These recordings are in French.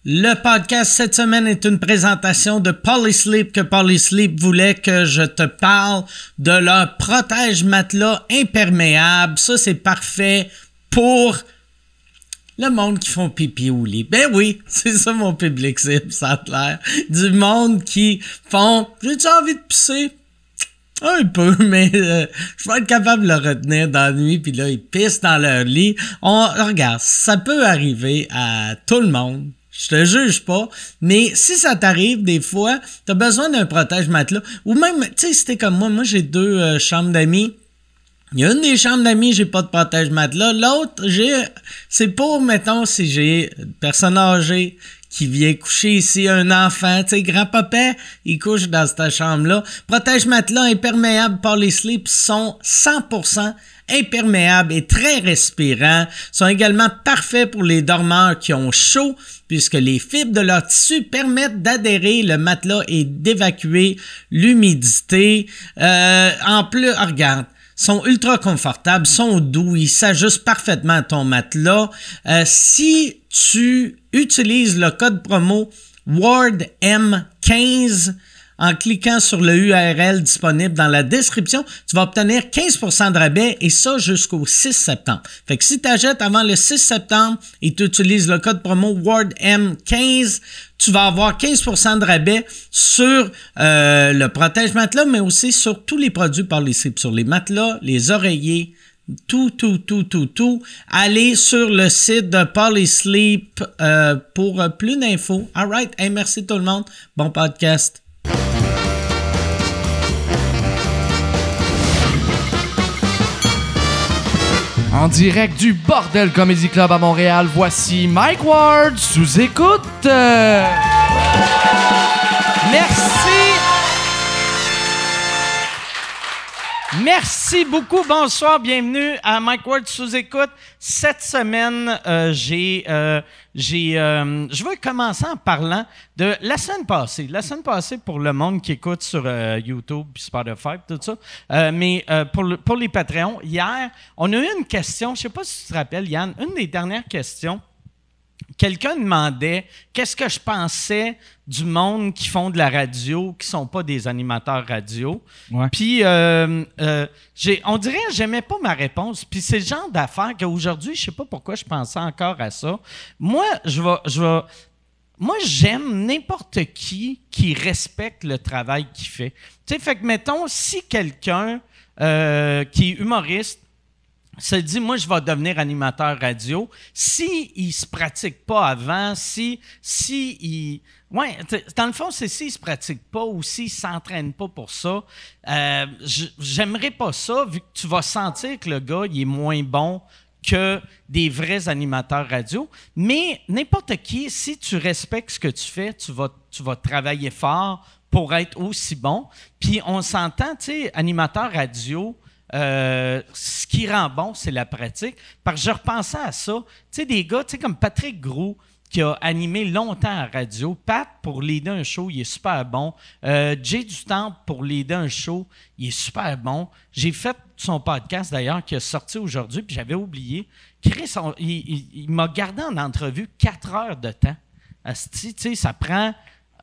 Le podcast cette semaine est une présentation de Polysleep, que Polysleep voulait que je te parle de leur protège-matelas imperméable. Ça, c'est parfait pour le monde qui font pipi au lit. Ben oui, c'est ça mon public cible, ça a l'air. Du monde qui font « J'ai-tu envie de pisser? » Un peu, mais je vais être capable de le retenir dans la nuit, puis là, ils pissent dans leur lit. Regarde, ça peut arriver à tout le monde. Je te juge pas, mais si ça t'arrive des fois, t'as besoin d'un protège-matelas. Ou même, tu sais, si t'es comme moi j'ai deux chambres d'amis. Il y a une des chambres d'amis, j'ai pas de protège-matelas. L'autre, c'est pour, mettons, si j'ai une personne âgée qui vient coucher ici, un enfant, tu sais, grand-papa, il couche dans cette chambre-là. Protège-matelas imperméables Polysleep sont 100% imperméables et très respirants. Sont également parfaits pour les dormeurs qui ont chaud, puisque les fibres de leur tissu permettent d'adhérer le matelas et d'évacuer l'humidité. En plus, regarde, sont ultra confortables, sont doux, ils s'ajustent parfaitement à ton matelas. Si tu utilises le code promo WARDM15 en cliquant sur le URL disponible dans la description, tu vas obtenir 15% de rabais et ça jusqu'au 6 septembre. Fait que si tu achètes avant le 6 septembre et tu utilises le code promo WARDM15, tu vas avoir 15% de rabais sur le protège-matelas, mais aussi sur tous les produits Polysleep, sur les matelas, les oreillers, tout. Allez sur le site de Polysleep pour plus d'infos. All right. Hey, merci tout le monde. Bon podcast. En direct du Bordel Comedy Club à Montréal, voici Mike Ward sous écoute. Merci beaucoup. Bonsoir, bienvenue à Mike Ward sous écoute. Cette semaine, je vais commencer en parlant de la semaine passée. La semaine passée, pour le monde qui écoute sur YouTube, puis Spotify, tout ça. Mais pour les Patreons, hier, on a eu une question. Je ne sais pas si tu te rappelles, Yann, une des dernières questions. Quelqu'un demandait qu'est-ce que je pensais du monde qui font de la radio, qui sont pas des animateurs radio. Ouais. Puis, on dirait que j'aimais pas ma réponse. Puis c'est le genre d'affaire qu'aujourd'hui, je sais pas pourquoi je pensais encore à ça. Moi, moi, j'aime n'importe qui respecte le travail qu'il fait. Tu sais, fait que mettons, si quelqu'un qui est humoriste se dit, moi, je vais devenir animateur radio. Il se pratique pas avant, ouais, dans le fond, c'est s'il se pratique pas ou s'il s'entraîne pas pour ça, j'aimerais pas ça, vu que tu vas sentir que le gars, il est moins bon que des vrais animateurs radio. Mais n'importe qui, si tu respectes ce que tu fais, tu vas travailler fort pour être aussi bon. Puis on s'entend, tu sais, animateur radio, ce qui rend bon, c'est la pratique. Parce que je repensais à ça. Tu sais, des gars, tu sais, comme Patrick Groux, qui a animé longtemps à radio. Pat, pour leader un show, il est super bon. Jay du Temple, pour leader un show, il est super bon. J'ai fait son podcast, d'ailleurs, qui est sorti aujourd'hui, puis j'avais oublié. Chris, il m'a gardé en entrevue 4 heures de temps. Asti, tu sais, ça prend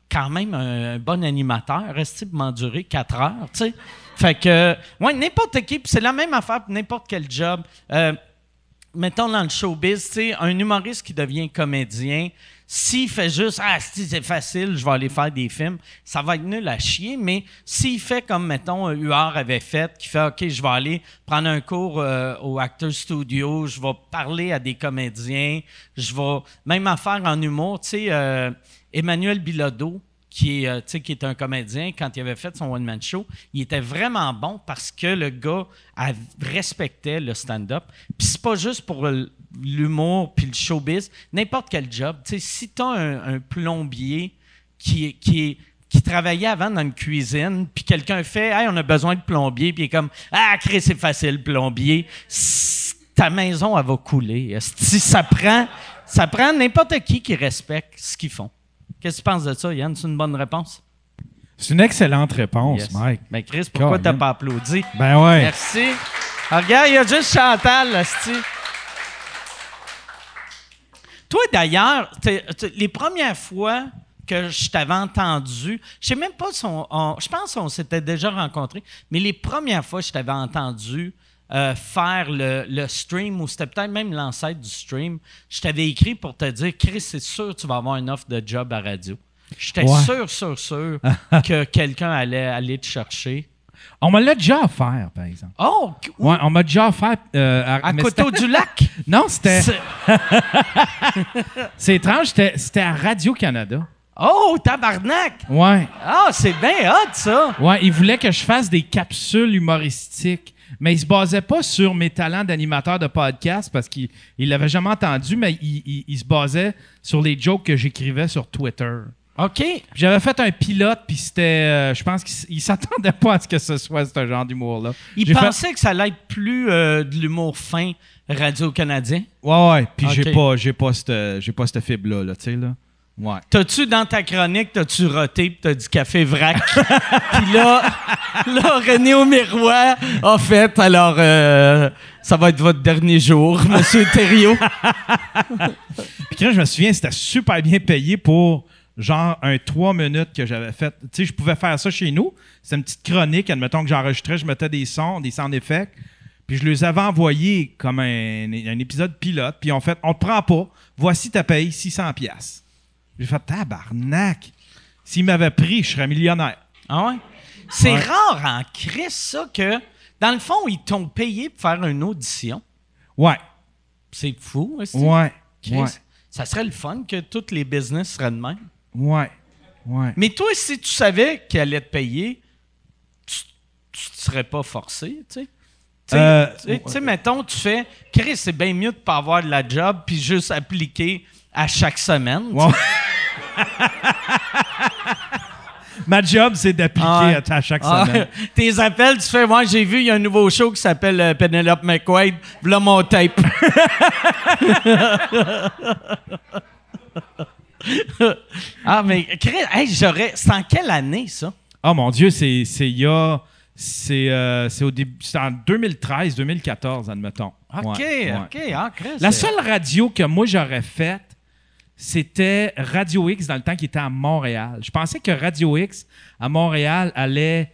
quand même un bon animateur, asti, pour m'endurer 4 heures, tu sais. Fait que, ouais, n'importe qui, puis c'est la même affaire pour n'importe quel job. Mettons dans le showbiz, tu sais, un humoriste qui devient comédien, s'il fait juste « Ah, c'est facile, je vais aller faire des films », ça va être nul à chier, mais s'il fait comme, mettons, Huard avait fait, qui fait « OK, je vais aller prendre un cours au Actors Studio, je vais parler à des comédiens, je vais… » Même affaire en humour, tu sais, Emmanuel Bilodeau, qui est un comédien, quand il avait fait son one-man show, il était vraiment bon parce que le gars respectait le stand-up. Puis c'est pas juste pour l'humour puis le showbiz, n'importe quel job. Tu sais, si tu as un plombier qui travaillait avant dans une cuisine, puis quelqu'un fait « Hey, on a besoin de plombier », puis il est comme « Ah, Chris, c'est facile, plombier », ta maison, elle va couler. Ça prend n'importe qui respecte ce qu'ils font. Qu'est-ce que tu penses de ça, Yann? C'est une bonne réponse? C'est une excellente réponse, yes. Mike. Ben Chris, pourquoi t'as pas applaudi? Ben ouais. Merci. Alors, regarde, il y a juste Chantal, là, c'ti. Toi, d'ailleurs, les premières fois que je t'avais entendu, je sais même pas si je pense qu'on s'était déjà rencontrés, mais les premières fois que je t'avais entendu faire le stream, ou c'était peut-être même l'ancêtre du stream, je t'avais écrit pour te dire, Chris, c'est sûr que tu vas avoir une offre de job à radio. J'étais sûr que quelqu'un allait aller te chercher. On me l'a déjà offert, par exemple. Oh! Ouais, on m'a déjà offert... à Coteau-du-Lac? Non, c'était... C'est étrange, c'était à Radio-Canada. Oh, tabarnak! Ouais. Ah, c'est bien hot, ça! Ouais, ils voulaient que je fasse des capsules humoristiques, mais ils se basaient pas sur mes talents d'animateur de podcast parce qu'ils l'avaient jamais entendu, mais ils se basaient sur les jokes que j'écrivais sur Twitter. OK. J'avais fait un pilote, puis c'était... je pense qu'ils s'attendaient pas à ce que ce soit ce genre d'humour-là. Ils pensaient que ça allait être plus de l'humour fin radio-canadien? Ouais. Puis Okay. j'ai pas cette fibre-là, là, tu sais, là. Ouais. T'as-tu, dans ta chronique, t'as-tu roté pis t'as dit café vrac? Puis là, René Aumirois a fait, alors, ça va être votre dernier jour, Monsieur Thériault. Puis quand je me souviens, c'était super bien payé pour genre un 3 minutes que j'avais fait. Tu sais, je pouvais faire ça chez nous. C'était une petite chronique, admettons que j'enregistrais, je mettais des sound effects. Puis je les avais envoyés comme un épisode pilote. Puis on fait, on te prend pas, voici ta paye, 600$. J'ai fait tabarnak. S'il m'avait pris, je serais millionnaire. Ah ouais? C'est rare en Christ, ça, que, dans le fond, ils t'ont payé pour faire une audition. Ouais. C'est fou, est-ce que Ouais. Chris, Ouais. ça serait le fun que tous les business seraient de même. Ouais. Mais toi, si tu savais qu'il allait te payer, tu ne serais pas forcé, tu sais. Tu sais, mettons, tu fais, Chris, c'est bien mieux de ne pas avoir de la job puis juste appliquer à chaque semaine. Ouais. Ma job, c'est d'appliquer à chaque semaine. Tes appels, tu fais, moi, j'ai vu, il y a un nouveau show qui s'appelle Penelope McQuaid. Voilà mon tape. Ah, mais, hey, c'est en quelle année, ça? Oh mon Dieu, c'est au début, c'est en 2013, 2014, admettons. OK. Ah, Chris, La seule radio que moi j'aurais faite, c'était Radio X dans le temps qui était à Montréal. Je pensais que Radio X à Montréal allait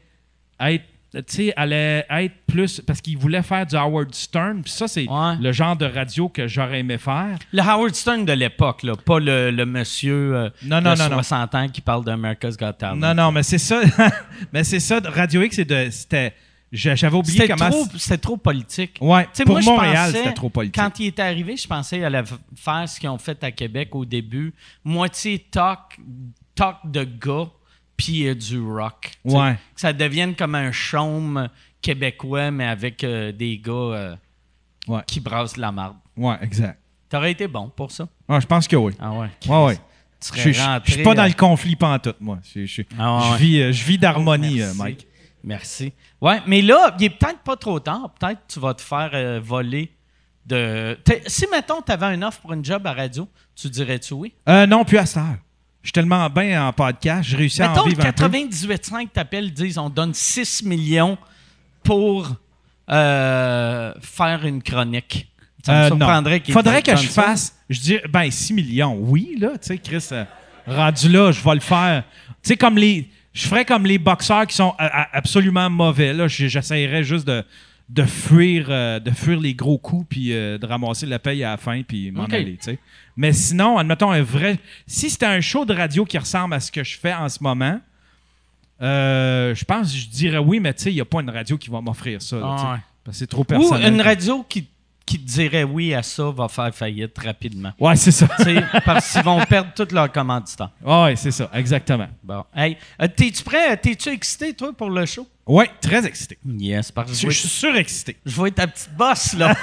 être plus... Parce qu'ils voulaient faire du Howard Stern. Puis ça, c'est le genre de radio que j'aurais aimé faire. Le Howard Stern de l'époque, là, pas le monsieur de 60 ans qui parle d'America's Got Talent. Non, mais c'est ça. Mais c'est ça. Radio X, c'était... J'avais oublié comment... C'était trop politique. Ouais, pour moi, Montréal, c'était trop politique. Quand il était arrivé, je pensais qu'il allait faire ce qu'ils ont fait à Québec au début. Moitié talk de gars, puis du rock. Ouais. Que ça devienne comme un chaume québécois, mais avec des gars qui brassent de la marde. Ouais, exact. T'aurais été bon pour ça? Ouais, je pense que oui. Ah ouais? Ouais. Tu serais rentré... Je suis pas dans le conflit pantoute, moi. Je vis d'harmonie, Mike. Merci. Ouais, mais là, il est peut-être pas trop tard. Peut-être que tu vas te faire voler de... Si, mettons, tu avais une offre pour une job à radio, tu dirais-tu oui? Non, plus à cette heure. Je suis tellement bien en podcast, j'ai réussi à en vivre un peu. Mettons, 98.5 t'appelles, disent, on donne 6 millions pour faire une chronique. Ça me surprendrait qu'il faudrait que je fasse... Je dis, 6 millions, oui, là, tu sais, Chris, rendu là, je vais le faire. Tu sais, comme les... Je ferais comme les boxeurs qui sont absolument mauvais. Là, j'essaierais juste de fuir les gros coups puis de ramasser la paye à la fin puis m'en aller. T'sais. Mais sinon, admettons un vrai... Si c'était un show de radio qui ressemble à ce que je fais en ce moment, je pense que je dirais oui, mais tu sais, il n'y a pas une radio qui va m'offrir ça. Là, parce que c'est trop personnel. Ou une radio qui te dirait oui à ça va faire faillite rapidement. Ouais, c'est ça. Parce qu'ils vont perdre tout leur commanditaire. Ouais, c'est ça, exactement. Bon. Hey, t'es-tu prêt? T'es-tu excité, toi, pour le show? Oui, très excité. Yes, parce que je suis surexcité. Je vois ta petite bosse, là.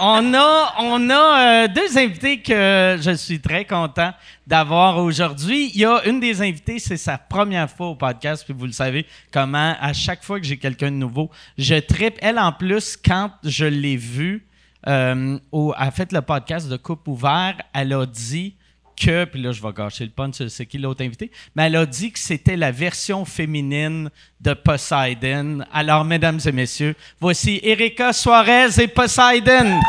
On a deux invités que je suis très content d'avoir aujourd'hui. Il y a une des invitées, c'est sa première fois au podcast, puis vous le savez comment, à chaque fois que j'ai quelqu'un de nouveau, je trippe. Elle, en plus, quand je l'ai vue, elle a fait le podcast de Coupe Ouvert, elle a dit que, puis là, je vais gâcher le punch, c'est qui l'autre invité, mais elle a dit que c'était la version féminine de Poseidon. Alors, mesdames et messieurs, voici Erika Suarez et Poseidon.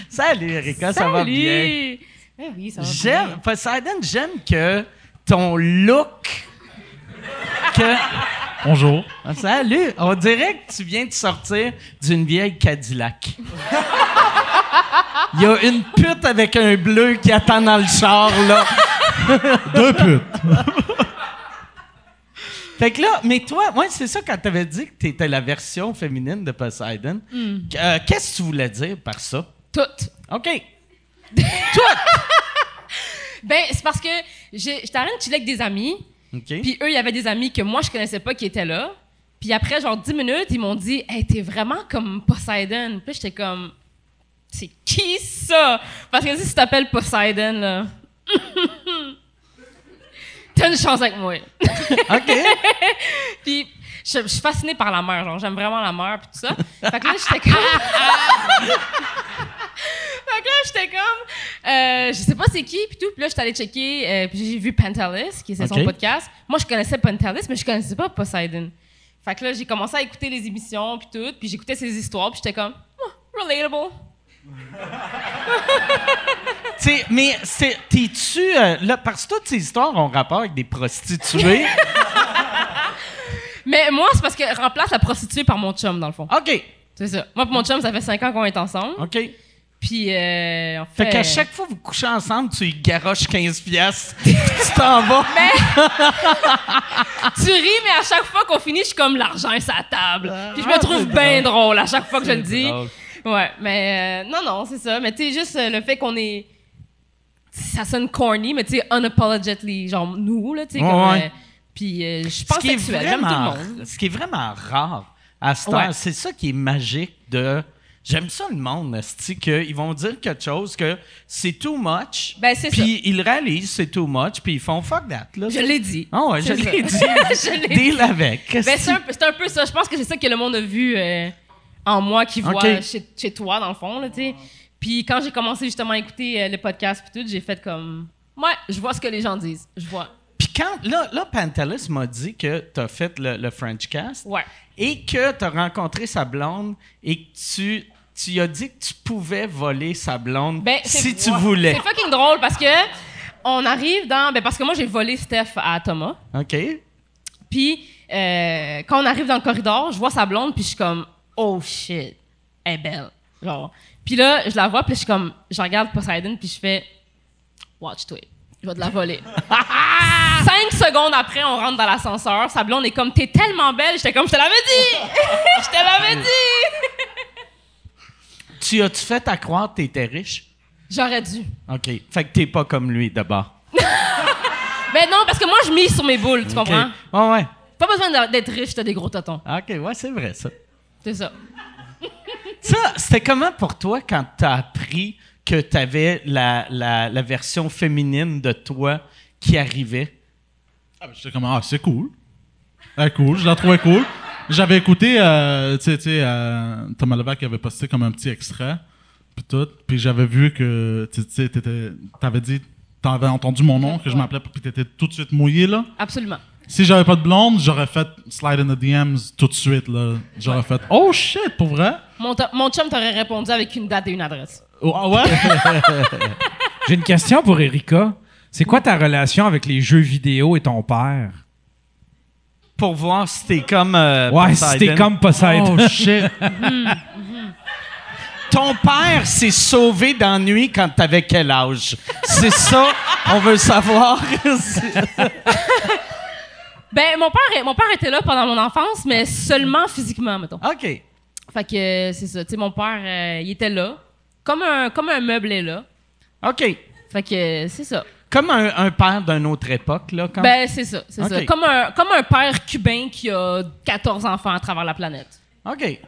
Salut, Erika, ça va bien? Eh oui, ça va bien. Poseidon, j'aime que ton look... Bonjour. Salut! On dirait que tu viens de sortir d'une vieille Cadillac. Il y a une pute avec un bleu qui attend dans le char, là. 2 putes. Fait que là, mais toi, ouais, c'est ça quand t'avais dit que t'étais la version féminine de Poseidon. Qu'est-ce que tu voulais dire par ça? Toutes. OK. Tout! Ben, c'est parce que j'étais en train de chiller avec des amis, OK. puis eux, il y avait des amis que moi, je connaissais pas qui étaient là. Puis après, genre 10 minutes, ils m'ont dit « Hey, t'es vraiment comme Poseidon. » Puis j'étais comme « C'est qui ça? » Parce que si tu t'appelles Poseidon, là... T'as une chance avec moi. OK. Puis je suis fascinée par la mer, genre j'aime vraiment la mer puis tout ça. Fait que là j'étais comme je sais pas c'est qui puis tout. Puis là j'étais allée checker puis j'ai vu Pantelis qui c'est son podcast. Moi je connaissais Pantelis mais je connaissais pas Poseidon. Fait que là j'ai commencé à écouter les émissions puis tout, puis j'écoutais ses histoires puis j'étais comme relatable. Mais t'es-tu... là, parce que toutes ces histoires ont rapport avec des prostituées. Mais moi, c'est parce que remplace la prostituée par mon chum, dans le fond. OK. C'est ça. Moi et mon chum, ça fait 5 ans qu'on est ensemble. OK. Puis, on Fait qu'à chaque fois que vous couchez ensemble, tu y garoches 15 piastres, puis tu t'en vas. Tu ris, mais à chaque fois qu'on finit, je suis comme l'argent est sur la table. Puis je me trouve bien drôle à chaque fois que je le dis. Drôle. Ouais, mais non, c'est ça. Mais tu sais, juste le fait qu'on est... Ça sonne corny, mais tu sais, unapologetically, genre nous, là, tu sais, comme... puis je pense que j'aime tout le monde. Ce qui est vraiment rare à cette heure, c'est ça qui est magique de... J'aime ça le monde, esti, qu'ils vont dire quelque chose que c'est too much, Ben, c'est puis ils réalisent c'est too much, puis ils font fuck that. Là. Je l'ai dit. Ah ouais, je C'est l'ai dit. ça. Je l'ai Deal dit. avec. Ben, c'est un peu ça. Je pense que c'est ça que le monde a vu en moi, qui voit chez toi, dans le fond, là, tu sais. Puis quand j'ai commencé justement à écouter le podcast puis tout, j'ai fait comme... Ouais, je vois ce que les gens disent. Je vois. Puis quand... Là, Pantelis m'a dit que t'as fait le Frenchcast. Ouais. Et que t'as rencontré sa blonde et que tu as dit que tu pouvais voler sa blonde si tu voulais. C'est fucking drôle parce que on arrive dans... Ben, parce que moi, j'ai volé Steph à Thomas. OK. Puis quand on arrive dans le corridor, je vois sa blonde puis je suis comme... Oh shit, elle est belle. Genre. Puis là, je la vois, puis je suis comme, je regarde Poseidon, puis je fais, watch toi, je vais te la voler. 5 secondes après, on rentre dans l'ascenseur, sa blonde est comme, t'es tellement belle. J'étais comme, je te l'avais dit! Je te l'avais dit! As-tu fait à croire que t'étais riche? J'aurais dû. OK. Fait que t'es pas comme lui, d'abord. Ben non, parce que moi, je mise sur mes boules, tu comprends? Ouais. Pas besoin d'être riche, t'as des gros totons. OK, ouais, c'est vrai, ça. C'est ça. Ça, c'était comment pour toi quand t'as appris que t'avais la version féminine de toi qui arrivait? J'étais comme, c'est cool. Cool, je la trouvais cool. J'avais écouté, Thomas Levac avait posté comme un petit extrait, puis tout, puis j'avais vu que, t'avais entendu mon nom, que je m'appelais, puis t'étais tout de suite mouillé, là. Absolument. Si j'avais pas de blonde, j'aurais fait slide in the DMs tout de suite, là. J'aurais fait, oh shit, pour vrai? Mon chum t'aurait répondu avec une date et une adresse. Oh, ouais? J'ai une question pour Erika. C'est quoi ta relation avec les jeux vidéo et ton père? Pour voir si t'es comme Ouais, si t'es comme Poseidon. Oh shit. Ton père s'est sauvé d'ennui quand t'avais quel âge? C'est ça, on veut savoir. Ben, mon père était là pendant mon enfance, mais seulement physiquement, mettons. OK. Fait que c'est ça. Tu sais, mon père, il était là. Comme un meuble est là. OK. Fait que c'est ça. Comme un père d'une autre époque, là. Comme... Ben, c'est ça. C'est OK. ça. Comme un père cubain qui a 14 enfants à travers la planète. OK.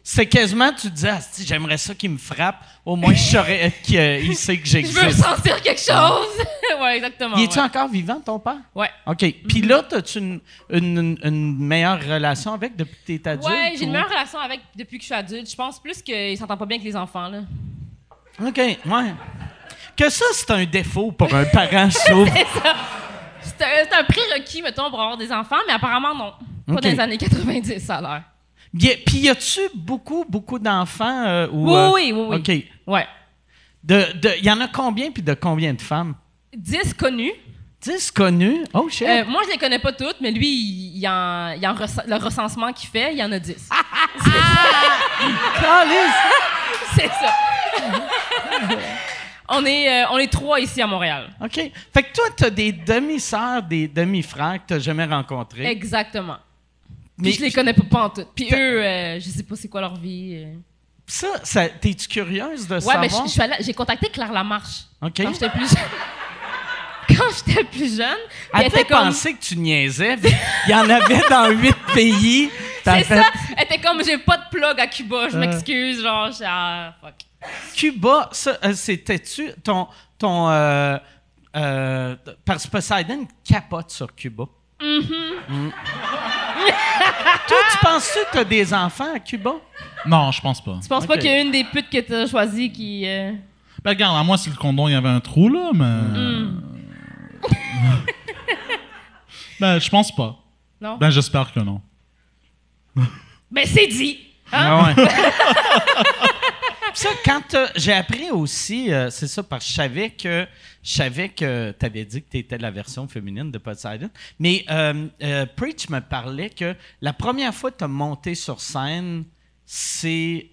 C'est quasiment, tu te disais, si j'aimerais ça qu'il me frappe, au moins je saurais qu'il sait que Je j'existe. veux sentir quelque chose! Ouais, exactement. Il est-tu ouais. encore vivant, ton père? Ouais. OK. Puis là, as-tu une meilleure relation avec depuis que t'es adulte? Ouais, j'ai une ou- meilleure relation avec depuis que je suis adulte. Je pense plus qu'il s'entend pas bien avec les enfants, là. OK, ouais. Que ça, c'est un défaut pour un parent, je trouve. C'est un prérequis, mettons, pour avoir des enfants, mais apparemment, non. Pas OK. dans les années 90, ça a l'air. Puis y a-tu beaucoup d'enfants ou, Oui. OK. Ouais. Y en a combien puis de combien de femmes? 10 connus. 10 connus? Oh shit! Moi, je les connais pas toutes, mais lui, le recensement qu'il fait, il y en a 10. Calisse! C'est ça. On est 3 ici à Montréal. OK. Fait que toi, t'as des demi-sœurs, des demi-frères que t'as jamais rencontrés. Exactement. Mais Puis je les connais pas en tout. Puis eux, je sais pas c'est quoi leur vie. Ça t'es-tu curieuse de Ouais, savoir? mais je suis allée, j'ai contacté Claire Lamarche. OK. Quand j'étais plus jeune. Quand j'étais plus jeune. Elle Elle était était comme. pensé que tu niaisais. Il y en avait dans 8 pays. C'est ça. Elle était comme, j'ai pas de plug à Cuba, je m'excuse. Genre, fuck. Cuba, ça, c'était-tu parce que Poseidon capote sur Cuba. Mm. Toi, tu penses-tu que t'as des enfants à Cuba? Non, je pense pas. Tu penses pas qu'il y a une des putes que t'as choisies qui. Ben, regarde, à moi, si le condom, il y avait un trou, là, mais. Ben, je pense pas. Non? Ben, j'espère que non. Ben, c'est dit! Hein? Ah ouais. Ça, quand j'ai appris aussi, c'est ça, parce que je savais que tu avais dit que tu étais la version féminine de Poseidon. Mais Preach me parlait que la première fois que tu as monté sur scène, c'est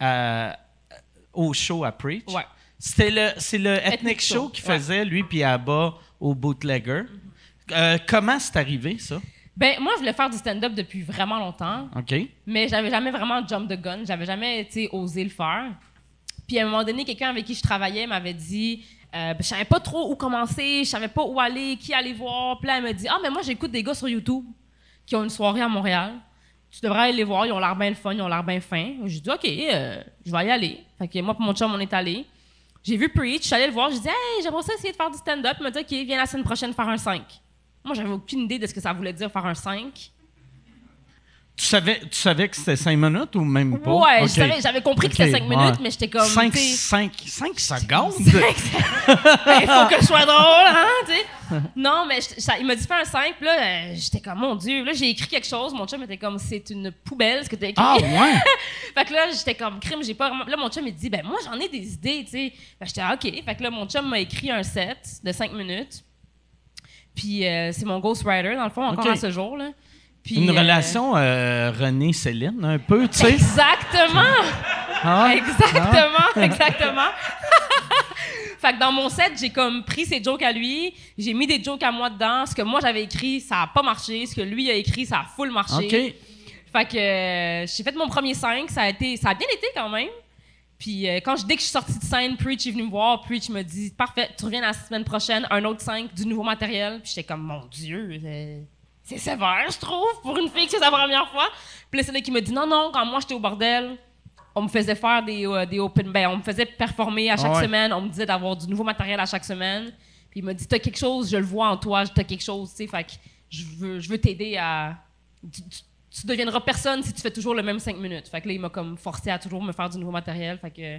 au show à Preach. Ouais. C'est le Ethnic Show qui faisait, lui, puis Abba au Bootlegger. Comment c'est arrivé, ça? Ben, moi, je voulais faire du stand-up depuis vraiment longtemps. OK. Mais j'avais jamais vraiment jump the gun. J'avais jamais, osé le faire. Puis à un moment donné, quelqu'un avec qui je travaillais m'avait dit, je savais pas trop où commencer, je savais pas où aller, qui aller voir. Puis là, elle m'a dit, mais moi, j'écoute des gars sur YouTube qui ont une soirée à Montréal. Tu devrais aller les voir, ils ont l'air bien le fun, ils ont l'air bien fins. J'ai dit, OK, je vais y aller. Fait que moi et mon chum, on est allés. J'ai vu Preach, je suis allée le voir, j'ai dit, hey, j'aimerais ça essayer de faire du stand-up. Il m'a dit, OK, viens la semaine prochaine faire un 5. Moi, j'avais aucune idée de ce que ça voulait dire faire un 5. Tu savais que c'était 5 minutes ou même pas? Ouais, Okay. j'avais compris que c'était 5 minutes, mais j'étais comme. 5 secondes? Il Il faut que je sois drôle, hein, tu sais. Non, mais il m'a dit fais un 5, puis là, j'étais comme, mon Dieu. Là, j'ai écrit quelque chose, mon chum était comme, c'est une poubelle ce que t'as écrit. Ah, ouais? Fait que là, j'étais comme, crime, j'ai pas vraiment. Là, mon chum, il dit, ben, moi, j'en ai des idées, tu sais. J'étais, OK. Fait que là, mon chum m'a écrit un set de 5 minutes. Puis c'est mon ghostwriter, dans le fond, encore à ce jour, là. Puis, une relation René-Céline, un peu, tu sais. Exactement! Ah, Exactement. Fait que dans mon set, j'ai comme pris ses jokes à lui, j'ai mis des jokes à moi dedans. Ce que moi j'avais écrit, ça a pas marché. Ce que lui a écrit, ça a full marché. OK. Fait que j'ai fait mon premier 5, ça a bien été quand même. Puis dès que je suis sortie de scène, Preach est venu me voir. Preach me dit, parfait, tu reviens la semaine prochaine, un autre 5, du nouveau matériel. Puis j'étais comme, mon Dieu, c'est sévère, je trouve, pour une fille que c'est sa première fois. Puis là, c'est là qui me dit, non, quand moi j'étais au bordel, on me faisait faire des open, on me faisait performer à chaque semaine, on me disait d'avoir du nouveau matériel à chaque semaine. Puis il m'a dit, t'as quelque chose, je le vois en toi, t'as quelque chose, tu sais, fait que je veux t'aider à... Tu deviendras personne si tu fais toujours le même 5 minutes. Fait que là, il m'a comme forcé à toujours me faire du nouveau matériel. Fait que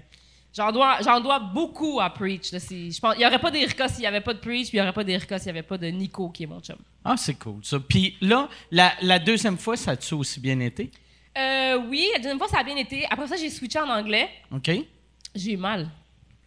j'en dois beaucoup à Preach. Là, je pense, il n'y aurait pas d'Erika s'il n'y avait pas de Preach, puis il n'y aurait pas d'Erika s'il n'y avait pas de Nico, qui est mon chum. Ah, c'est cool, ça. Puis là, la deuxième fois, ça a-tu aussi bien été? Oui, la deuxième fois, ça a bien été. Après ça, j'ai switché en anglais. OK. J'ai eu mal.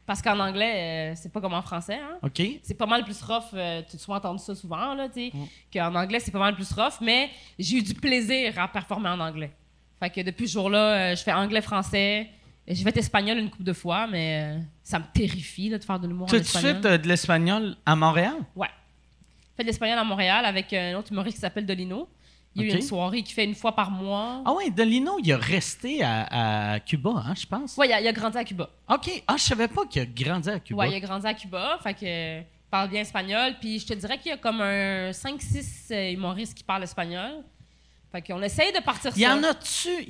Parce qu'en anglais, c'est pas comme en français. Hein? OK. C'est pas mal plus rough. Tu as souvent entendu ça souvent, là, tu sais. Qu'en anglais, c'est pas mal plus rough. Mais j'ai eu du plaisir à performer en anglais. Fait que depuis ce jour-là, je fais anglais-français. J'ai fait espagnol une couple de fois, mais ça me terrifie là, de faire de l'humour en espagnol. Tu as fait de l'espagnol à Montréal? Ouais. J'ai fait de l'espagnol à Montréal avec un autre humoriste qui s'appelle Dolino. Il y a eu une soirée qu'il fait une fois par mois. Ah oui, Dolino, il a resté à Cuba, hein, je pense. Oui, il a grandi à Cuba. OK. Ah, je savais pas qu'il a grandi à Cuba. Oui, il a grandi à Cuba, fait que il parle bien espagnol. Puis je te dirais qu'il y a comme un 5-6 humoristes qui parlent espagnol. Fait qu'on essaye de partir ça. Il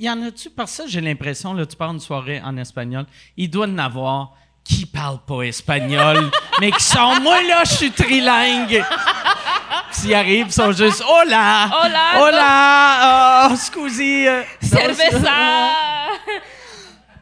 y en a-tu, parce que j'ai l'impression, là, tu pars une soirée en espagnol, il doit y en avoir qui parlent pas espagnol, mais qui sont, moi là, je suis trilingue. S'ils arrivent, ils sont juste, hola, hola, oh, scusi. Cerveza.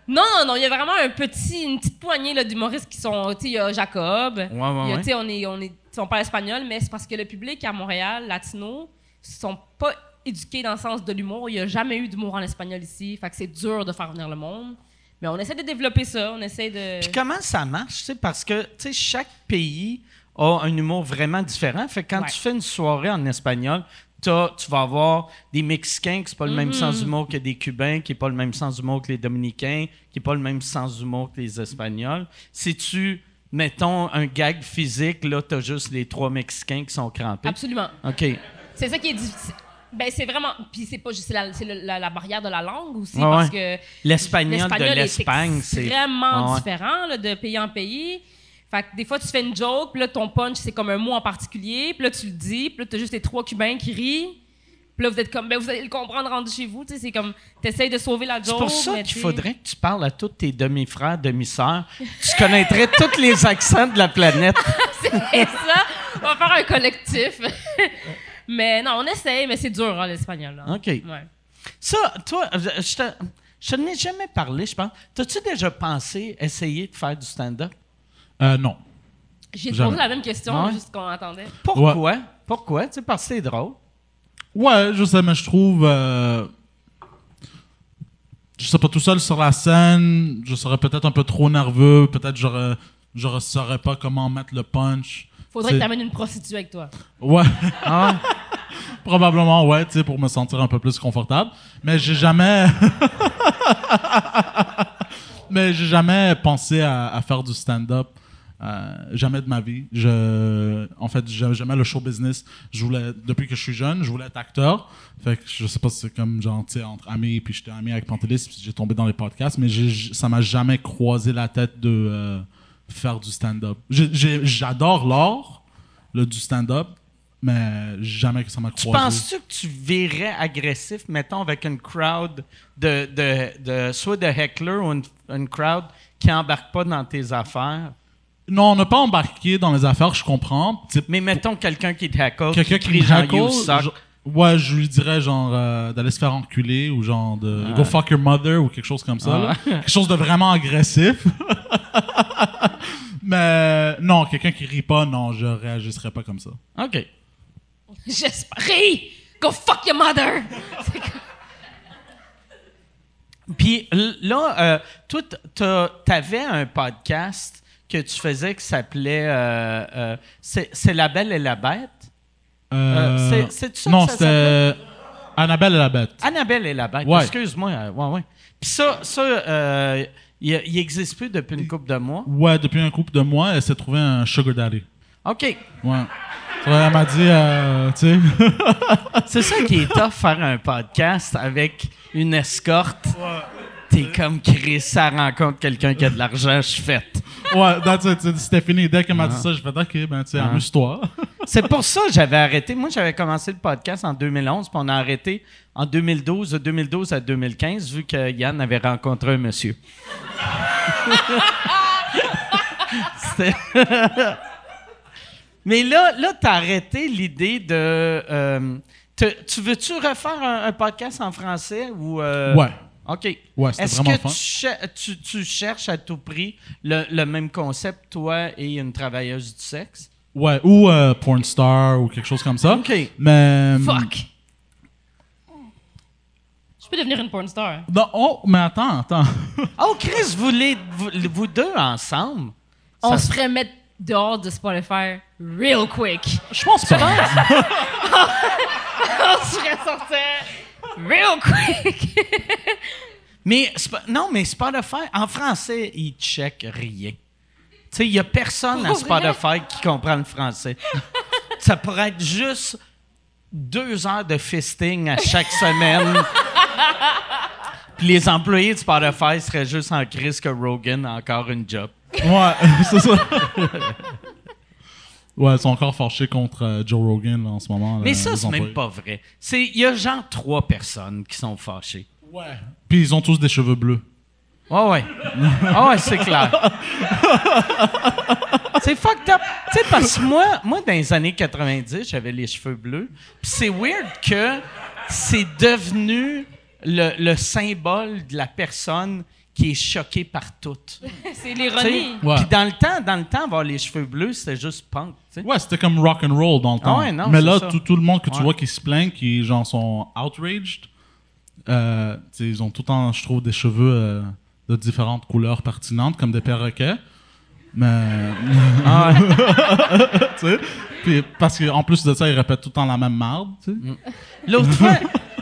Non, il y a vraiment une petite poignée là, d'humoristes qui sont, tu sais, il y a Jacob. Ouais. Tu sais, on parle espagnol, mais c'est parce que le public à Montréal, latino, sont pas éduqués dans le sens de l'humour. Il n'y a jamais eu d'humour en espagnol ici. Fait que c'est dur de faire venir le monde. Mais on essaie de développer ça. On essaie de... Puis comment ça marche, tu sais, parce que, tu sais, chaque pays a un humour vraiment différent. Fait que quand tu fais une soirée en espagnol, tu vas avoir des Mexicains qui c'est pas le même sens d'humour que des Cubains, qui n'est pas le même sens d'humour que les Dominicains, qui n'est pas le même sens d'humour que les Espagnols. Si tu, mettons, un gag physique, là, tu as juste les 3 Mexicains qui sont crampés. Absolument. OK. C'est ça qui est difficile. Ben, c'est vraiment... Puis c'est pas juste... C'est la barrière de la langue aussi, Ouais, parce ouais. que... L'espagnol de l'Espagne, c'est c'est extrêmement ouais. différent là, de pays en pays. Fait que des fois, tu fais une joke, puis là, ton punch, c'est comme un mot en particulier, puis là, tu le dis, puis là, t'as juste les 3 Cubains qui rient, puis là, vous êtes comme... Ben, vous allez le comprendre rendu chez vous, tu sais, c'est comme... T'essayes de sauver la joke, C'est pour ça mais qu'il t'sais- faudrait que tu parles à tous tes demi-frères, demi-sœurs. Tu connaîtrais tous les accents de la planète. C'est ça. On va faire un collectif. Mais non, on essaye, mais c'est dur, hein, l'espagnol. Là. OK. Ouais. Ça, toi, je n'ai jamais parlé, je pense. T'as-tu déjà pensé essayer de faire du stand-up? Non. J'ai Jamais. posé la même question, Ah ouais? juste qu'on entendait. Pourquoi? Pourquoi? Tu sais, parce que c'est drôle. Ouais, je sais, mais je trouve... je sais pas, tout seul sur la scène, je serais peut-être un peu trop nerveux, peut-être je ne saurais pas comment mettre le punch. Faudrait que tu amènes une prostituée avec toi. Ouais, Ah, probablement, ouais, tu sais, pour me sentir un peu plus confortable. Mais j'ai jamais... Mais j'ai jamais pensé à faire du stand-up. Jamais de ma vie. En fait, j'aimais le show business. Depuis que je suis jeune, je voulais être acteur. Fait que je sais pas si c'est comme genre, tu sais, entre amis, puis j'étais ami avec Pantelis, puis j'ai tombé dans les podcasts, mais ça m'a jamais croisé la tête de faire du stand-up. J'adore l'art, du stand-up, mais jamais que ça m'a croisé. penses-tu que tu virais agressif, mettons, avec une crowd soit de heckler ou une crowd qui embarque pas dans tes affaires? Non, on n'a pas embarqué dans les affaires, je comprends. T'sais, Mais mettons quelqu'un qui te heckle, quelqu'un qui qui crie me genre heckle, You suck. ouais, je lui dirais genre d'aller se faire enculer ou genre de go fuck your mother ou quelque chose comme ça. Là. Quelque chose de vraiment agressif. Mais non, quelqu'un qui rit pas, non, je réagirais pas comme ça. OK. J'espère. Go fuck your mother! C'est comme- Puis là, toi, t'avais un podcast que tu faisais qui s'appelait C'est la Belle et la Bête. C'est ça non, que ça s'appelait? c'était Annabelle et la Bête. Annabelle et la Bête. Ouais. Excuse-moi. Ouais. Puis ça il existe plus depuis une couple de mois. Ouais, depuis un couple de mois, elle s'est trouvée un sugar daddy. OK. Ouais. Elle m'a dit, tu sais... C'est ça qui est tough, faire un podcast avec une escorte. T'es comme Chris, ça rencontre quelqu'un qui a de l'argent, je suis faite. Ouais, that's it. C'était fini. Dès qu'elle m'a dit ça, je fais OK, ben tu sais, amuse-toi. C'est pour ça que j'avais arrêté. Moi, j'avais commencé le podcast en 2011, puis on a arrêté en 2012, de 2012 à 2015, vu que Yann avait rencontré un monsieur. C'était... Mais là t'as arrêté l'idée de... tu veux-tu refaire un podcast en français ou... Ouais. OK. Ouais, c'était Est-ce vraiment que fun. tu cherches à tout prix le même concept, toi et une travailleuse du sexe? Ouais, ou porn star ou quelque chose comme ça. OK. Mais... Fuck! Je peux devenir une porn star. Non, oh, mais attends. Oh, Chris, vous deux ensemble? On Ça se ferait mettre dehors de Spotify real quick. Je pense pas. On se ferait sortir real quick. Mais Spotify, en français, ils checkent rien. Tu sais, il n'y a personne à Pour vrai? Spotify qui comprend le français. Ça pourrait être juste 2 heures de fisting à chaque semaine. Puis les employés de Spotify seraient juste en crise que Rogan a encore une job. Ouais, c'est ça. Ouais, ils sont encore fâchés contre Joe Rogan là, en ce moment. Mais là, ça, les c'est même employés. pas vrai. Il y a genre 3 personnes qui sont fâchées. Ouais. Puis ils ont tous des cheveux bleus. Ouais. Ah ouais, c'est clair. C'est fucked up. Tu sais, parce que moi, dans les années 90, j'avais les cheveux bleus. Puis c'est weird que c'est devenu le symbole de la personne qui est choqué par tout. C'est l'ironie. Ouais. Puis dans le temps, avoir les cheveux bleus, c'était juste punk. t'sais. Ouais, c'était comme rock and roll dans le temps. ouais, non, mais c'est là, ça. tout le monde que tu Ouais. vois qui se plaint, qui genre sont outraged, ils ont tout le temps, je trouve, des cheveux de différentes couleurs pertinentes, comme des perroquets. Mais. Tu sais? Puis parce qu'en plus de ça, ils répètent tout le temps la même marde. Tu sais? L'autre fois,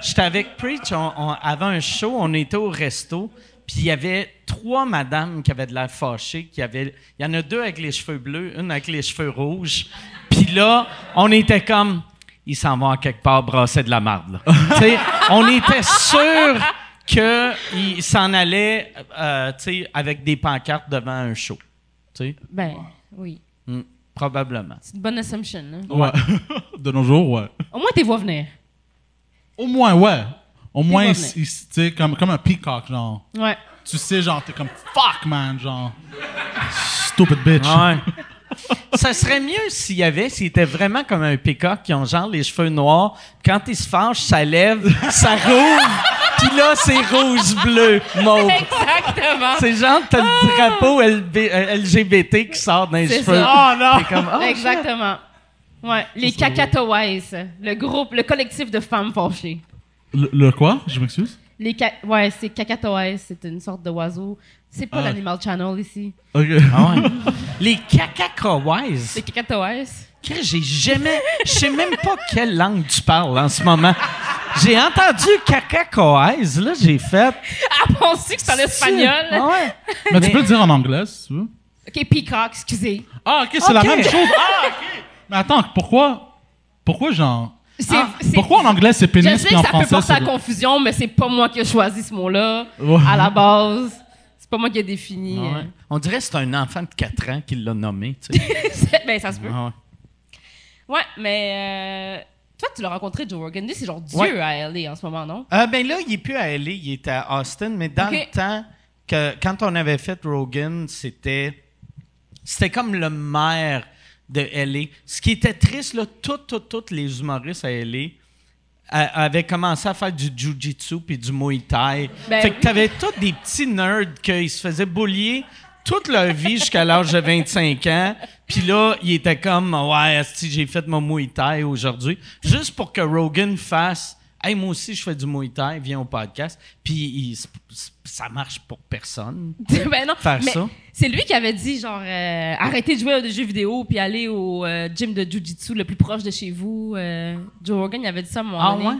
j'étais avec Preach, avant un show, on était au resto, puis il y avait 3 madames qui avaient de l'air fâchées. Il y en a 2 avec les cheveux bleus, une avec les cheveux rouges. Puis là, on était comme, ils s'en vont à quelque part brasser de la marde. Là. Tu sais, on était sûr qu'ils s'en allaient tu sais, avec des pancartes devant un show. Tu sais, Ben, oui. probablement. C'est une bonne assumption. Hein? Ouais. De nos jours, ouais. Au moins, t'es vois venir. Au moins, ouais. Au moins, pas tu sais, comme un peacock, genre. Ouais. Tu sais, genre, t'es comme fuck, man, genre. Stupid bitch. Ouais. Ça serait mieux s'il était vraiment comme un peacock qui ont genre les cheveux noirs. Quand il se fâche, ça lève, ça rouvre, puis là, c'est rouge-bleu, mauve. Exactement. C'est genre, t'as le drapeau LGBT qui sort dans les C'est cheveux. ça. Oh non! T'es comme, oh, Exactement. Ouais. Les Cacatoès, le collectif de femmes fâchées. Le quoi? Je m'excuse? Ouais, c'est Cacatoès, c'est une sorte d'oiseau. C'est pas l'Animal Channel ici. Ok. Ah ouais. Les cacacoises. Les Cacatoès. Je sais même pas quelle langue tu parles en ce moment. J'ai entendu cacacoises, là, j'ai fait. Ah, penses-tu que c'est en espagnol? Ah ouais. Mais tu peux le dire en anglais, si tu veux. Ok, Peacock, excusez. Ah, ok, c'est la Ok. même chose. Ah, ok. Mais attends, pourquoi genre. C'est- Pourquoi en anglais c'est Je pénis sais puis que en ça peut français porter à c'est. confusion, mais c'est pas moi qui ai choisi ce mot-là Ouais. à la base. C'est pas moi qui ai défini. Ah ouais. On dirait que c'est un enfant de 4 ans qui l'a nommé, tu sais. Ben, ça se peut. Ah ouais. Ouais, mais toi, tu l'as rencontré, Joe Rogan. Lui, c'est genre Dieu Ouais. à LA en ce moment, non? Ben là, il est plus à LA, il est à Austin, mais dans Ok. le temps, quand on avait fait Rogan, c'était comme le maire de LA. Ce qui était triste, là, tous les humoristes à LA avaient commencé à faire du jiu-jitsu puis du muay thai. Ben fait que oui. t'avais tous des petits nerds qui se faisaient bullier toute leur vie jusqu'à l'âge de 25 ans. Puis là, ils étaient comme, ouais, asti, j'ai fait mon muay thai aujourd'hui. Juste pour que Rogan fasse, hey, moi aussi, je fais du muay thai, viens au podcast. Puis ça marche pour personne. Ben non, Faire mais ça. c'est lui qui avait dit, genre, arrêtez de jouer à des jeux vidéo puis aller au gym de Jiu-Jitsu le plus proche de chez vous. Joe Rogan, il avait dit ça à un moment Ah donné. ouais?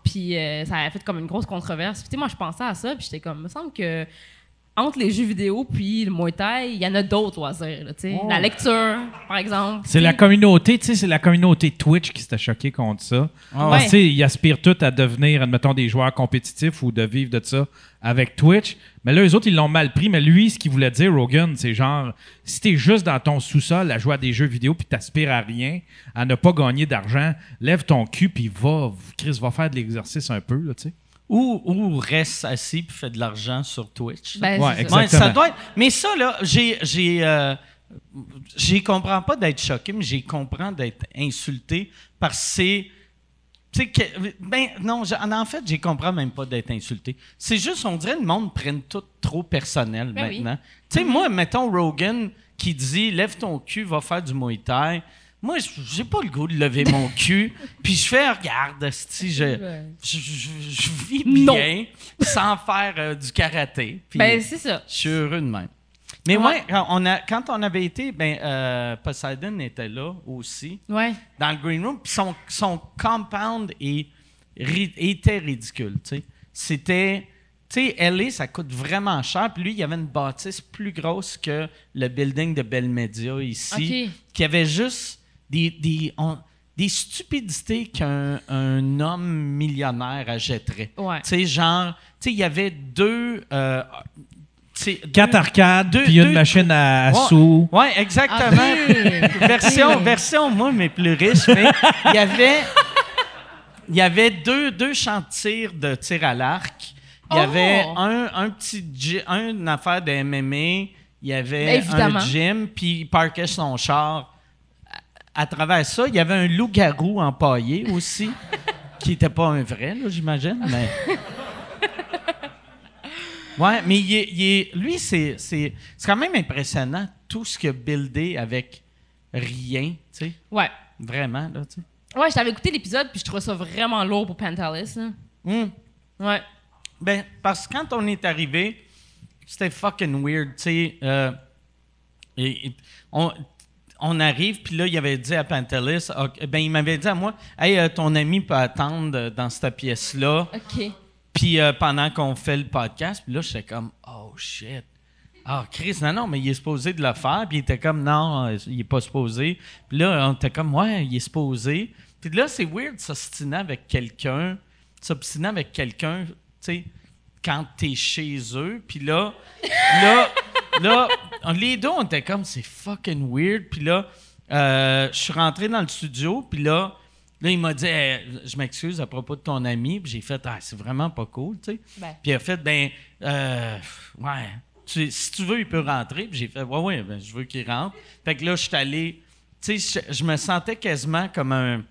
Puis ça avait fait comme une grosse controverse. Puis tu sais, moi, je pensais à ça, puis j'étais comme, il me semble que entre les jeux vidéo puis le Muay Thai, il y en a d'autres loisirs, là, tu sais. Oh. La lecture, par exemple. C'est la communauté, tu sais, c'est la communauté Twitch qui s'était choquée contre ça. Ah Parce que, ouais. tu sais, ils aspirent tous à devenir, admettons, des joueurs compétitifs ou de vivre de ça avec Twitch. Mais là, eux autres, ils l'ont mal pris. Mais lui, ce qu'il voulait dire, Rogan, c'est genre, si t'es juste dans ton sous-sol à jouer à des jeux vidéo puis t'aspires à rien, à ne pas gagner d'argent, lève ton cul puis Chris, va faire de l'exercice un peu, là, tu sais. Ou reste assis puis fait de l'argent sur Twitch. Ben, Ouais, c'est exact. ça. Ouais, ça Exactement. doit être. Mais ça, là, j'y comprends pas d'être choqué, mais j'y comprends d'être insulté parce que c'est. Tu sais, ben, non, en fait, j'y comprends même pas d'être insulté. C'est juste, on dirait que le monde prenne tout trop personnel Ben oui. maintenant. Tu sais, moi, mettons Rogan qui dit lève ton cul, va faire du Muay Thai. Moi, j'ai pas le goût de lever mon cul. Puis je fais, regarde, asti, je vis Non. bien sans faire du karaté. Puis Ben, c'est ça. je suis heureux de même. Mais Ouais. ouais, quand on avait été, Poseidon était là aussi, Ouais. dans le green room. Puis son compound était ridicule. Tu sais. C'était. Tu sais, LA, ça coûte vraiment cher. Puis lui, il y avait une bâtisse plus grosse que le building de Bell Media ici, OK. qui avait juste des stupidités qu'un homme millionnaire achèterait. Ouais. Tu sais, genre, tu sais, il y avait deux. tu sais, 4 deux- arcades, deux- puis une deux- machine à Ouais. sous. Ouais, exactement. Ah, version, moi, mais plus riche. Mais il y avait deux champs de tir de tir à l'arc. Il y Oh! avait un petit une affaire de MMA. Il y avait Évidemment. un gym, puis il parquait son char. À travers ça, il y avait un loup-garou empaillé aussi, qui n'était pas un vrai, là, j'imagine. Mais Ouais, mais lui, c'est quand même impressionnant tout ce qu'il a buildé avec rien, tu sais. Ouais. Vraiment, là, tu sais. Ouais, je t'avais écouté l'épisode, puis je trouvais ça vraiment lourd pour Pantelis. Là. Ouais. Ben, parce que quand on est arrivé, c'était fucking weird, tu sais. On arrive, puis là, il avait dit à Pantelis, ben, il m'avait dit à moi, « Hey, ton ami peut attendre dans cette pièce-là. » OK. Puis pendant qu'on fait le podcast, puis là, j'étais comme, « Oh, shit. Ah, Chris, non, mais il est supposé de le faire. » Puis il était comme, « Non, il est pas supposé. » Puis là, on était comme, « Ouais, il est supposé. » Puis là, c'est weird s'obstiner avec quelqu'un, tu sais, quand t'es chez eux. Puis là, les deux, on était comme, c'est fucking weird. Puis là, je suis rentré dans le studio, puis là, il m'a dit, hey, je m'excuse à propos de ton ami. Puis j'ai fait, c'est vraiment pas cool, tu sais. Ben. Puis il a fait, ouais, si tu veux, il peut rentrer. Puis j'ai fait, ouais, ben, je veux qu'il rentre. Fait que là, je suis allé, tu sais, je me sentais quasiment comme un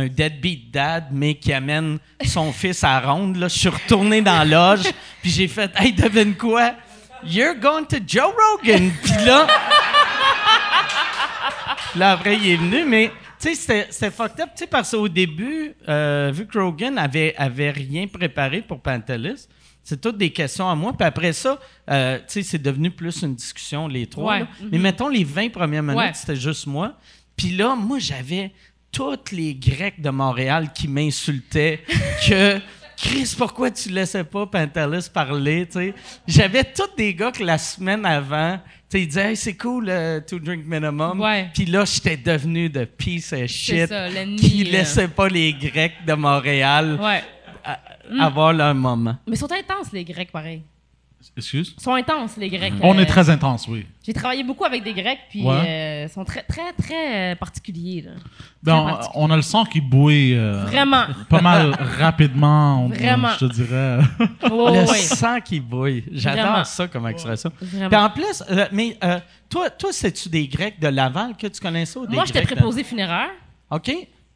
deadbeat dad, mais qui amène son fils à la ronde. Là. Je suis retourné dans la loge, puis j'ai fait « Hey, devine quoi? You're going to Joe Rogan! » Puis là, après, il est venu, mais tu sais, c'était fucked up, tu sais, parce qu'au début, vu que Rogan avait rien préparé pour Pantelis, c'est toutes des questions à moi. Puis après ça, tu sais, c'est devenu plus une discussion, les trois. Ouais. Là. Mais mettons, les 20 premières minutes, Ouais. c'était juste moi. Puis là, moi, j'avais tous les Grecs de Montréal qui m'insultaient que Chris, pourquoi tu laissais pas Pantelis parler, tu sais? J'avais tous des gars que la semaine avant, tu sais, ils disaient hey, c'est cool, to drink minimum. Ouais. Puis là, j'étais devenu de piece of shit. C'est ça, l'ennemi. Qui laissait pas les Grecs de Montréal Ouais. avoir leur moment. Mais ils sont intenses, les Grecs, pareil. Excuse? Ils sont intenses, les Grecs. On est très intense, oui. J'ai travaillé beaucoup avec des Grecs, puis ils sont très, très, très particuliers. Là. Ben, Très particuliers. on a le sang qui bouille Vraiment. pas mal rapidement, Vraiment. je te dirais. Oh, Le ouais. sang qui bouille. J'adore Vraiment. ça comme expression. Vraiment. Puis en plus, toi, c'est-tu des Grecs de Laval que tu connais ça? Ou des Moi, j'étais Grecs de- préposée funéraire, OK.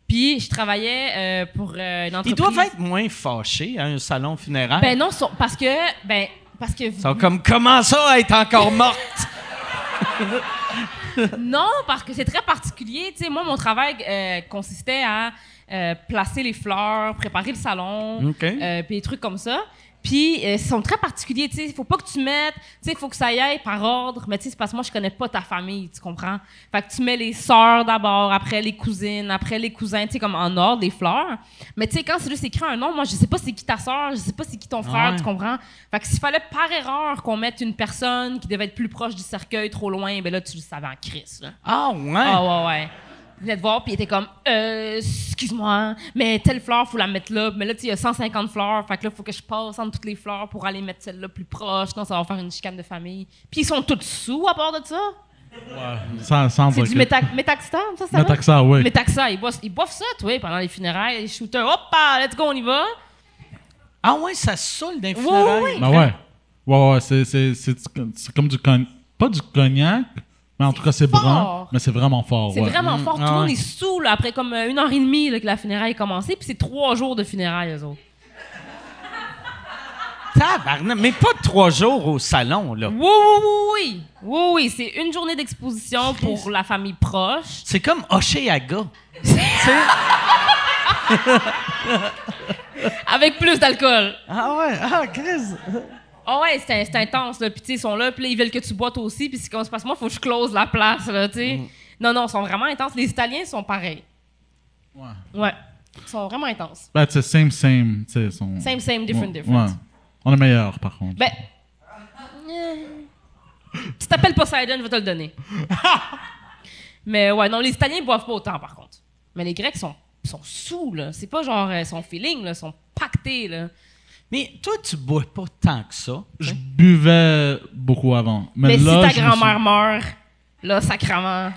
puis je travaillais pour une entreprise. Ils doivent être moins fâchés à un salon funéraire. Ben non, parce que Ils sont comme, comment ça, être encore morte? non, parce que c'est très particulier. Tu sais, moi, mon travail consistait à placer les fleurs, préparer le salon, OK. puis des trucs comme ça. Puis, ils sont très particuliers, tu sais. Il faut pas que tu mettes, tu sais, il faut que ça y aille par ordre. Mais tu sais, c'est parce que moi, je connais pas ta famille, tu comprends? Fait que tu mets les sœurs d'abord, après les cousines, après les cousins, tu sais, comme en ordre, les fleurs. Mais tu sais, quand c'est juste écrit un nom, moi, je sais pas c'est qui ta sœur, je sais pas c'est qui ton frère, Ouais. tu comprends? Fait que s'il fallait par erreur qu'on mette une personne qui devait être plus proche du cercueil trop loin, ben là, tu le savais en crise, là. Ah, ouais. Ah ouais. Il venait te voir, puis il était comme excuse-moi, mais telle fleur, faut la mettre là. Mais là, tu sais, il y a 150 fleurs, fait que là, faut que je passe entre toutes les fleurs pour aller mettre celle-là plus proche, sinon ça va faire une chicane de famille. Puis ils sont tous sous à part de ça. Sans C'est dire du que- métaxtam, ça va? Métaxa, oui. Métaxa, ils boivent ça, toi, pendant les funérailles, les shooters. Hop, let's go, on y va. Ah, ouais, ça saoule d'un Oui, funérail. oui. Ben ouais. Ouais, c'est comme du cognac. Pas du cognac, mais en tout cas, c'est fort. brun, mais c'est vraiment fort. C'est ouais. vraiment fort. Tout le ah monde ouais. est sous, là, après comme 1h30 là, que la funéraille a commencé, puis c'est 3 jours de funérailles, eux autres. Tabarnak, mais pas 3 jours au salon, là. Oui, c'est une journée d'exposition pour la famille proche. C'est comme Oshéaga. Tu sais? Avec plus d'alcool. Ah ouais, ah, Chris. Ah ouais, c'est intense, là. Puis, tu sais, ils sont là, puis là, ils veulent que tu boites aussi. Puis, c'est comme ça passe, moi, il faut que je close la place, là, tu sais. Non, ils sont vraiment intenses. Les Italiens sont pareils. Ouais. Ils sont vraiment intenses. Ben, c'est same, tu sais. Same, different. Ouais. On est meilleurs, par contre. Ben. Si t'appelles Poseidon, je vais te le donner. Mais ouais, non, les Italiens boivent pas autant, par contre. Mais les Grecs sont sous, là. C'est pas genre son feeling, là. Ils sont pactés, là. Mais toi, tu bois pas tant que ça. Je buvais beaucoup avant. Mais Mais là, si ta je me grand-mère meurt, là, sacrement.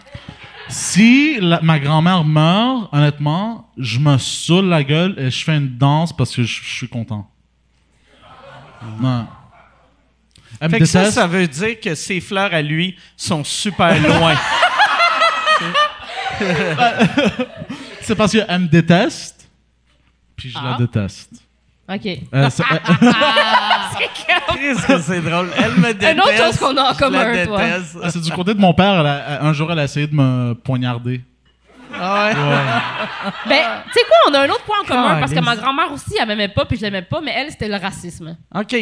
Si ma grand-mère meurt, honnêtement, je me saoule la gueule et je fais une danse parce que je suis content. Ouais. Elle me Fait que ça, déteste. ça veut dire que ses fleurs à lui sont super loin. C'est parce qu'elle me déteste, puis je la Ah. déteste. OK. Chris, que c'est drôle. Elle me déteste. Une autre chose qu'on a en commun, je la toi. déteste. c'est du côté de mon père. Un jour, elle a essayé de me poignarder. Ah ouais? Ben, tu sais quoi, on a un autre point en commun parce que Calisse. ma grand-mère aussi, elle m'aimait pas puis je l'aimais pas, mais elle, c'était le racisme. OK.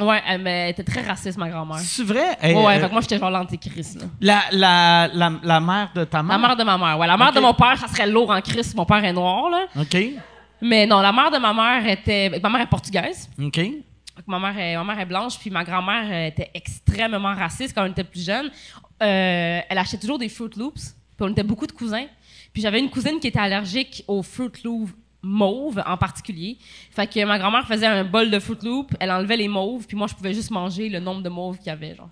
Ouais, elle était très raciste, ma grand-mère. C'est vrai? Ouais, fait que moi, j'étais genre l'antéchrist, là. La mère de ta mère? La mère de ma mère, ouais. La mère Ok. de mon père, ça serait lourd en Christ. Mon père est noir, là. OK. Mais non, la mère de ma mère était... Ma mère est portugaise. OK. Donc, ma mère est blanche, puis ma grand-mère était extrêmement raciste quand on était plus jeune. Elle achetait toujours des Fruit Loops, puis on était beaucoup de cousins. Puis j'avais une cousine qui était allergique aux Fruit Loops mauves en particulier. Fait que ma grand-mère faisait un bol de Fruit Loops, elle enlevait les mauves, puis moi, je pouvais juste manger le nombre de mauves qu'il y avait, genre.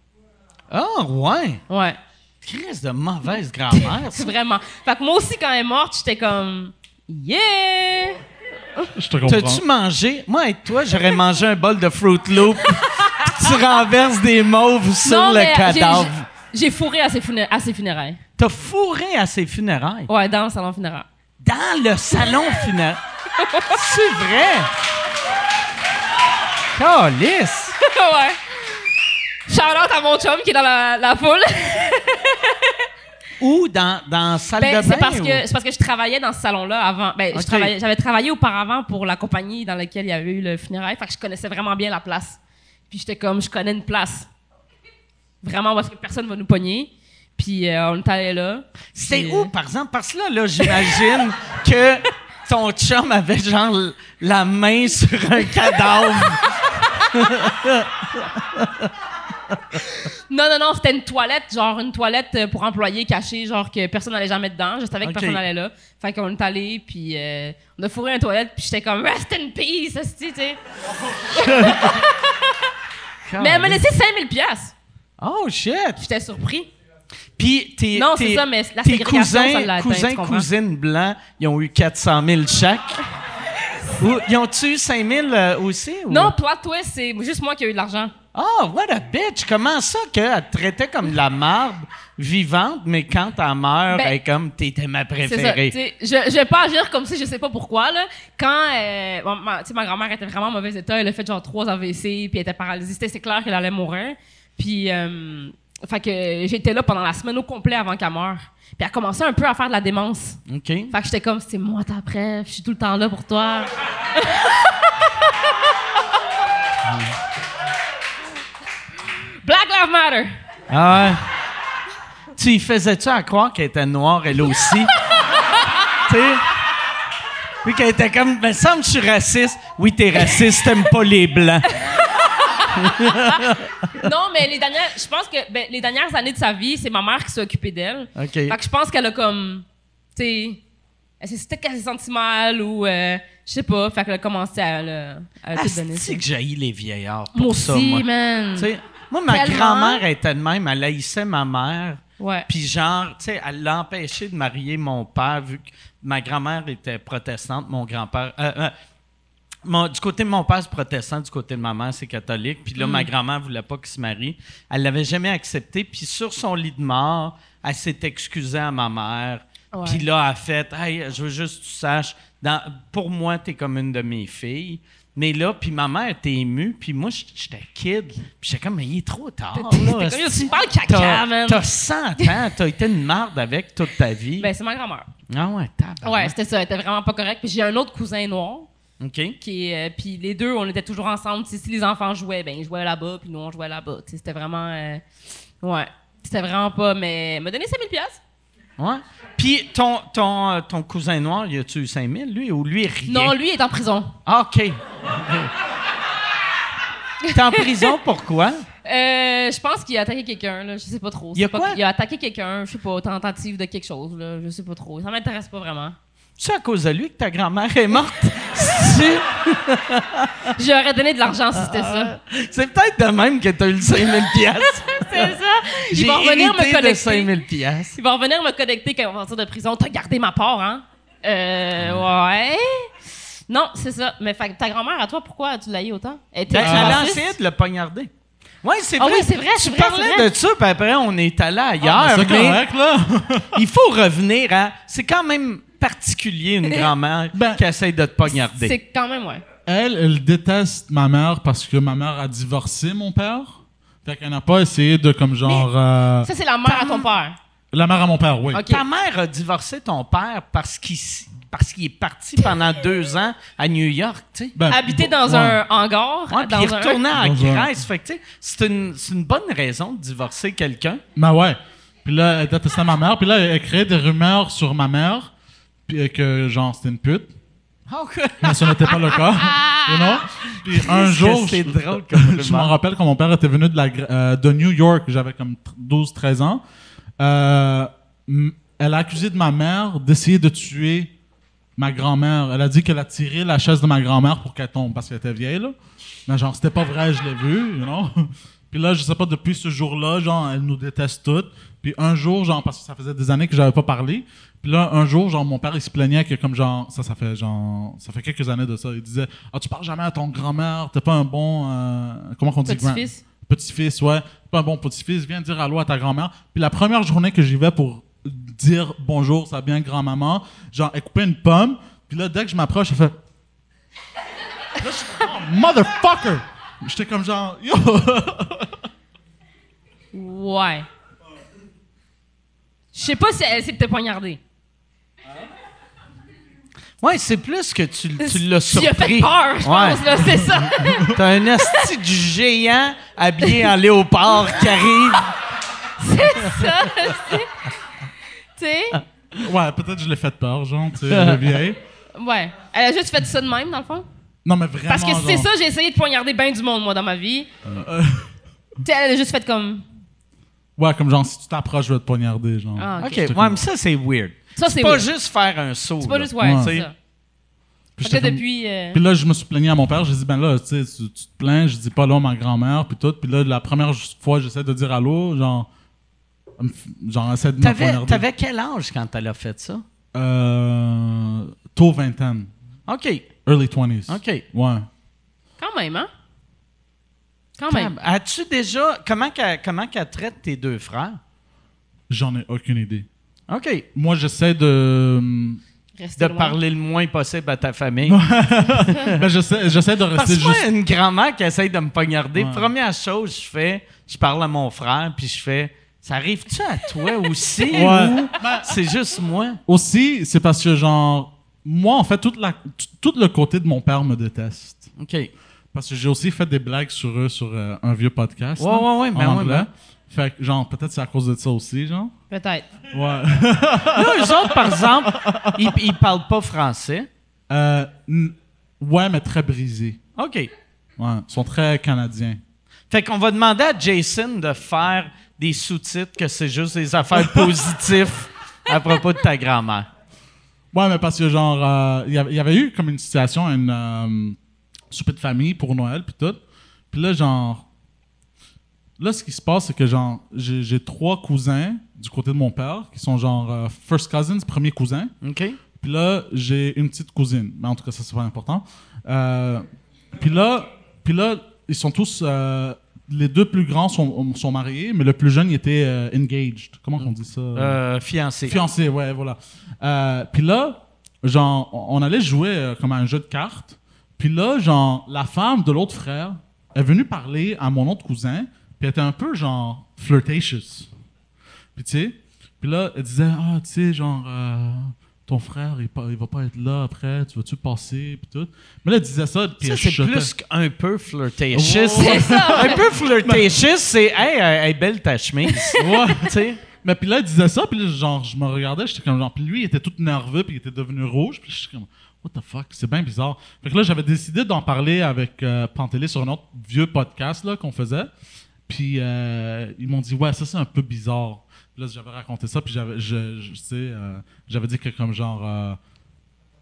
Ah, ouais. Ouais, Chris de mauvaise grand-mère. c'est vraiment... Fait que moi aussi, quand elle est morte, j'étais comme... Yeah! Je te comprends. T'as-tu mangé? Moi, avec toi, j'aurais mangé un bol de Fruit Loop. Tu renverses des mauves sur Non, le mais cadavre. j'ai fourré à ses funérailles. T'as fourré à ses funérailles. Ouais, dans le salon funéraire. Dans le salon funéraire. C'est vrai? Calice! Ouais. Shout-out à mon chum qui est dans la foule. Ou dans la salle Ben, de bain? c'est parce ou- que je travaillais dans ce salon-là avant. Ben, Ok. j'avais travaillé auparavant pour la compagnie dans laquelle il y avait eu le funérail. Fait que je connaissais vraiment bien la place. Puis j'étais comme, je connais une place. Vraiment, parce que personne va nous pogner. Puis on est allé là. C'est Puis, où, par exemple? Parce que là j'imagine que ton chum avait genre la main sur un cadavre. Non, c'était une toilette, genre une toilette pour employés cachée, genre que personne n'allait jamais dedans. Je savais que Ok. personne n'allait là. Fait qu'on est allé, puis on a fourré une toilette, puis j'étais comme, rest in peace, esti, tu sais. Mais elle m'a laissé 5000 pièces. Oh, shit! J'étais surpris. Puis Non, c'est ça, mais la tes ségrégation, ça l'a atteint, tu comprends? cousines blancs, ils ont eu 400 000 chaque. Ou, ils ont-tu eu 5 000 aussi? Ou? Non, plot twist, c'est juste moi qui ai eu de l'argent. Oh, what a bitch! Comment ça qu'elle te traitait comme de la marde vivante, mais quand elle meurt, Ben, elle est comme t'étais ma C'est ça. préférée? tu sais, je vais pas agir comme si je sais pas pourquoi. Là. Quand tu sais, ma grand-mère était vraiment en mauvais état, elle a fait genre 3 AVC, puis elle était paralysée. C'est clair qu'elle allait mourir. Puis, fait que j'étais là pendant la semaine au complet avant qu'elle meure. Puis elle a commencé un peu à faire de la démence. OK. Fait que j'étais comme, c'est moi ta préf, je suis tout le temps là pour toi. Black Lives Matter. Ah ouais. Tu y faisais-tu à croire qu'elle était noire, elle aussi? Tu sais? Oui, qu'elle était comme, me semble que je suis raciste. Oui, t'es raciste, t'aimes pas les Blancs. Non, mais je pense que les dernières années de sa vie, c'est ma mère qui s'est occupée d'elle. OK. Fait que je pense qu'elle a comme, tu sais, c'était qu'elle s'est sentie mal ou, je sais pas, fait qu'elle a commencé à tout donner. C'est que j'haïs les vieillards pour Moi ça, aussi, moi. man. Tu sais, moi, ma Tellement. grand-mère était de même, elle haïssait ma mère. Ouais. Puis genre, tu sais, elle l'a empêché de marier mon père vu que ma grand-mère était protestante, mon grand-père... du côté de mon père, c'est protestant, du côté de ma mère, c'est catholique. Puis là, ma grand-mère voulait pas qu'il se marie. Elle l'avait jamais accepté. Puis sur son lit de mort, elle s'est excusée à ma mère. Ouais. Puis là, elle a fait « Hey, je veux juste que tu saches, pour moi, t'es comme une de mes filles. » Mais là, puis ma mère était émue, puis moi, j'étais kid. Puis j'étais comme « Mais il est trop tard, là. T'es comme, esti. tu parles caca, man. T'as 100 ans, t'as été une marde avec toute ta vie. » Ben, c'est ma grand-mère. Ah ouais, tabarnak. Ouais, c'était ça. Elle était vraiment pas correcte. Puis j'ai un autre cousin noir. OK. Qui est, puis les deux, on était toujours ensemble. Tu sais, si les enfants jouaient, ben ils jouaient là-bas, puis nous on jouait là-bas. Tu sais, c'était vraiment, ouais, c'était vraiment pas. Mais elle m'a donné 5000 pièces. Ouais. Puis ton cousin noir, il a-tu eu 5000, lui, ou lui, rien? Non, lui est en prison. Ah, OK. T'es en prison, pourquoi? Je pense qu'il a attaqué quelqu'un, là. Je sais pas trop. Il a C'est pas- quoi? Il a attaqué quelqu'un, je sais pas, tentative de quelque chose, là. Je sais pas trop. Ça m'intéresse pas vraiment. C'est à cause de lui que ta grand-mère est morte? C'est- J'aurais donné de l'argent si c'était ça. C'est peut-être de même que t'as eu le 5000 piastres. C'est ça. Il J'ai va revenir me hérité de connecter. 5000 piastres. Il va revenir me connecter quand il va sortir de prison. T'as gardé ma part, hein? Ouais. Non, c'est ça. Mais fait, que ta grand-mère, à toi, pourquoi tu l'as eu autant? Elle était Ben, elle a raciste? essayé de le poignarder. Oui, c'est Ah vrai. oui, c'est vrai, Tu c'est vrai, parlais c'est vrai. de ça, puis après, on est allé ailleurs. C'est mais correct, là. il faut revenir à... C'est quand même particulier, une grand-mère Ben, qui essaye de te poignarder. C'est quand même, ouais. elle déteste ma mère parce que ma mère a divorcé mon père. Fait qu'elle n'a pas essayé de, comme genre... Ça, c'est la mère à ton père. La mère à mon père, oui. Ok. Ta mère a divorcé ton père parce qu'il est parti pendant 2 ans à New York, tu sais. Ben, Habiter dans ouais. un hangar. Ouais, puis dans il retournait en Dans un- Grèce. Fait que, tu sais, c'est une bonne raison de divorcer quelqu'un. Ben ouais. Puis là, elle détestait ma mère. Puis là, elle créait des rumeurs sur ma mère. Puis que, genre, c'était une pute. OK. Mais ce n'était pas le cas. You know? Puis un jour, C'est drôle comme je m'en rumeur. rappelle quand mon père était venu de New York. J'avais comme 12-13 ans. Elle a accusé de ma mère d'essayer de tuer ma grand-mère. Elle a dit qu'elle a tiré la chaise de ma grand-mère pour qu'elle tombe parce qu'elle était vieille, là. Mais genre, c'était pas vrai, je l'ai vu, you know? Puis là, je sais pas, depuis ce jour-là, genre, elle nous déteste toutes. Puis un jour, genre, parce que ça faisait des années que j'avais pas parlé. Puis là, un jour, genre, mon père, il se plaignait que comme genre, ça fait quelques années de ça. Il disait, ah, tu parles jamais à ton grand-mère, t'es pas un bon, comment on dit? Petit-fils. Petit-fils, ouais. T'es pas un bon petit-fils, viens dire allô à ta grand-mère. Puis la première journée que j'y vais pour dire bonjour, ça va bien, grand-maman, genre, elle coupait une pomme. Puis là, dès que je m'approche, elle fait, là, je suis comme, oh, motherfucker! J'étais comme genre, yo! Ouais. Je sais pas si elle essaie de te poignarder. Ouais, c'est plus que tu l'as Tu lui as surpris. fait peur, je pense, là, c'est ça. T'as un asti du géant habillé en léopard qui arrive. ça, tu sais. Ouais, peut-être je l'ai fait peur, genre, tu sais, elle est vieille. Ouais. Elle a juste fait ça de même, dans le fond. Non, mais vraiment. Parce que c'est genre, ça, j'ai essayé de poignarder bien du monde, moi, dans ma vie. Tu sais, elle a juste fait comme. Ouais, comme genre, si tu t'approches, je vais te poignarder, genre. Ah, ok. OK, ouais, mais ça, c'est weird. Ça, c'est pas weird. juste faire un saut. C'est pas là. juste, ouais, Ouais. c'est T'sais. ça. Puis Fait que j'étais comme- depuis. Puis là, je me suis plaigné à mon père. J'ai dit, ben là, tu sais, tu te plains. Je dis pas là, ma grand-mère, puis tout. Puis là, la première fois, j'essaie de dire allô, genre, essaie de me poignarder. T'avais quel âge quand elle a fait ça? Tôt vingtaine. OK, Early 20s. OK. Ouais. Quand même, hein? Quand même. As-tu déjà... Comment qu'elle traite tes 2 frères? J'en ai aucune idée. OK. Moi, j'essaie de... Restez De loin. parler le moins possible à ta famille. Ben, j'essaie de Parce rester que moi, juste... une grand-mère qui essaye de me poignarder, Ouais. première chose je parle à mon frère, puis je fais, ça arrive-tu à toi aussi, Ouais. ou c'est juste moi? Aussi, c'est parce que, genre, moi, en fait, tout le côté de mon père me déteste. OK. Parce que j'ai aussi fait des blagues sur eux sur un vieux podcast. Ouais, là, ouais, ouais, en ben ouais, anglais. ben. Fait que, genre, peut-être c'est à cause de ça aussi, genre. Peut-être. Ouais. Là, eux autres, par exemple, ils parlent pas français. Ouais, mais très brisés. OK. Ouais, ils sont très canadiens. Fait qu'on va demander à Jason de faire des sous-titres que c'est juste des affaires positives à propos de ta grand-mère. Ouais, mais parce que, genre, il y avait eu comme une situation, une souper de famille pour Noël, puis tout. Puis là, genre... Là, ce qui se passe, c'est que, genre, j'ai 3 cousins du côté de mon père, qui sont, genre, first cousins, premier cousin. OK? Puis là, j'ai une petite cousine. Mais en tout cas, ça, c'est pas important. Puis là, ils sont tous... les 2 plus grands sont mariés, mais le plus jeune, il était engaged. Comment on dit ça? Fiancé. Fiancé, ouais, voilà. Puis là, genre, on allait jouer comme à un jeu de cartes. Puis là, genre, la femme de l'autre frère est venue parler à mon autre cousin, puis elle était un peu, genre, flirtatious. Puis tu sais, puis là, elle disait, ah, tu sais, genre, ton frère, il va pas être là après, tu vas-tu passer, puis tout. Mais là, elle disait ça, puis Ça, elle c'est chuchotait. plus qu'un peu flirtatious. C'est ça. Un peu flirtatious, c'est « Hey, elle est belle ta chemise. » Ouais. Tu sais? Mais puis là, elle disait ça, puis là, genre, je me regardais, j'étais comme genre, puis lui, il était tout nerveux, puis il était devenu rouge, puis j'étais comme, what the fuck, c'est bien bizarre. Fait que là, j'avais décidé d'en parler avec Pantelé sur un autre vieux podcast là qu'on faisait, puis ils m'ont dit, ouais, ça c'est un peu bizarre. Puis là, j'avais raconté ça, puis j'avais dit que comme genre,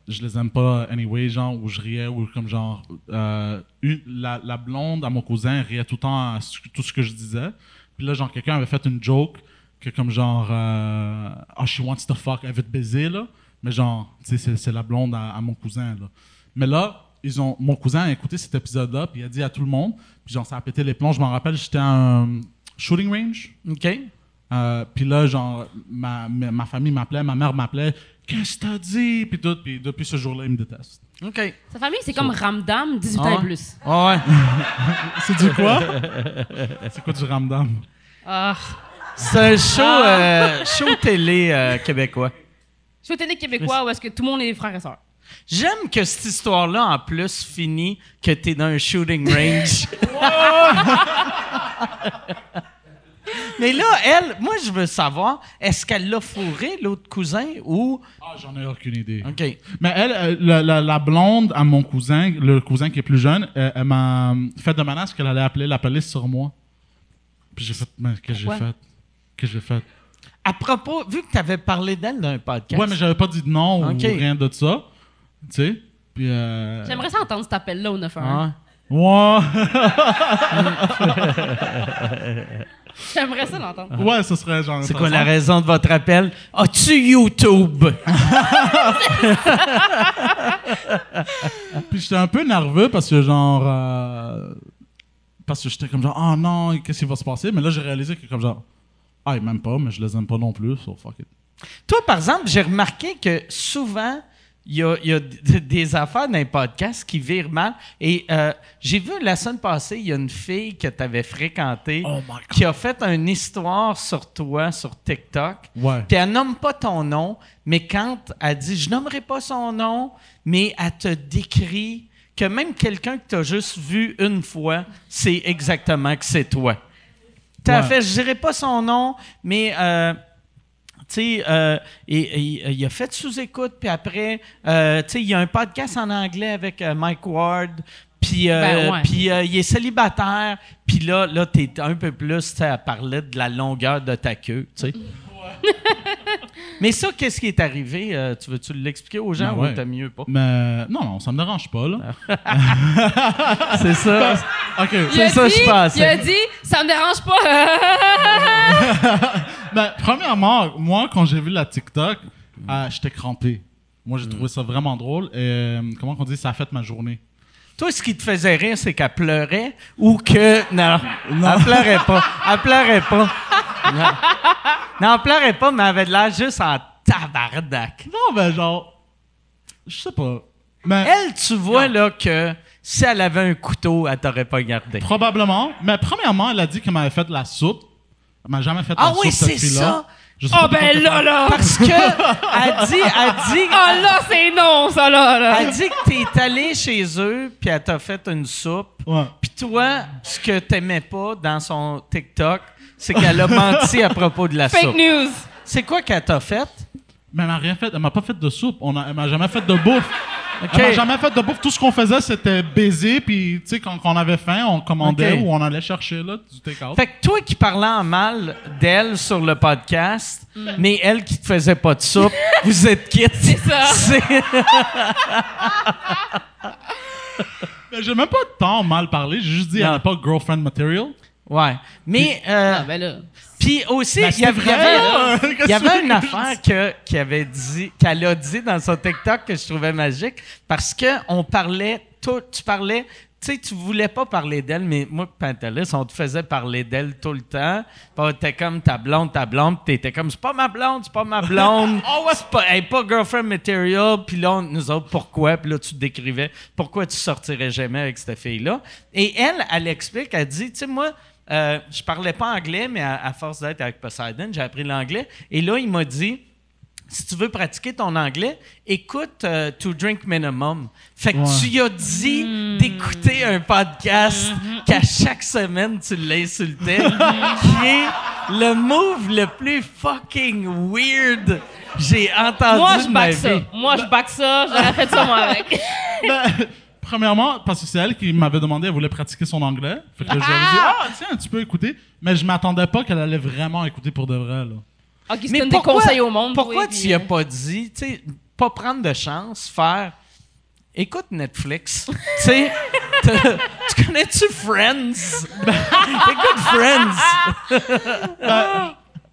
je les aime pas anyway, genre, ou je riais, ou comme genre, la blonde à mon cousin riait tout le temps à tout ce que je disais. Puis là, genre, quelqu'un avait fait une joke que comme genre, oh, she wants to fuck, elle veut te baiser, là. Mais genre, tu sais, c'est la blonde à mon cousin, là. Mais là, mon cousin a écouté cet épisode-là, puis il a dit à tout le monde, puis genre, ça a pété les plombs. Je m'en rappelle, j'étais à un shooting range. OK? Puis là, genre, ma famille m'appelait, ma mère m'appelait, qu'est-ce que t'as dit? Puis tout, puis depuis ce jour-là, il me déteste. OK. Sa famille, c'est comme Ramdam, 18 ans et plus. Ah ouais. C'est du quoi? C'est quoi du ramdam? Ah. C'est un show télé québécois. Je suis au télé québécois où est-ce que tout le monde est frères et sœurs. J'aime que cette histoire-là, en plus, finit que t'es dans un shooting range. Mais là, elle, moi, je veux savoir, est-ce qu'elle l'a fourré, l'autre cousin, ou... Ah, j'en ai aucune idée. OK. Mais elle, la blonde à mon cousin, le cousin qui est plus jeune, elle m'a fait de menace qu'elle allait appeler la police sur moi. Puis j'ai fait, mais qu'est-ce que j'ai fait? Qu'est-ce que j'ai fait? À propos, vu que tu avais parlé d'elle dans un podcast... Ouais, mais j'avais pas dit de non OK. ou rien de ça. Tu sais? Puis J'aimerais ça entendre cet appel-là au 911. Ah. Ouais. J'aimerais ça l'entendre. Ouais, ce serait genre... C'est quoi la raison de votre appel? As-tu YouTube? Puis j'étais un peu nerveux parce que genre... parce que j'étais comme genre, oh non, qu'est-ce qui va se passer? Mais là, j'ai réalisé que comme genre, ah, ils m'aiment pas, mais je les aime pas non plus, so fuck it. Toi, par exemple, j'ai remarqué que souvent, il y a des affaires dans les podcasts qui virent mal. Et j'ai vu la semaine passée, il y a une fille que tu avais fréquentée qui a fait une histoire sur toi sur TikTok. Ouais. Puis elle nomme pas ton nom, mais quand elle dit « je nommerai pas son nom », mais elle te décrit que même quelqu'un que tu as juste vu une fois, c'est exactement que c'est toi. Tu as Ouais. fait « je dirai pas son nom », mais... tu sais, il a fait sous-écoute, puis après, tu sais, il y a un podcast en anglais avec Mike Ward, puis Ouais. il est célibataire, puis là t'es un peu plus, tu sais, à parler de la longueur de ta queue, tu sais. Mais ça, qu'est-ce qui est arrivé? Tu veux-tu l'expliquer aux gens Ben ou ouais. t'as mieux pas? Mais non, ça me dérange pas, là. C'est ça. OK. C'est ça, je pense. Il a dit, ça me dérange pas. Ben, premièrement, moi, quand j'ai vu la TikTok, j'étais crampé. Moi, j'ai trouvé ça vraiment drôle. Et comment on dit, ça a fait ma journée. Toi, ce qui te faisait rire, c'est qu'elle pleurait ou que... Non, elle pleurait pas. Elle pleurait pas. Non, elle pleurait pas, mais elle avait de l'air juste en tabarnak. Non, ben genre, je sais pas. Mais Elle, tu vois là que si elle avait un couteau, elle t'aurait pas gardé. probablement. Mais premièrement, elle a dit qu'elle m'avait fait de la soupe. Elle m'a jamais fait de Ah la oui, soupe, cette c'est fille-là. ça. Je sais Oh pas pourquoi ben t'as là! Parce que elle dit Ah là, c'est non, ça là! elle dit que t'es allé chez eux puis elle t'a fait une soupe. Ouais. Puis toi, ce que t'aimais pas dans son TikTok, c'est qu'elle a menti à propos de la Fake soupe. news! C'est quoi qu'elle t'a fait? Mais elle m'a rien fait. Elle m'a pas fait de soupe. Elle m'a jamais fait de bouffe. OK. Elle m'a jamais fait de bouffe. Tout ce qu'on faisait, c'était baiser. Puis, tu sais, quand on avait faim, on commandait OK. ou on allait chercher là, du take-out. Fait que toi qui parlais en mal d'elle sur le podcast, mais elle qui te faisait pas de soupe, vous êtes quittes. C'est ça. Mais j'ai même pas tant mal parlé. J'ai juste dit, elle Non. n'a pas girlfriend material. Ouais. Mais, Ah ben là. puis aussi, Ben, il y avait, c'était vrai, là. il y avait une affaire qu'elle a dit dans son TikTok que je trouvais magique parce que on parlait, tu parlais, tu sais, tu voulais pas parler d'elle, mais moi, Pantelis, on te faisait parler d'elle tout le temps. Puis t'es comme ta blonde, puis t'étais comme, c'est pas ma blonde, c'est pas, elle est pas girlfriend material. Puis là, nous autres, pourquoi? Puis là, tu te décrivais, pourquoi tu sortirais jamais avec cette fille-là? Et elle explique, elle dit, tu sais, moi, je parlais pas anglais, mais à force d'être avec Poseidon, j'ai appris l'anglais. Et là, il m'a dit, si tu veux pratiquer ton anglais, écoute To Drink Minimum. Fait que tu as dit d'écouter un podcast qu'à chaque semaine, tu l'insultais, qui est le move le plus fucking weird que j'ai entendu Moi, je de ma back ça. vie. Moi, je back ça. J'aurais fait ça, moi, avec. Ben, premièrement, parce que c'est elle qui m'avait demandé, elle voulait pratiquer son anglais. Fait que j'avais dit, tiens, tu peux écouter. Mais je m'attendais pas qu'elle allait vraiment écouter pour de vrai, là. Ok, c'est Mais donne des conseils au monde. pourquoi oui, tu puis, y as pas dit, tu sais, pas prendre de chance, faire écoute Netflix. Tu sais, tu connais-tu Friends? Écoute Friends.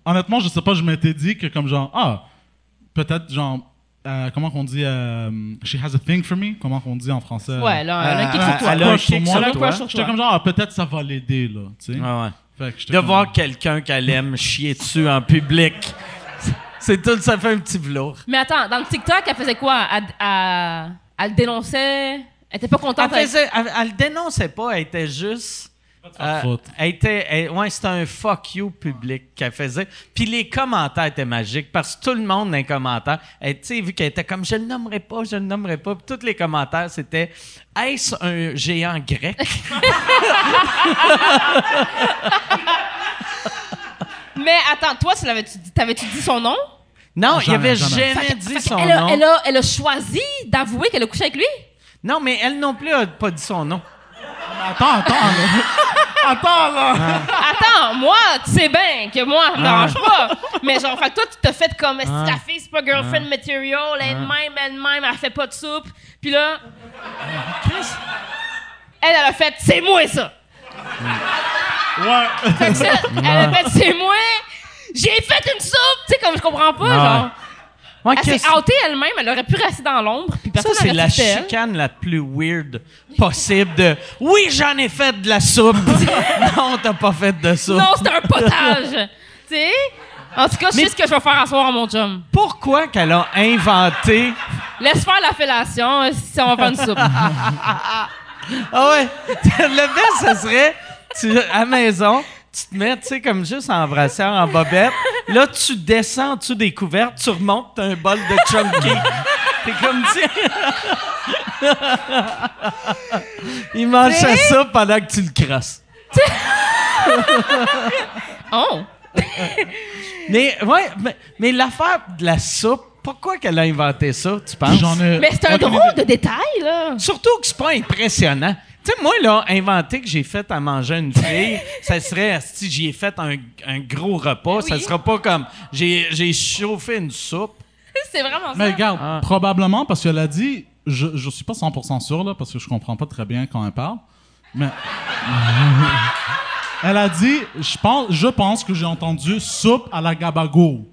Honnêtement, je sais pas, je m'étais dit que comme genre, peut-être genre, comment qu'on dit, she has a thing for me, comment qu'on dit en français? Ouais, là, elle a un kick sur toi. elle a un Crush sur kick moi. sur Elle a un toi. crush sur J'étais toi. comme genre, peut-être ça va l'aider, là, tu sais. Ah ouais. Fait que j'étais De comme- voir quelqu'un qu'elle aime chier dessus en public. C'est tout, ça fait un petit velours. Mais attends, dans le TikTok, elle faisait quoi? Elle Elle le dénonçait. Elle était pas contente. Elle le dénonçait pas, elle était juste... faute. C'était un fuck you public qu'elle faisait. Puis les commentaires étaient magiques parce que tout le monde dans les commentaires, tu sais, vu qu'elle était comme je le nommerai pas. Puis tous les commentaires c'était est-ce un géant grec? Mais attends, toi, t'avais-tu dit son nom? Non, il avait jamais. jamais dit son Elle nom. elle a choisi d'avouer qu'elle a couché avec lui? Non, mais elle non plus a pas dit son nom. Attends, là. Attends, là. Attends, moi, tu sais bien que moi, ça me dérange pas. Mais genre, fait que toi, tu t'as fait comme si ta fille, c'est pas girlfriend material, elle-même, elle fait pas de soupe. Puis là, elle a fait, c'est moi ça. Ouais. Fait que ça, elle a fait, c'est moi. J'ai fait une soupe. Tu sais, comme je comprends pas, genre. Ouais, Elle s'est outée elle-même, elle aurait pu rester dans l'ombre, puis ça, personne c'est n'aurait la su elle. chicane la plus weird possible de « Oui, j'en ai fait de la soupe! » Non, t'as pas fait de soupe. Non, c'est un potage. Tu sais? En tout cas, je sais ce que je vais faire à soir à mon chum. Pourquoi qu'elle a inventé... Laisse faire la fellation si on va faire une soupe. Ah ouais? Le best, ce serait, à la maison, tu te mets, tu sais, comme juste en brassière, en bobette. Là, tu descends en dessous des couvertes, tu remontes, t'as un bol de chunky. T'es comme, tu Il mangeait ça pendant que tu le crosses. Oh! Mais, ouais, mais l'affaire de la soupe, pourquoi qu'elle a inventé ça, tu penses? Mais c'est un drôle de détail, là. Surtout que c'est pas impressionnant. Tu sais, moi, là, inventer que j'ai fait à manger une fille, ça serait si j'y ai fait un gros repas, ça sera pas comme j'ai chauffé une soupe. C'est vraiment ça. Mais regarde, probablement, parce qu'elle a dit, je suis pas 100% sûr, là, parce que je comprends pas très bien quand elle parle, mais... Elle a dit, je pense que j'ai entendu soupe à la gabago.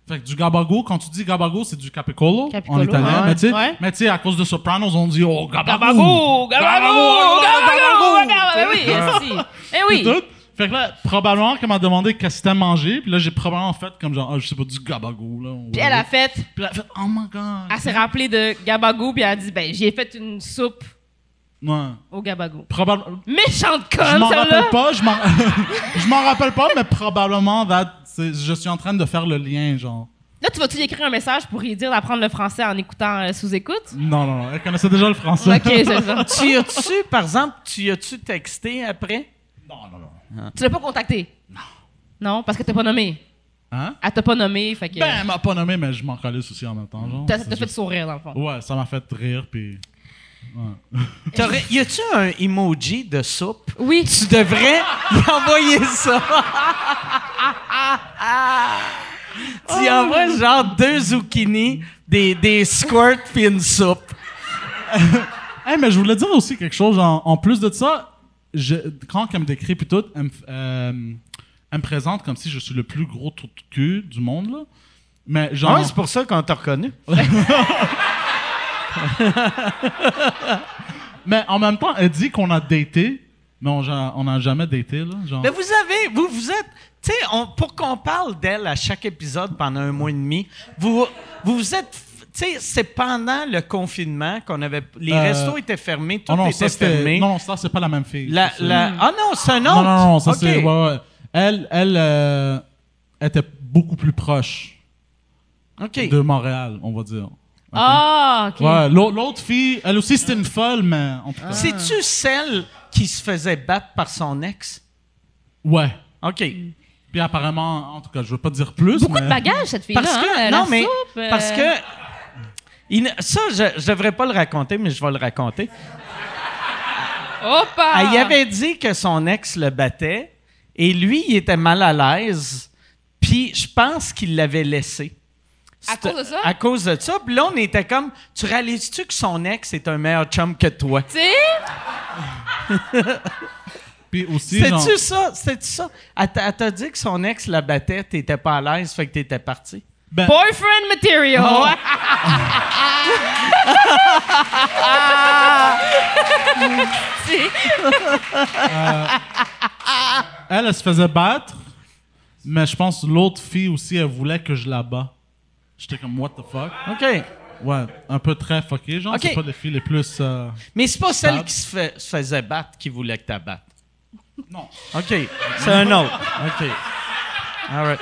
Fait que du gabago, quand tu dis gabago, c'est du capicolo en italien. Ouais. Mais tu sais, à cause de Sopranos, on dit oh Gabago! gabago. Eh oui. Et tout. Fait que là, probablement qu'elle m'a demandé qu'est-ce que t'as mangé, puis là j'ai probablement fait comme genre, je sais pas, du gabago là. Puis elle a fait, Puis elle a fait, oh my god. elle s'est rappelée de Gabago, puis elle a dit, ben, j'ai fait une soupe Ouais. au Gabago. Probablement. Méchante Je conne, m'en celle-là. rappelle pas, je m'en rappelle pas, mais probablement je suis en train de faire le lien, genre. Là, tu vas-tu lui écrire un message pour lui dire d'apprendre le français en écoutant sous-écoute? Non, elle connaissait déjà le français. Ok, c'est ça. Par exemple, tu as-tu texté après? Non. Tu l'as pas contacté? Non. Non, parce que t'as pas nommé. Hein? Elle t'a pas nommé, fait que... Ben, elle m'a pas nommé, mais je m'en calisse aussi en même temps, genre. T'as C'est fait juste- sourire, dans le fond. Ouais, ça m'a fait rire, puis... Ouais. Y a-tu un emoji de soupe? Oui. Tu devrais lui envoyer ça. Tu y envoies genre 2 zucchini, des squirts puis une soupe. Hey, mais je voulais dire aussi quelque chose, genre, en plus de ça, quand elle me décrit puis tout, elle me présente comme si je suis le plus gros trou de cul du monde, là. Mais genre... Ouais, c'est pour ça qu'on t'a reconnu. Mais en même temps, elle dit qu'on a daté, mais on n'a jamais daté, là. Genre. Mais vous êtes... Tu sais, pour qu'on parle d'elle à chaque épisode pendant 1 mois et demi, vous êtes... Tu sais, c'est pendant le confinement qu'on avait... Les restos étaient fermés, tout Oh non, était ça, c'était... fermé. Non, ça, c'est pas la même fille. Ah non, c'est un autre? Non, ça, Ok. c'est... Ouais. Elle était beaucoup plus proche OK. de Montréal, on va dire. Ok? Ah, OK. Ouais, l'autre fille, elle aussi, c'était une folle, mais en tout cas... C'est-tu celle qui se faisait battre par son ex? Ouais. OK. Puis apparemment, en tout cas, je veux pas dire plus, Beaucoup mais... de bagages, cette fille-là. Parce que, hein, non, la mais soupe, parce que ça, je devrais pas le raconter, mais je vais le raconter. Opa! Elle y avait dit que son ex le battait et lui, il était mal à l'aise. Puis je pense qu'il l'avait laissé. À cause de ça? À cause de ça. Puis là, on était comme, tu réalises-tu que son ex est un meilleur chum que toi? Tu sais? Puis aussi, genre... C'est-tu ça? C'est-tu ça? Elle t'a dit que son ex la battait, t'étais pas à l'aise, fait que t'étais parti. Ben, Boyfriend material! elle se faisait battre, mais je pense que l'autre fille aussi, elle voulait que je la bats. J'étais comme, what the fuck? OK. Ouais, un peu très fucké, genre. Ok. C'est pas les filles les plus... Mais c'est pas celle Stable. qui se faisait battre qui voulait que tu battes. Non. OK. C'est un autre. OK. All right.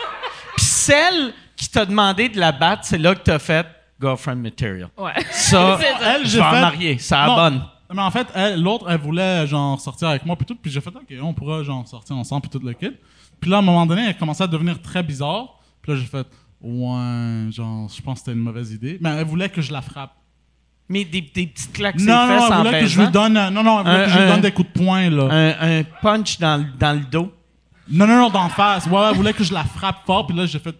Puis celle qui t'a demandé de la battre, c'est là que t'as fait girlfriend material. Ouais. Ça, C'est ça. Elle, je j'ai vais en fait... marier. Ça Non, abonne. Mais en fait, l'autre, elle voulait genre sortir avec moi puis tout, puis j'ai fait OK, on pourra genre sortir ensemble puis tout le kit. Puis là, à un moment donné, elle commençait à devenir très bizarre. Puis là, j'ai fait ouais, genre, je pense que c'était une mauvaise idée. Mais elle voulait que je la frappe. Mais des petites claques Non, ses non, fesses elle en voulait que je lui baisant. donne, elle voulait que je lui donne des coups de poing là. Un punch dans le dos. Non, d'en face. Ouais, elle voulait que je la frappe fort, puis là, j'ai fait.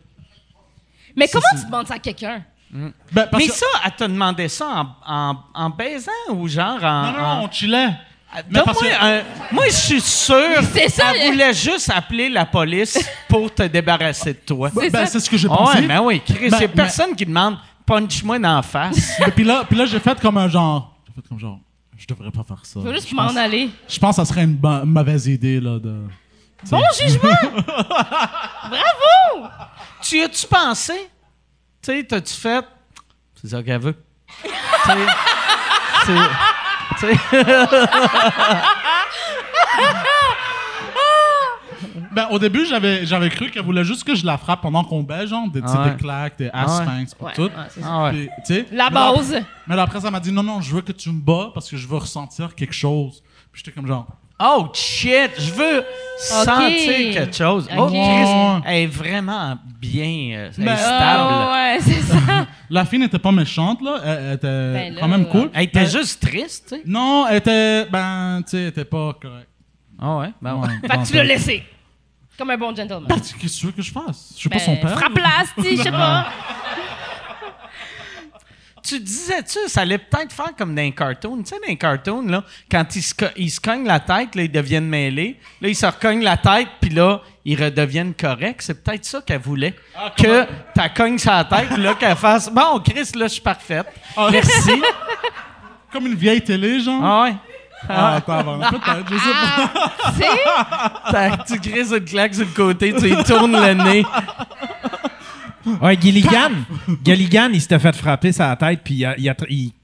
Mais comment tu demandes ça à quelqu'un? Ben, parce Mais que- ça, elle t'a demandé ça en baisant ou genre en... Non, on chillait. Mais Donne-moi parce que- moi, je suis sûr C'est ça, qu'elle voulait juste appeler la police pour te débarrasser de toi. C'est ça. c'est ce que j'ai Ah pensé. ouais, ben oui, Chris, il Ben, y a personne qui demande « punch-moi dans la face Mais puis là, j'ai fait comme un genre. J'ai fait comme genre. Je devrais pas faire ça. Je veux juste Je m'en pense- aller. Je pense que ça serait une mauvaise idée là de. Bon jugement! Bravo! » Tu as-tu pensé? Tu sais, t'as-tu fait? C'est ça qu'elle veut. Tu sais, Ben, au début, j'avais cru qu'elle voulait juste que je la frappe pendant qu'on baise, genre, des, tu sais, Ah ouais. des claques, des ass Ah ouais. spanks, pis Ouais, tout. ouais, c'est ça. Ah ouais. Puis, tu sais, La mais là- base. Mais là, après, ça m'a dit non, je veux que tu me bats parce que je veux ressentir quelque chose. Puis j'étais comme genre. Oh shit, je veux sentir quelque chose. Oh, Ok. Chris, elle est vraiment bien, elle est Mais- stable. Ah, ouais, c'est ça. La fille n'était pas méchante, là. Elle était Ben là, quand même cool. Elle était Mais- juste triste, tu sais. Non, elle était. Ben, tu sais, elle était pas correcte. Ah ouais, ben ouais. Fait que tu l'as laissé. Comme un bon gentleman. Ben, qu'est-ce que tu veux que je fasse? Je suis pas Ben, son père. frappe-la, si, je sais pas. Tu disais-tu, ça allait peut-être faire comme dans un cartoon. Tu sais, dans un cartoon, là, quand ils se cognent la tête, là, ils deviennent mêlés. Là, ils se recognent la tête, puis là, ils redeviennent corrects. C'est peut-être ça qu'elle voulait. Que tu cognes sa tête, puis là, qu'elle fasse « Bon, Chris, là, je suis parfaite. Merci. Comme une vieille télé, » genre. Ah ouais. Ah, attends, peut-être, je sais pas. Ah, tu sais? Tu crises une claque sur le côté, tu y tournes le nez. Ouais, Gilligan, il s'était fait frapper sa tête, puis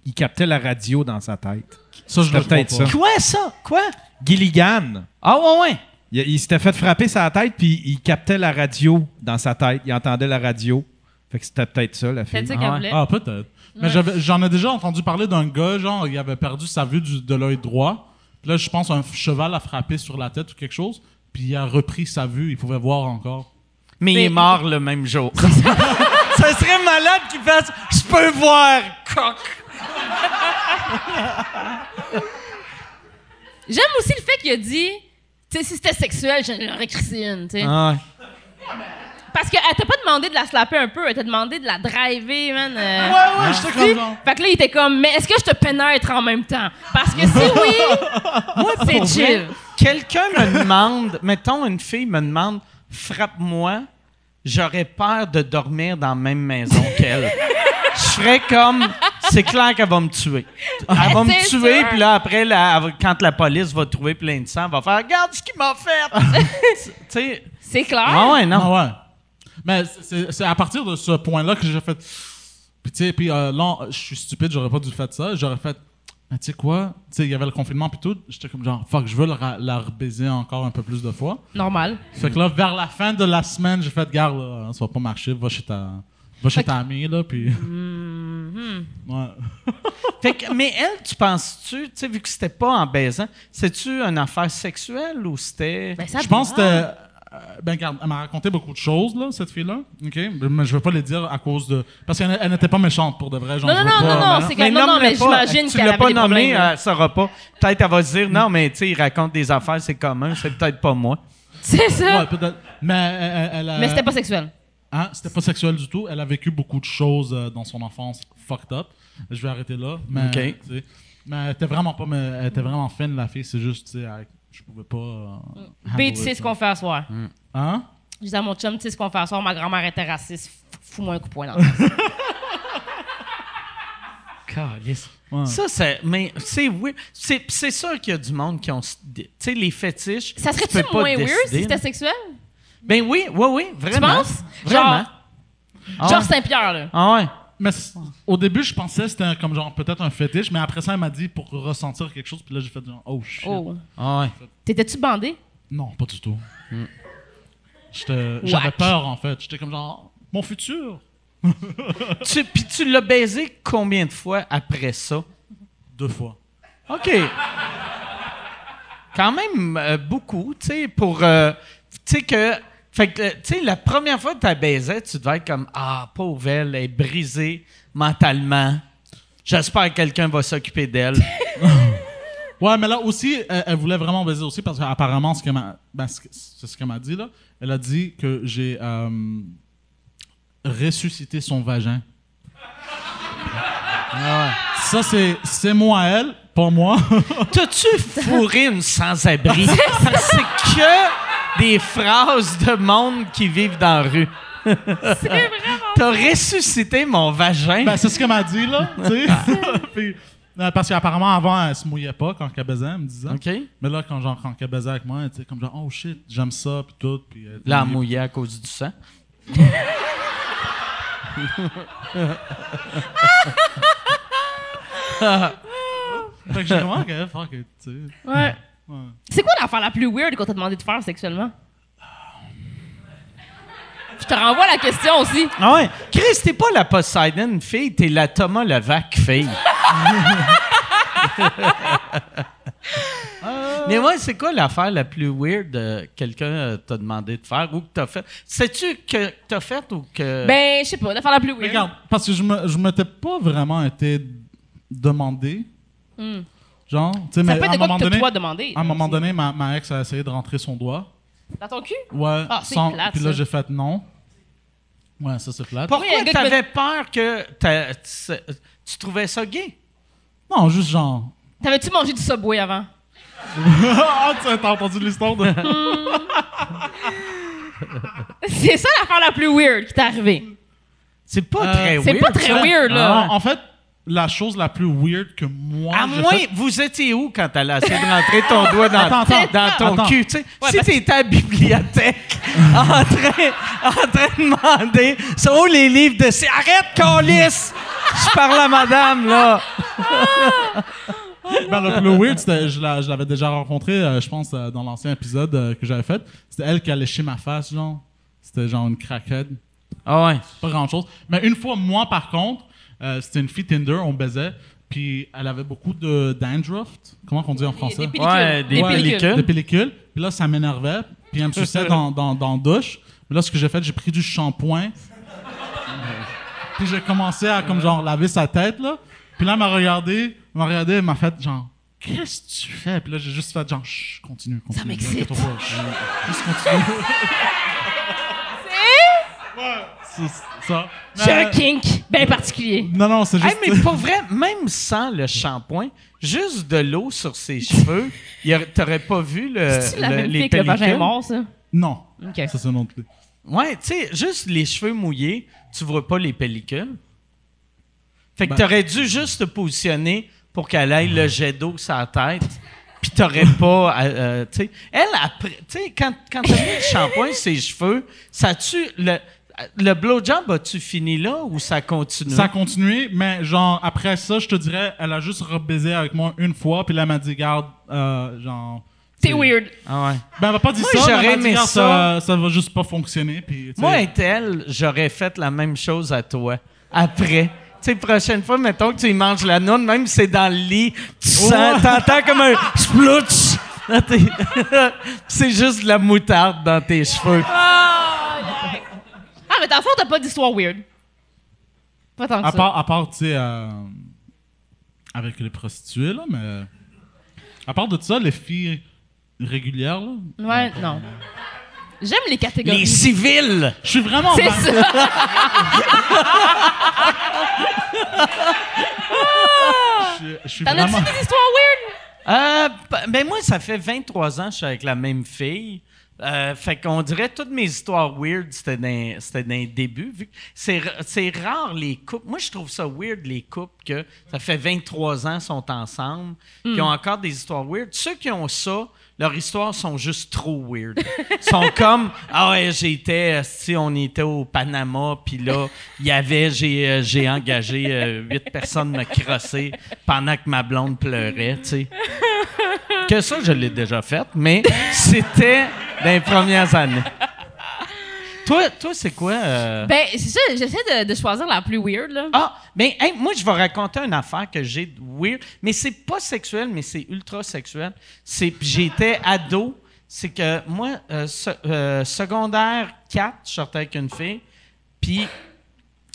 il captait la radio dans sa tête. Ça, je C'était le crois peut-être pas. ça. Quoi, ça? Quoi? Gilligan, Ah ouais, ouais. il s'était fait frapper sa tête, puis il captait la radio dans sa tête. Il entendait la radio. Fait que c'était peut-être ça, la fille. C'est ça Ah qu'elle ouais. voulait. Ah, peut-être. Mais j'en ai déjà entendu parler d'un gars, genre, il avait perdu sa vue de l'œil droit. Puis là, je pense un cheval a frappé sur la tête ou quelque chose. Puis il a repris sa vue, il pouvait voir encore. Mais il est mort le même jour. Ça serait malade qu'il fasse « Je peux voir, coq! J'aime aussi le fait qu'il a dit, tu sais, si c'était sexuel, j'en aurais crissé une, tu sais. Ah ouais. Parce qu'elle t'a pas demandé de la slapper un peu, elle t'a demandé de la driver, man. Ouais, j'étais comme genre. Fait que là, il était comme, mais est-ce que je te pénètre en même temps? Parce que si oui, c'est Pour chill. vrai, quelqu'un me demande, mettons une fille me demande « Frappe-moi », j'aurais peur de dormir dans la même maison qu'elle. Je ferais comme, c'est clair qu'elle va me tuer. Elle va me C'est tuer, sûr. puis là, après, quand la police va trouver plein de sang, elle va faire « Regarde ce qu'il m'a fait! » Tu sais, C'est clair. ah ouais, non. Ah ouais. Mais c'est à partir de ce point-là que j'ai fait. Puis tu sais, là, je suis stupide, j'aurais pas dû faire ça. J'aurais fait. Mais tu sais quoi? Tu sais, il y avait le confinement puis tout. J'étais comme genre, fuck, je veux la rebaiser encore un peu plus de fois. Normal. Fait que là, vers la fin de la semaine, j'ai fait, garde, là, ça va pas marcher, va chez ta amie, là, puis. Ouais. Fait que, mais elle, tu penses-tu, tu sais, vu que c'était pas en baisant, c'est-tu une affaire sexuelle ou c'était... Ben, ça Je pense que dépend. c'était. Ben, regarde, elle m'a raconté beaucoup de choses, là, cette fille-là. OK? Mais je veux pas les dire à cause de. Parce qu'elle n'était pas méchante pour de vrai. Genre, Non, je non, veux non, pas- non, c'est que non, mais j'imagine Tu qu'elle l'as avait pas des nommé, problèmes, là. elle saura pas. Peut-être elle va se dire, non, mais tu sais, il raconte des affaires, c'est commun, c'est peut-être pas moi. C'est ça. Ouais, peut-être. Mais elle a. Mais c'était pas sexuel. Hein? C'était pas sexuel du tout. Elle a vécu beaucoup de choses dans son enfance fucked up. Je vais arrêter là. Mais, OK. tu sais, mais elle était vraiment pas. Mais elle était vraiment fine, la fille. C'est juste, tu sais, je pouvais pas. B, handle tu sais it, ce qu'on fait à soir. Hein? Je disais à mon chum, tu sais ce qu'on fait à soir, ma grand-mère était raciste. Fous-moi un coup de poing dans la face. Calice. Ouais. Ça, c'est. Mais c'est weird. C'est sûr qu'il y a du monde qui ont. Tu sais, les fétiches. Ça tu serait-tu peux pas moins weird si décider, c'était là. sexuel? Ben oui, oui, oui, Tu vraiment. penses? Vraiment. Genre, Ah genre ouais. Saint-Pierre, là. Ah ouais. Mais au début, je pensais que c'était comme genre peut-être un fétiche, mais après ça, elle m'a dit pour ressentir quelque chose, puis là, j'ai fait genre, oh shit. Oh. Ah ouais. T'étais-tu bandé? Non, pas du tout. J'avais Whack. peur, en fait. J'étais comme genre, mon futur. Puis tu l'as baisé combien de fois après ça? 2 fois. OK. Quand même beaucoup, tu sais, pour... tu sais que... Fait que, tu sais, la première fois que tu baisais, tu devais être comme « Ah, pauvre elle est brisée mentalement. J'espère que quelqu'un va s'occuper d'elle. » Ouais, mais là aussi, elle voulait vraiment baiser aussi parce qu'apparemment, c'est ce qu'elle m'a dit, là. Elle a dit que j'ai ressuscité son vagin. Ça, c'est moi à elle, pas moi. T'as-tu fourré une sans-abri? C'est que des phrases de monde qui vivent dans la rue. C'est vraiment... T'as ressuscité mon vagin. Ben, c'est ce qu'elle m'a dit, là. Tu sais. Puis, parce qu'apparemment, avant, elle se mouillait pas quand elle baisait, elle me disait. OK. Mais là, quand elle baisait avec moi, elle était comme genre, oh shit, j'aime ça, puis tout. Puis, Là, mouillé à cause du sang. Fait que j'ai comment qu'elle fuck it, tu sais. Ouais. Ouais. C'est quoi l'affaire la plus weird qu'on t'a demandé de faire sexuellement? Je te renvoie la question aussi. Ah ouais. Chris, t'es pas la Poseidon fille, t'es la Thomas Levac fille. Mais ouais, c'est quoi l'affaire la plus weird que quelqu'un t'a demandé de faire ou que t'as fait? Sais-tu que t'as fait ou que... Ben, je sais pas, l'affaire la plus weird. Regarde, parce que je m'étais pas vraiment été demandé. Genre, tu sais, Ça mais peut à être un de quoi moment que donné, toi demandé. à un moment donné, ma ex a essayé de rentrer son doigt. Dans ton cul? Ouais, Ah, c'est plate, puis là, ça. j'ai fait non. Ouais, ça, c'est plate. Pourquoi Oui, un gars qui t'avais peur que tu trouvais ça gay? Non, juste genre... T'avais-tu mangé du Subway avant? Ah, t'as entendu l'histoire de... C'est ça l'affaire la plus weird qui t'est arrivée. C'est pas très C'est weird, pas très ça. weird, là. Non, en fait, la chose la plus weird que moi... À j'ai moins, fait- vous étiez où quand elle a essayé de rentrer ton doigt dans, Attends, dans ton attends. cul? Tu sais, Ouais, si parce- t'étais à la bibliothèque en train de demander « C'est où les livres de... Arrête, câlisse! Je parle à madame, là! Ben, le plus weird, c'était, je l'avais déjà rencontré, je pense, dans l'ancien épisode que j'avais fait. C'était elle qui a léché ma face, genre. C'était genre une craquette. » Ah ouais. Pas grand-chose. Mais une fois, moi, par contre, c'était une fille Tinder, on baisait, puis elle avait beaucoup de dandruff. Comment on dit en français? Des pellicules. Ouais, des pellicules. Des pellicules. Puis là, ça m'énervait. Puis elle me suçait dans la douche. Mais là, ce que j'ai fait, j'ai pris du shampoing. Puis j'ai commencé à, comme genre, laver sa tête, là. Puis là, elle m'a regardé, elle m'a fait genre, qu'est-ce que tu fais? Puis là, j'ai juste fait genre, chut, continue. Ça m'excite. inquiète-toi pas, chut, juste continue. C'est ça. J'ai un kink bien particulier. Non, c'est Hey, juste. mais pour vrai, même sans le shampoing, juste de l'eau sur ses cheveux, t'aurais pas vu C'est-tu la même les fille que le vagin pellicules? mort, ça? Non. OK. Ça, c'est un autre. Ouais, tu sais, juste les cheveux mouillés, tu vois pas les pellicules. Fait que Ben- t'aurais dû juste te positionner pour qu'elle aille le jet d'eau sur la tête. Puis t'aurais pas... tu sais, elle, après... Tu sais, quand t'as mis le shampoing sur ses cheveux, ça tue... Le blowjob, as-tu fini là ou ça continue? Ça a continué, mais genre, après ça, je te dirais, elle a juste rebaisé avec moi une fois, puis là, elle m'a dit, garde, genre. C'est weird. Ah ouais. Ben, elle m'a pas dit Moi, ça, mais j'aurais elle m'a dit, aimé garde, ça. ça va juste pas fonctionner, puis. tu sais. Moi, être elle, j'aurais fait la même chose à toi. Après. Tu sais, prochaine fois, mettons que tu y manges la noune, même si c'est dans le lit, tu sens, t'entends comme un splouch. Dans c'est juste de la moutarde dans tes cheveux. Ah, mais dans le fond, t'as pas d'histoire weird. Pas tant que ça. À part, tu sais, avec les prostituées, là, mais. À part de ça, les filles régulières, là. Ouais, non. J'aime les catégories. Les civils! Je suis vraiment. C'est ça. Je suis T'en vraiment. as-tu des histoires weird? Ben moi, ça fait 23 ans que je suis avec la même fille. Fait qu'on dirait toutes mes histoires weird, c'était dans les débuts. Vu que c'est rare les couples. Moi, je trouve ça weird, les couples que ça fait 23 ans sont ensemble, qui ont encore des histoires weird. Ceux qui ont ça, leurs histoires sont juste trop weird. Ils sont comme ah ouais, on était au Panama, puis là, j'ai engagé 8 personnes me crosser pendant que ma blonde pleurait, tu sais. Que ça, je l'ai déjà fait, mais c'était dans les premières années. Toi c'est quoi? Ben, c'est ça, j'essaie de choisir la plus weird, là. Ah, ben, hey, moi, je vais raconter une affaire que j'ai de weird, mais c'est pas sexuel, mais c'est ultra sexuel. J'étais ado, c'est que moi, secondaire 4, je sortais avec une fille, puis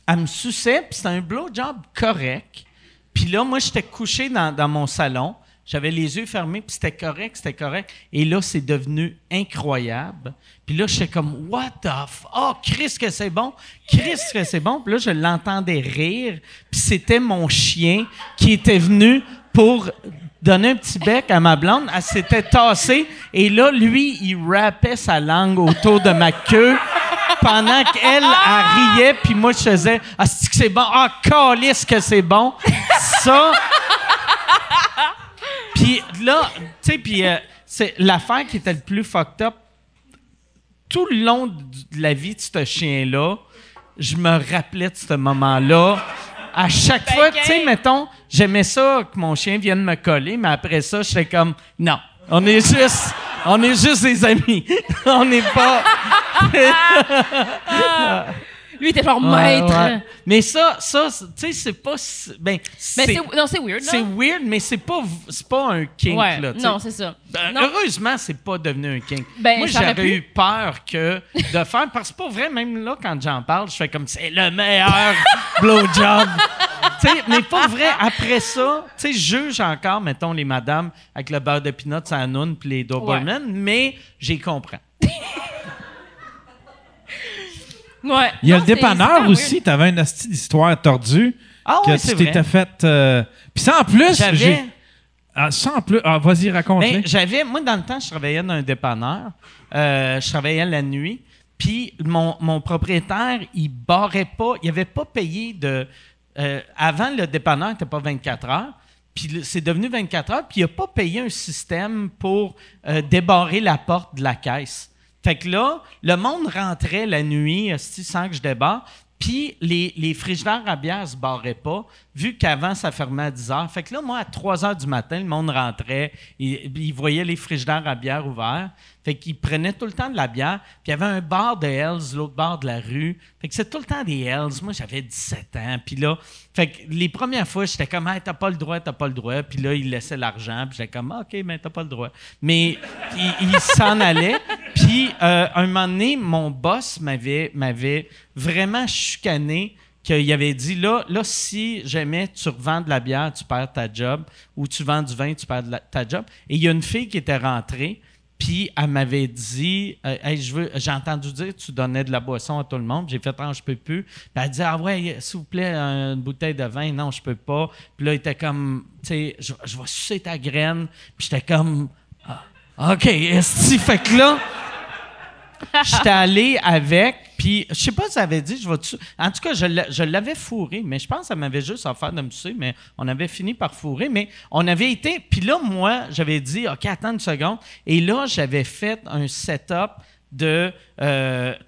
elle me suçait, puis c'était un blowjob correct. Puis là, moi, j'étais couché dans mon salon, j'avais les yeux fermés, puis c'était correct. Et là, c'est devenu incroyable. Puis là, j'étais comme, what the f... Oh, Christ que c'est bon! Puis là, je l'entendais rire. Puis c'était mon chien qui était venu pour donner un petit bec à ma blonde. Elle s'était tassée. Et là, lui, il rappait sa langue autour de ma queue pendant qu'elle, elle riait. Puis moi, je faisais, ah, c'est que c'est bon! Ah, calisse que c'est bon! Ça... Puis là, tu sais, c'est l'affaire qui était le plus fucked up. Tout le long de la vie de ce chien-là, je me rappelais de ce moment-là. À chaque fois, tu sais, mettons, j'aimais ça que mon chien vienne me coller, mais après ça, j'étais comme, non, on est juste des amis. On n'est pas... Lui, il était genre maître. Ouais. Mais ça, tu sais, c'est pas... Ben, c'est weird, là. C'est weird, mais c'est pas un kink, ouais, là. T'sais. Non, c'est ça. Non. Heureusement, c'est pas devenu un kink. Ben, moi, j'aurais eu peur de faire... Parce que c'est pas vrai, même là, quand j'en parle, je fais comme, c'est le meilleur blowjob. Mais pas vrai. Après ça, tu sais, je juge encore, mettons, les madames avec le beurre de peanuts à noun puis les Doberman, mais j'y comprends. Ouais. Il y a le dépanneur aussi. Tu avais une hostie d'histoire tordue que tu t'étais faite. Puis ça, en plus, vas-y, raconte-le. Ben, moi, dans le temps, je travaillais dans un dépanneur. Je travaillais la nuit. Puis mon propriétaire, il barrait pas. Il avait pas payé de... avant, le dépanneur n'était pas 24 heures. Puis c'est devenu 24 heures. Puis il n'a pas payé un système pour débarrer la porte de la caisse. Fait que là, le monde rentrait la nuit sans que je débarre, puis les frigidaires à bière se barraient pas, vu qu'avant, ça fermait à 10 heures. Fait que là, moi, à 3 heures du matin, le monde rentrait, il voyait les frigidaires à bière ouverts. Fait qu'ils prenaient tout le temps de la bière. Puis il y avait un bar de Hells, l'autre bar de la rue. Fait que c'était tout le temps des Hells. Moi, j'avais 17 ans. Puis là, fait que les premières fois, j'étais comme, hey, t'as pas le droit. Puis là, il laissait l'argent. Puis j'étais comme, OK, mais t'as pas le droit. Mais il s'en allait. Puis un moment donné, mon boss m'avait vraiment chicané. Qu'il avait dit, là, si jamais tu revends de la bière, tu perds ta job. Ou tu vends du vin, tu perds ta job. Et il y a une fille qui était rentrée. Puis elle m'avait dit, hey, j'ai entendu dire que tu donnais de la boisson à tout le monde. J'ai fait, je peux plus. Puis elle dit, ah ouais, s'il vous plaît, une bouteille de vin. Non, je peux pas. Puis là, il était comme, tu sais, je vais sucer ta graine. Puis j'étais comme, OK, est-ce que fait que là, j'étais allé avec. Puis je sais pas si ça avait dit, en tout cas, je l'avais fourré, mais je pense que ça m'avait juste offert de me sucer, mais on avait fini par fourrer. Mais on avait été. Puis là, moi, j'avais dit, OK, attends une seconde. Et là, j'avais fait un setup de. Tu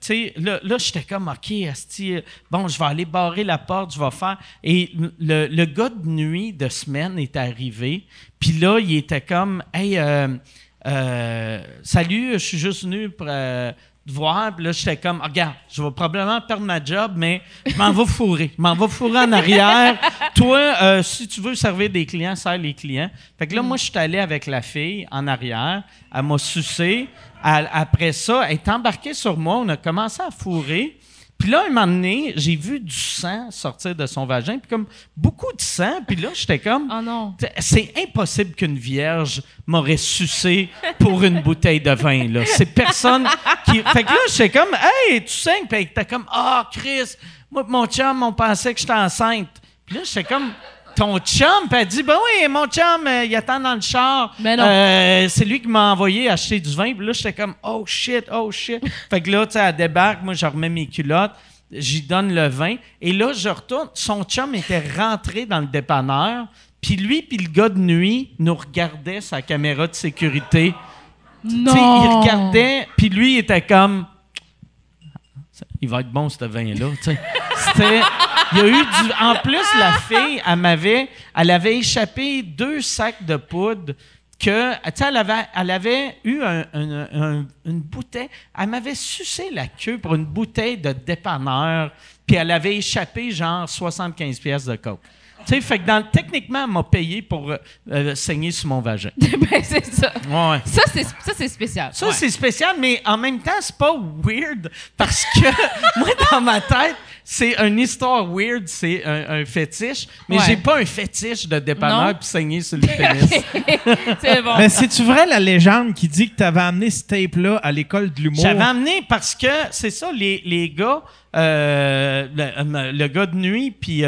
sais, là j'étais comme, OK, asti, bon, je vais aller barrer la porte, je vais faire. Et le gars de nuit de semaine est arrivé. Puis là, il était comme, hey, salut, je suis juste venu pour. De voir, puis là, j'étais comme, regarde, je vais probablement perdre ma job, mais je m'en vais fourrer. Je m'en vais fourrer en arrière. Toi, si tu veux servir des clients, sers les clients. Fait que là, moi, je suis allé avec la fille en arrière. Elle m'a sucé. Après ça, elle est embarquée sur moi. On a commencé à fourrer. Puis là, un moment donné, j'ai vu du sang sortir de son vagin, puis comme beaucoup de sang. Puis là, j'étais comme... Oh non. C'est impossible qu'une vierge m'aurait sucé pour une bouteille de vin, là. C'est personne qui... Fait que là, j'étais comme, hey, tu saignes. Puis t'es comme, Chris, moi, mon chum, on pensait que j'étais enceinte. Puis là, j'étais comme, ton chum? Puis elle dit, ben oui, mon chum, il attend dans le char. Ben non. C'est lui qui m'a envoyé acheter du vin. Puis là, j'étais comme, oh shit. Fait que là, tu sais, elle débarque, moi, je remets mes culottes, j'y donne le vin. Et là, je retourne. Son chum était rentré dans le dépanneur. Puis lui, puis le gars de nuit nous regardait sa caméra de sécurité. Non. Tu sais, il regardait, puis lui, il était comme... Il va être bon, ce vin-là. Tu sais. C'était... Il y a eu du... En plus, la fille, elle avait échappé 2 sacs de poudre que... Tu sais, elle avait eu une bouteille... Elle m'avait sucé la queue pour une bouteille de dépanneur, puis elle avait échappé genre 75 pièces de coke. Tu sais, fait que techniquement, elle m'a payé pour saigner sur mon vagin. Ben, c'est ça. Ouais. Ça, c'est spécial. Ça, c'est spécial, mais en même temps, c'est pas weird parce que moi, dans ma tête, c'est une histoire weird, c'est un fétiche, mais j'ai pas un fétiche de dépanneur puis saigner sur le pénis. C'est bon. Mais c'est-tu vrai la légende qui dit que tu avais amené ce tape-là à l'école de l'humour? J'avais amené parce que, c'est ça, les gars, le gars de nuit, puis, tu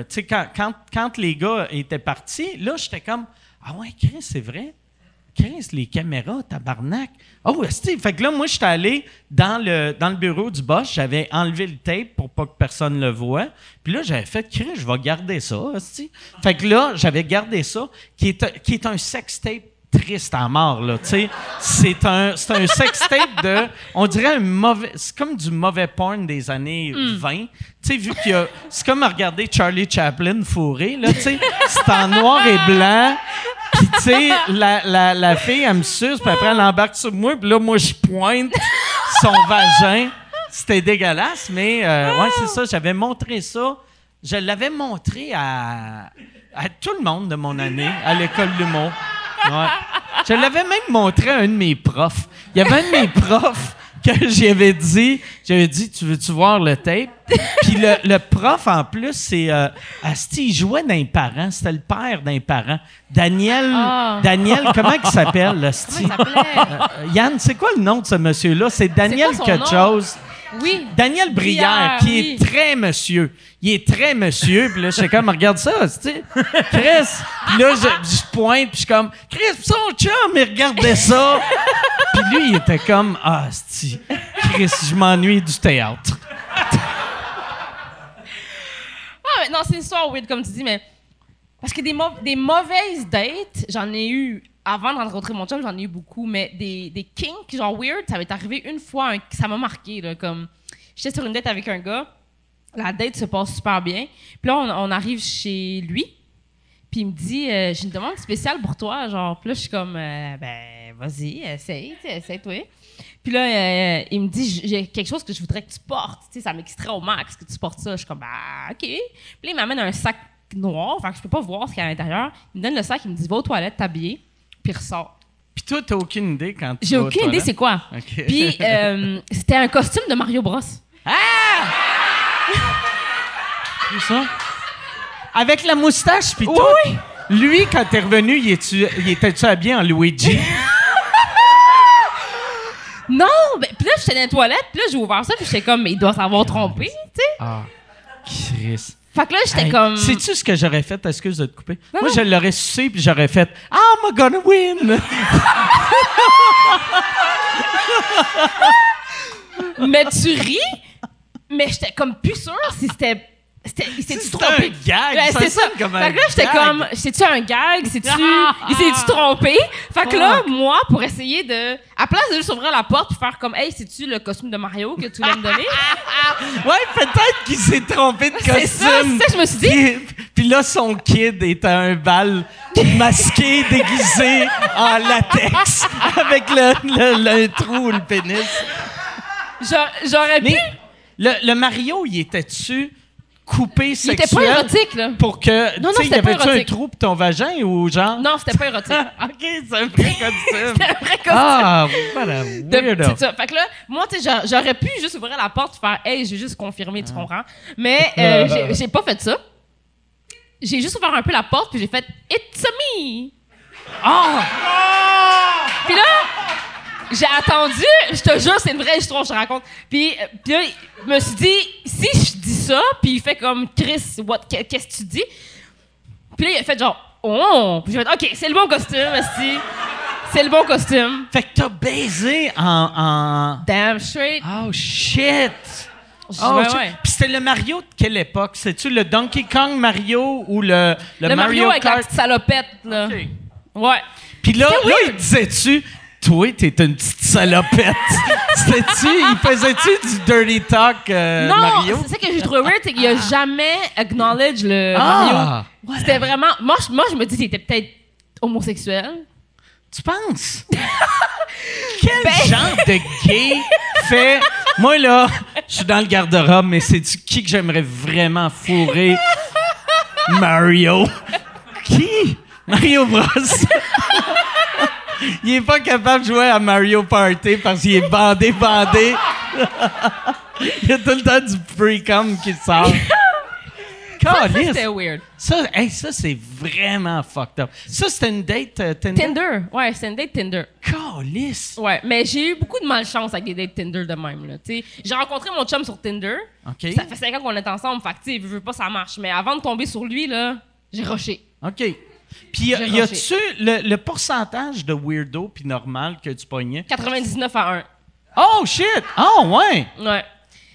sais, quand les gars étaient partis, là, j'étais comme, ah ouais, Chris, c'est vrai? Chris, les caméras, tabarnak. Oh, Steve. Fait que là, moi, j'étais allé dans le bureau du boss, j'avais enlevé le tape pour pas que personne le voie. Puis là, j'avais fait, Chris, je vais garder ça, Steve. Fait que là, j'avais gardé ça, qui est un sex tape triste à mort, là, tu sais. C'est un sex tape de... On dirait c'est comme du mauvais porn des années 20. Tu sais, vu qu'il y a... C'est comme à regarder Charlie Chaplin fourré, là, tu sais. C'est en noir et blanc. Puis, tu sais, la fille, elle me suce, puis après, elle embarque sur moi, puis là, moi, je pointe son vagin. C'était dégueulasse, mais ouais, c'est ça. J'avais montré ça. Je l'avais montré à tout le monde de mon année, à l'école de l'humour. Ouais. Je l'avais même montré à un de mes profs. Il y avait un de mes profs que j'avais dit, tu veux-tu voir le tape? Puis le prof, en plus, c'est... Asti, il jouait d'un parent. C'était le père d'un parent. Daniel, comment il s'appelle, Asti? Comment il s'appelait? Yann, c'est quoi le nom de ce monsieur-là? C'est Daniel quoi son quelque nom? chose. Oui. Daniel Brière, qui est très monsieur. Il est très monsieur. Puis là, je suis comme, regarde ça, tu sais. Chris. Puis là, je pointe, puis je suis comme, Chris, son chum, il regardait ça. Puis lui, il était comme, c'ti, Chris, je m'ennuie du théâtre. Mais non, c'est une histoire weird, comme tu dis, mais... Parce que des mauvaises dates, j'en ai eu... Avant de rencontrer mon chum, j'en ai eu beaucoup, mais des kinks, genre weird, ça m'est arrivé une fois, ça m'a marqué, là, comme... J'étais sur une date avec un gars, la date se passe super bien, puis là, on arrive chez lui, puis il me dit, j'ai une demande spéciale pour toi, genre, puis là, je suis comme, ben, vas-y, essaye-toi. Puis là, il me dit, j'ai quelque chose que je voudrais que tu portes, tu sais, ça m'extrait au max que tu portes ça. Je suis comme, bah, OK. Puis là, il m'amène un sac noir, fait que je peux pas voir ce qu'il y a à l'intérieur. Il me donne le sac, il me dit, va aux toilettes, t'habiller, puis ressort. Puis toi, t'as aucune idée quand tu J'ai vas aux aucune idée toilettes? c'est quoi. Okay. Puis c'était un costume de Mario Bros. C'est ça? Avec la moustache, puis tout. Oui. Lui, quand t'es revenu, il était-tu habillé en Luigi? Non, ben, puis là, j'étais dans les toilettes, puis là, j'ai ouvert ça, puis j'étais comme, mais il doit s'avoir trompé, tu sais. Ah, Chris. Fait que là, j'étais Hey, comme... sais-tu ce que j'aurais fait? Excuse de te couper. Non, Moi, non. je l'aurais sucé, puis j'aurais fait « I'm gonna win! » Mais tu ris, mais j'étais comme plus sûre si c'était... Il s'est-tu trompé? un gag. Ouais, Ça c'est ça. sonne comme un Fait que là, j'étais gag. comme, c'est-tu un gag? Il s'est-tu trompé? Fait que là, moi, pour essayer de... À place de juste ouvrir la porte et faire comme, hey, c'est-tu le costume de Mario que tu voulais me donner? Ouais, peut-être qu'il s'est trompé de costume. C'est ça, je me suis dit. Puis là, son kid est à un bal masqué, déguisé, en latex, avec le trou ou le pénis. J'aurais pu... Mais le Mario, il était-tu coupé Il sexuel? était pas érotique, là. Pour que, Non, tu sais, c'était y pas avait-tu un érotique. trou pour ton vagin ou genre? Non, c'était pas érotique. OK, c'est un vrai costume. C'était un vrai costume. Ah, voilà, weirdo. C'est ça. Fait que là, moi, tu sais, j'aurais pu juste ouvrir la porte et faire « Hey, je vais juste confirmer, tu comprends? » Mais j'ai pas fait ça. J'ai juste ouvert un peu la porte puis j'ai fait « It's a me! » Puis là, j'ai attendu, je te jure, c'est une vraie histoire, je te raconte. Puis là, je me suis dit, si je dis ça, puis il fait comme Chris, qu'est-ce que tu dis? Puis là, il a fait genre, oh! Puis j'ai fait, OK, c'est le bon costume, esti. C'est le bon costume. Fait que t'as baisé en... Damn straight. Oh, shit! Ouais, shit. ouais. Puis c'était le Mario de quelle époque? C'est-tu le Donkey Kong Mario ou le Mario avec la Kart? petite salopette, là. OK. Ouais. Puis là, C'était il weird. disait-tu... Toi, t'es une petite salopette. Il faisait-tu du dirty talk, Non, Mario? c'est ça que j'ai trouvé weird, c'est qu'il a jamais acknowledge le Mario. C'était vraiment... Moi, je me dis qu'il était peut-être homosexuel. Tu penses? Quel genre de gay fait... Moi, là, je suis dans le garde-robe, mais c'est-tu qui que j'aimerais vraiment fourrer? Mario. Qui? Mario Bros. Il est pas capable de jouer à Mario Party parce qu'il est bandé. Il y a tout le temps du pre-com qui sort. Ça, Calisse. c'était weird. Ça, c'est vraiment fucked up. Ça, c'était une date Tinder? Tinder. Ouais, c'était une date Tinder. Calisse. Ouais, mais j'ai eu beaucoup de malchance avec des dates Tinder de même, là. Tu sais, j'ai rencontré mon chum sur Tinder. OK. Ça fait 5 ans qu'on est ensemble, fait que, tu sais, je veux pas, ça marche. Mais avant de tomber sur lui, là, j'ai rushé. OK. Puis, J'ai y a-tu le pourcentage de weirdo puis normal que tu pognais? 99-1. Oh, shit! Oh, ouais! Ouais.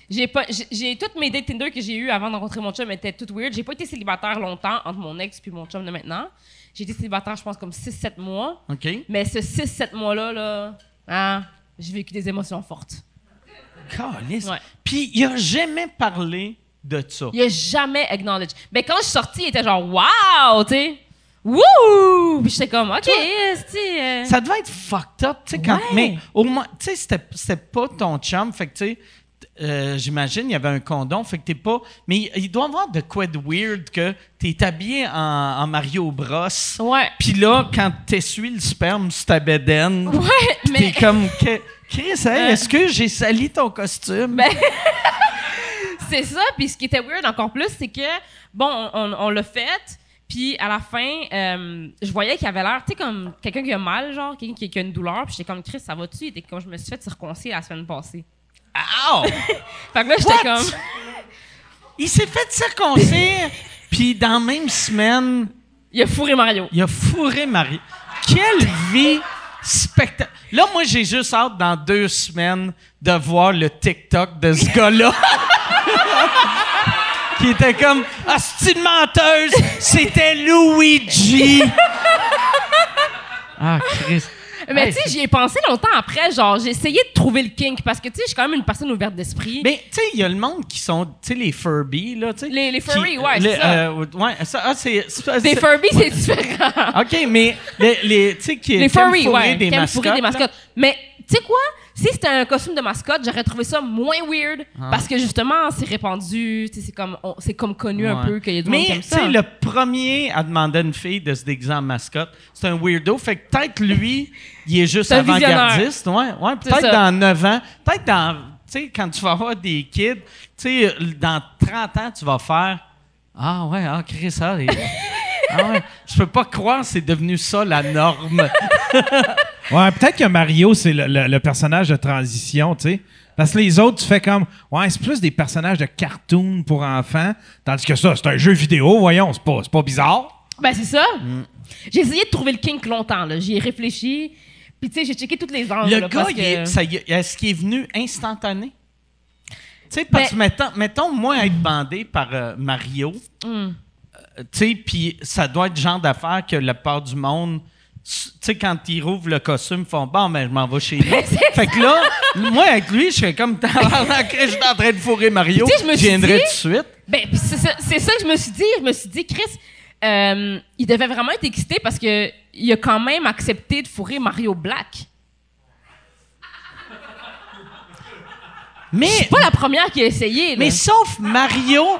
J'ai toutes mes dates Tinder que j'ai eues avant de rencontrer mon chum étaient toutes weird. J'ai pas été célibataire longtemps entre mon ex puis mon chum de maintenant. J'ai été célibataire, je pense, comme 6-7 mois. OK. Mais ce 6-7 mois-là, hein, j'ai vécu des émotions fortes. Calisse. Ouais. Puis, il a jamais parlé de ça. Il a jamais acknowledge. Mais quand je suis sortie, il était genre, wow, tu sais. Wouh! Puis j'étais comme, OK, c'est. Ça devait être fucked up, tu sais, quand... Ouais. Mais au moins, tu sais, c'était pas ton chum, fait que, tu sais, j'imagine, il y avait un condom, fait que t'es pas... Mais il doit y avoir de quoi de weird que t'es habillé en Mario Bros. Ouais. Puis là, quand t'essuies le sperme sur ta bédaine, Ouais, t'es mais. comme... Chris, hey, est-ce que j'ai sali ton costume? Ben, c'est ça. Puis ce qui était weird encore plus, c'est que, bon, on l'a fait. Puis à la fin, je voyais qu'il avait l'air, tu sais, comme quelqu'un qui a mal, genre, quelqu'un qui a une douleur. Puis j'étais comme, Chris, ça va-tu? Il était comme, je me suis fait circoncire la semaine passée. Ow! Fait que là, j'étais What? comme. Il s'est fait circoncire, puis dans la même semaine, Il a fourré Mario. il a fourré Marie. Quelle vie spectaculaire! Là, moi, j'ai juste hâte, dans 2 semaines, de voir le TikTok de ce gars-là. Qui était comme « Ah, c'est une menteuse! C'était Luigi! » Ah, Christ. Mais Hey, tu sais, j'y ai pensé longtemps après. Genre, j'ai essayé de trouver le kink parce que, tu sais, je suis quand même une personne ouverte d'esprit. Mais, tu sais, il y a le monde qui sont, tu sais, les Furby, là, tu sais. Les furry, qui- ouais, c'est ça. Ouais, ça, ah, c'est... Des Furby, c'est différent. OK, mais les tu sais, qui Les qui aiment furry, fourrer ouais. des Qui aiment mascottes. fourrer des là. mascottes. Mais, tu sais quoi? Si c'était un costume de mascotte, j'aurais trouvé ça moins weird. Parce que, justement, c'est répandu. Tu sais, c'est comme connu un Ouais. peu qu'il y a du monde qui Mais, aime tu ça. sais, le premier à demander à une fille de se déguiser en mascotte, c'est un weirdo. Fait que peut-être lui, il est juste C'est un avant-gardiste. Ouais, C'est peut-être ça. dans 9 ans. Peut-être dans, tu sais, quand tu vas avoir des kids, tu sais, dans 30 ans, tu vas faire Ah ouais, ah, Chris, ça. Ah ouais, je peux pas croire que c'est devenu ça la norme. Ouais, peut-être que Mario, c'est le personnage de transition, tu sais. Parce que les autres, tu fais comme, ouais, c'est plus des personnages de cartoon pour enfants, tandis que ça, c'est un jeu vidéo, voyons, c'est pas bizarre. Ben, c'est ça. J'ai essayé de trouver le kink longtemps, là. J'y ai réfléchi. Puis, tu sais, j'ai checké toutes les angles. Le là, gars, parce que- est-ce qu'il est venu instantané? Tu sais, parce que mettons, moi, être bandé par Mario, tu sais, puis ça doit être le genre d'affaire que la part du monde, tu sais, quand ils rouvrent le costume, ils font « Bon, ben, je m'en vais chez nous. » Fait que là, moi, avec lui, je serais comme « Je suis en train de fourrer Mario. Puis tu sais, je me Je suis viendrai dit- tout de suite. » Ben, pis c'est ça que je me suis dit. Je me suis dit, Chris, il devait vraiment être excité parce que il a quand même accepté de fourrer Mario Black. Mais, C'est pas la première qui a essayé. Là. mais sauf Mario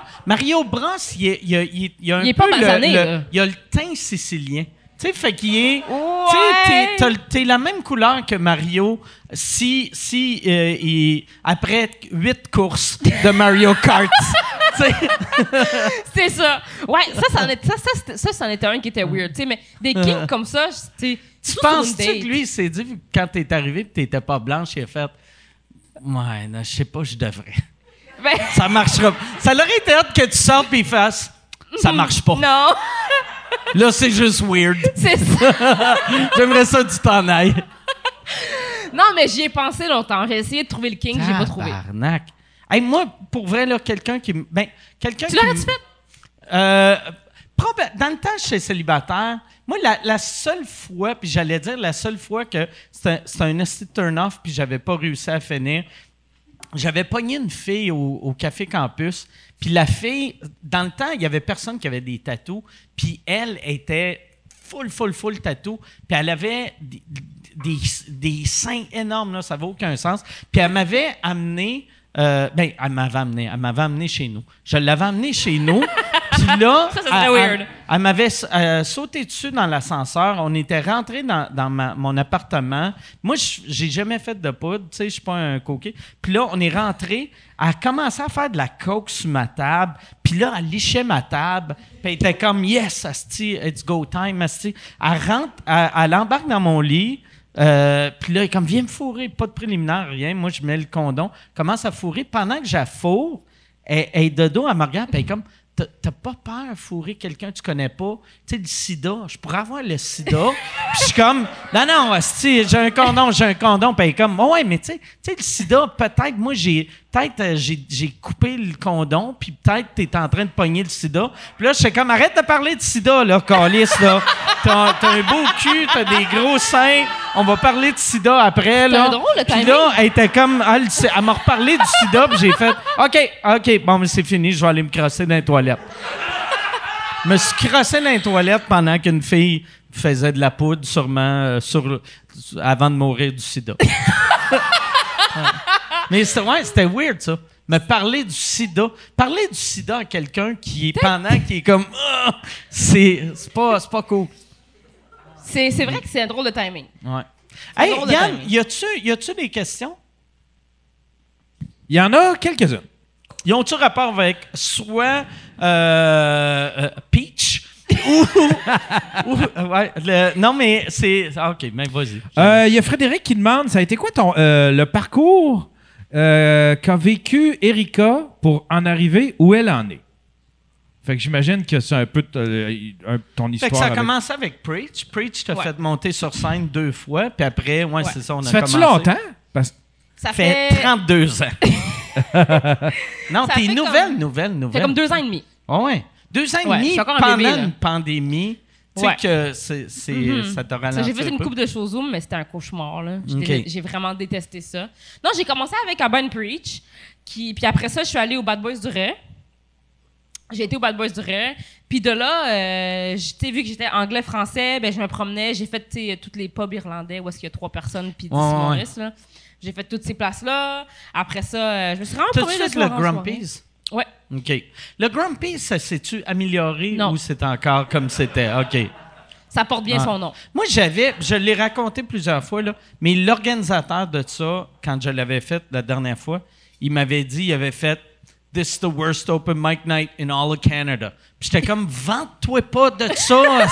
Bros, il a un Il est peu pas basané, là. il a le teint sicilien. Tu sais, fait qu'il est... Ouais. Tu sais, t'es la même couleur que Mario après 8 courses de Mario Kart. Tu sais, C'est ça. Ouais, ça, c'en était un qui était weird. Tu sais, mais des kinks comme ça, tu tu penses-tu que lui, il s'est dit, quand t'es arrivé et t'étais pas blanche, il a fait « Ouais, non, je sais pas, je devrais. Ben, Ça marchera pas. » Ça l'aurait été hâte que tu sortes et il fasse « Ça marche pas. » non. Là, c'est juste weird. C'est ça. J'aimerais ça que tu t'en ailles. Non, mais j'y ai pensé longtemps. J'ai essayé de trouver le king, j'ai pas trouvé. Tabarnak. Hey, moi, pour vrai, là, quelqu'un qui... quelqu'un Tu l'aurais-tu fait? Dans le temps, j'étais célibataire. Moi, la seule fois, puis j'allais dire la seule fois que c'était un esti de turn-off, puis j'avais pas réussi à finir, j'avais pogné une fille au Café Campus, puis la fille, dans le temps, il y avait personne qui avait des tatous, puis elle était full tatou, puis elle avait des seins énormes, là, ça n'a aucun sens. Puis elle m'avait amené... elle m'avait amené chez nous. Je l'avais amené chez nous. Puis là, ça serait weird. Elle m'avait sauté dessus dans l'ascenseur. On était rentrés dans mon appartement. Moi, j'ai jamais fait de poudre. Tu sais, je suis pas un coquet. Puis là, on est rentrés. Elle a commencé à faire de la coke sur ma table. Puis là, elle lichait ma table. Puis elle était comme « Yes, asti, it's go time, asti ». Elle rentre, elle embarque dans mon lit. Puis là, elle est comme, viens me fourrer, pas de préliminaire, rien. Moi, je mets le condom, commence à fourrer. Pendant que j'affourre, elle est de dos, elle me regarde, puis elle est comme, t'as pas peur de fourrer quelqu'un que tu connais pas? Tu sais, le sida, je pourrais avoir le sida. Puis je suis comme, non, asti, j'ai un condom. Puis elle est comme, ouais, mais tu sais, le sida, peut-être, moi, j'ai coupé le condom, puis peut-être t'es en train de pogner le sida. Puis là, je suis comme, arrête de parler de sida, là, calice, là. T'as un beau cul, t'as des gros seins. On va parler de sida après, là. C'est drôle, le Puis timing. là, elle était comme, elle m'a reparlé du sida, puis j'ai fait, OK, bon, mais c'est fini, je vais aller me crosser dans les toilettes. Je me suis crossé dans les toilettes pendant qu'une fille faisait de la poudre, sûrement, avant de mourir du sida. Mais c'était weird, ça. Me parler du sida. Parler du sida à quelqu'un qui est comme, c'est pas cool. C'est vrai que c'est un drôle de timing. Ouais. C'est Hey, drôle de Yann, timing. y a-tu des questions? Il y en a quelques-unes. Ils ont-tu rapport avec soit Peach non, mais c'est... OK, mais vas-y. Il y a Frédéric qui demande, ça a été quoi le parcours qu'a vécu Erika pour en arriver où elle en est? Fait que j'imagine que c'est un peu ton histoire. Fait que ça a avec... commencé avec Preach. Preach t'a Ouais. fait monter sur scène 2 fois, puis après, c'est ça, on a Ça commencé. fait-tu longtemps? Parce que Ça Ça fait 32 ans. Non, Ça t'es fait nouvelle. fait comme 2 ans et demi. Oh, ouais. 2 ans et Ouais, demi je suis encore un pendant bébé, là. une pandémie. Tu sais Ouais. que ça t'a ralenti J'ai fait un une peu. couple de shows Zoom, mais c'était un cauchemar. Là. Ok. J'ai vraiment détesté ça. Non, j'ai commencé avec Urban Preach. Puis après ça, je suis allée au Bad Boys du Ray. J'ai été au Bad Boys du Ray. Puis de là, vu que j'étais anglais-français, ben, je me promenais. J'ai fait tous les pubs irlandais où est-ce qu'il y a 3 personnes puis 10 humoristes. Là. J'ai fait toutes ces places-là. Après ça, je me suis vraiment T'as-tu promenée fait de soirée le en soirée. Grumpy's? Ouais. OK. Le Grumpy's, ça s'est-tu amélioré Non. ou c'est encore comme c'était? OK. Ça porte bien Ah. son nom. Moi, je l'ai raconté plusieurs fois, là, mais l'organisateur de ça, quand je l'avais fait la dernière fois, il m'avait dit, il avait fait « This is the worst open mic night in all of Canada ». Puis j'étais comme « Vante-toi pas de ça,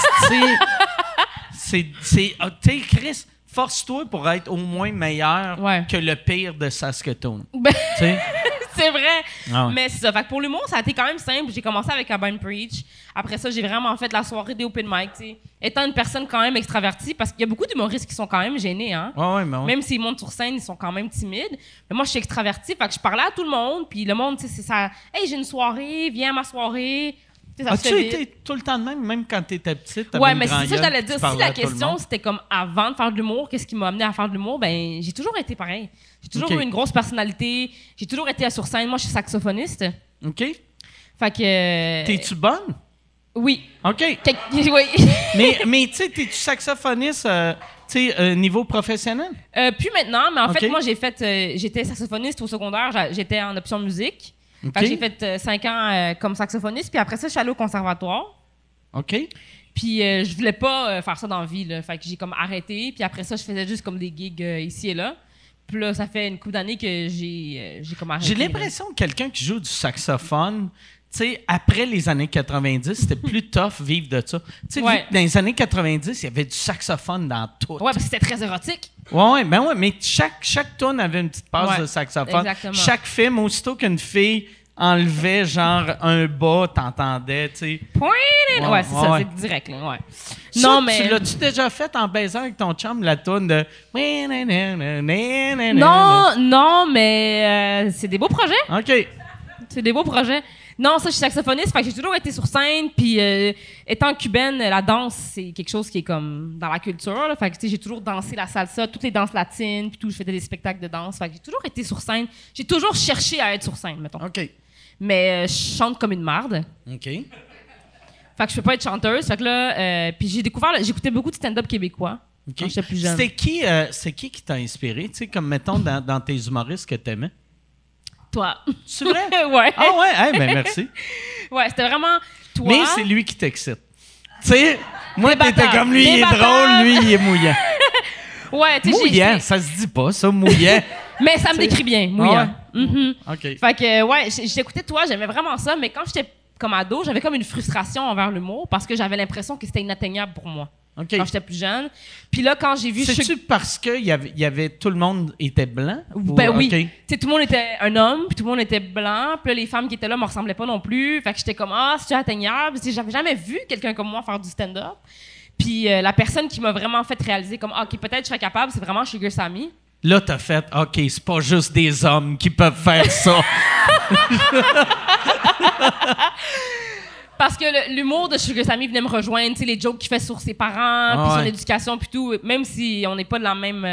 c'est tu sais, Chris, force-toi pour être au moins meilleur Ouais. que le pire de Saskatoon. » Ben, Tu sais? c'est vrai. Ah ouais. Mais c'est ça. Fait que pour l'humour, ça a été quand même simple. J'ai commencé avec Urban Preach. Après ça, j'ai vraiment fait la soirée des open mic. T'sais. Étant une personne quand même extravertie, parce qu'il y a beaucoup d'humoristes qui sont quand même gênés. Hein? Ouais, mais ouais. Même s'ils montent sur scène, ils sont quand même timides. Mais moi, je suis extravertie. Fait que je parlais à tout le monde. Puis le monde, c'est ça. Hey, j'ai une soirée, viens à ma soirée. T'sais, ça se As-tu fait vite. été tout le temps de même quand tu étais petite? t'avais Ouais, une mais c'est grand ça que gueule, j'allais tu dire. Si parlais la à tout le question, monde? c'était comme avant de faire de l'humour, qu'est-ce qui m'a amené à faire de l'humour? Ben, j'ai toujours été pareil. J'ai toujours Ok. eu une grosse personnalité. J'ai toujours été sur scène. Moi, je suis saxophoniste. OK. Fait que. T'es-tu bonne? Oui. OK. Oui. mais tu sais, t'es-tu saxophoniste, niveau professionnel? Plus maintenant, mais en Ok. fait, moi, j'étais saxophoniste au secondaire. J'étais en option musique. OK. Fait que j'ai fait 5 ans comme saxophoniste. Puis après ça, je suis allée au conservatoire. OK. Puis je voulais pas faire ça dans la vie. Là. Fait que j'ai comme arrêté. Puis après ça, je faisais juste comme des gigs ici et là. Puis là, ça fait une couple d'années que j'ai comme arrêté. J'ai l'impression que quelqu'un qui joue du saxophone, tu sais, après les années 90, c'était plus tough vivre de ça. Tu sais, Ouais. vu que dans les années 90, il y avait du saxophone dans tout. Ouais, parce que c'était très érotique. Ouais, mais chaque tune avait une petite passe Ouais, de saxophone. exactement. Chaque film, aussitôt qu'une fille enlevait genre un bas, t'entendais, tu sais. Ouais, c'est ça, ouais. c'est direct, là, ouais. Ça, Non, mais... Tu l'as-tu déjà fait en baisant avec ton chum, la toune de... Non, mais c'est des beaux projets. OK. C'est des beaux projets. Non, ça, je suis saxophoniste, fait que j'ai toujours été sur scène, puis étant cubaine, la danse, c'est quelque chose qui est comme dans la culture, là. Fait que, tu sais, j'ai toujours dansé la salsa, toutes les danses latines, puis tout, je faisais des spectacles de danse, fait que j'ai toujours été sur scène. J'ai toujours cherché à être sur scène, mettons. OK. Mais je chante comme une marde. OK. Fait que je peux pas être chanteuse. Fait que là, puis j'écoutais beaucoup de stand-up québécois quand j'étais plus jeune. C'est qui t'a inspiré, tu sais, comme mettons dans tes humoristes que t'aimais? Toi. C'est vrai? Ouais. Ah ouais? Hey, ben merci. Ouais, c'était vraiment toi. Mais c'est lui qui t'excite. Tu sais, moi, t'étais Débattant. comme lui, il est Débattant. drôle, lui, il est mouillant. Ouais, tu sais, Mouillant, ça se dit pas, ça, mouillant. Mais ça me décrit bien, mouillant. Ah ouais? Mhm. OK. Fait que, ouais, j'écoutais toi, j'aimais vraiment ça, mais quand j'étais comme ado, j'avais comme une frustration envers l'humour parce que j'avais l'impression que c'était inatteignable pour moi OK. quand j'étais plus jeune. Puis là, quand j'ai vu... C'est-tu parce que y avait tout le monde était blanc? Ben Ou- oui. OK. Tu sais, tout le monde était un homme, puis tout le monde était blanc, puis là, les femmes qui étaient là me ressemblaient pas non plus. Fait que j'étais comme, c'est atteignable. Tu sais, j'avais jamais vu quelqu'un comme moi faire du stand-up. Puis la personne qui m'a vraiment fait réaliser comme, OK, peut-être je serais capable, c'est vraiment Sugar Sammy. Là, t'as fait, OK, c'est pas juste des hommes qui peuvent faire ça. Parce que l'humour de Sugar Sammy venait me rejoindre, tu sais, les jokes qu'il fait sur ses parents, puis son ouais. éducation, puis tout. Même si on n'est pas de la même...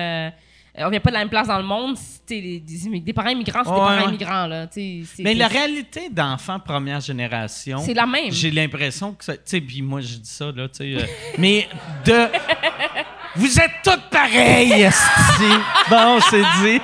on vient pas de la même place dans le monde, tu sais, des parents immigrants, c'est des parents ouais. immigrants, là. Tu sais, Mais la réalité d'enfants première génération... c'est la même. J'ai l'impression que ça... Tu sais, puis moi, je dis ça, là, tu sais... mais de... Vous êtes toutes pareilles, esti. Bon, c'est dit.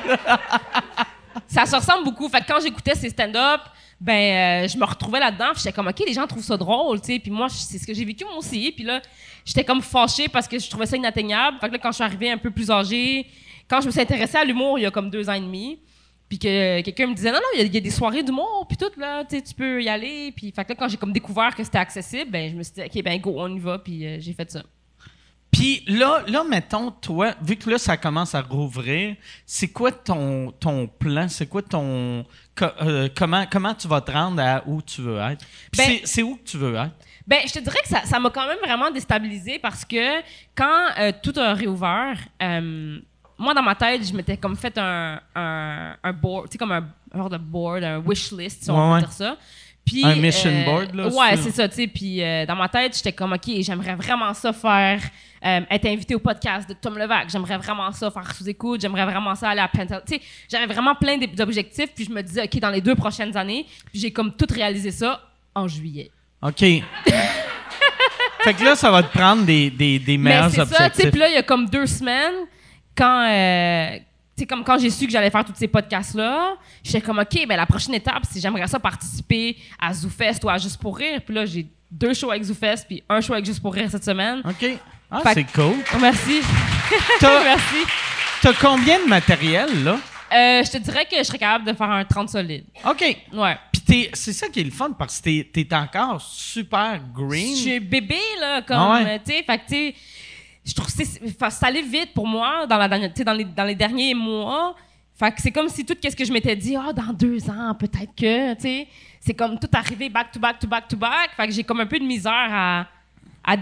Ça se ressemble beaucoup. Fait que quand j'écoutais ces stand-up, je me retrouvais là-dedans. Puis j'étais comme, OK, les gens trouvent ça drôle, tu sais. Puis moi, c'est ce que j'ai vécu moi aussi. Puis là, j'étais comme fâchée parce que je trouvais ça inatteignable. Fait que là, quand je suis arrivée un peu plus âgée, quand je me suis intéressée à l'humour il y a comme 2 ans et demi, puis que quelqu'un me disait, non, il y a des soirées d'humour, puis tout, là, tu sais, tu peux y aller. Puis fait que là, quand j'ai comme découvert que c'était accessible, je me suis dit, OK, go, on y va. Puis j'ai fait ça. Puis là, mettons, toi, vu que là, ça commence à rouvrir, c'est quoi ton plan? C'est quoi ton... comment tu vas te rendre à où tu veux être? Puis c'est où que tu veux être? Je te dirais que ça m'a quand même vraiment déstabilisée parce que quand tout a réouvert, moi, dans ma tête, je m'étais comme fait un board, tu sais, comme un genre de board, un wish list, si on peut dire ça. Puis, un mission board, là? Ouais, c'est ça, tu sais. Puis dans ma tête, j'étais comme, OK, j'aimerais vraiment ça faire, être invité au podcast de Tom Levac. J'aimerais vraiment ça faire sous-écoute. J'aimerais vraiment ça aller à Pentel. Tu sais, j'avais vraiment plein d'objectifs. Puis je me disais, OK, dans les 2 prochaines années, puis j'ai comme tout réalisé ça en juillet. OK. Fait que là, ça va te prendre des meilleurs objectifs. Mais c'est ça, tu sais. Puis là, il y a comme 2 semaines, quand... tu sais, comme quand j'ai su que j'allais faire tous ces podcasts-là, j'étais comme, OK, la prochaine étape, c'est j'aimerais ça participer à ZooFest ou à Juste pour rire. Puis là, j'ai 2 shows avec ZooFest puis 1 show avec Juste pour rire cette semaine. OK. Ah, Fait c'est cool. Oh, merci. Merci. T'as combien de matériel, là? Je te dirais que je serais capable de faire un 30 solide. OK. Ouais. Puis c'est ça qui est le fun, parce que t'es encore super green. Je suis bébé, là, comme, Ah ouais. tu sais, fait que, tu sais, je trouve que ça allait vite pour moi dans les derniers mois. Fait que c'est comme si tout ce que je m'étais dit, dans 2 ans, peut-être que, tu sais, c'est comme tout arrivé back to back to back to back. Fait que j'ai comme un peu de misère à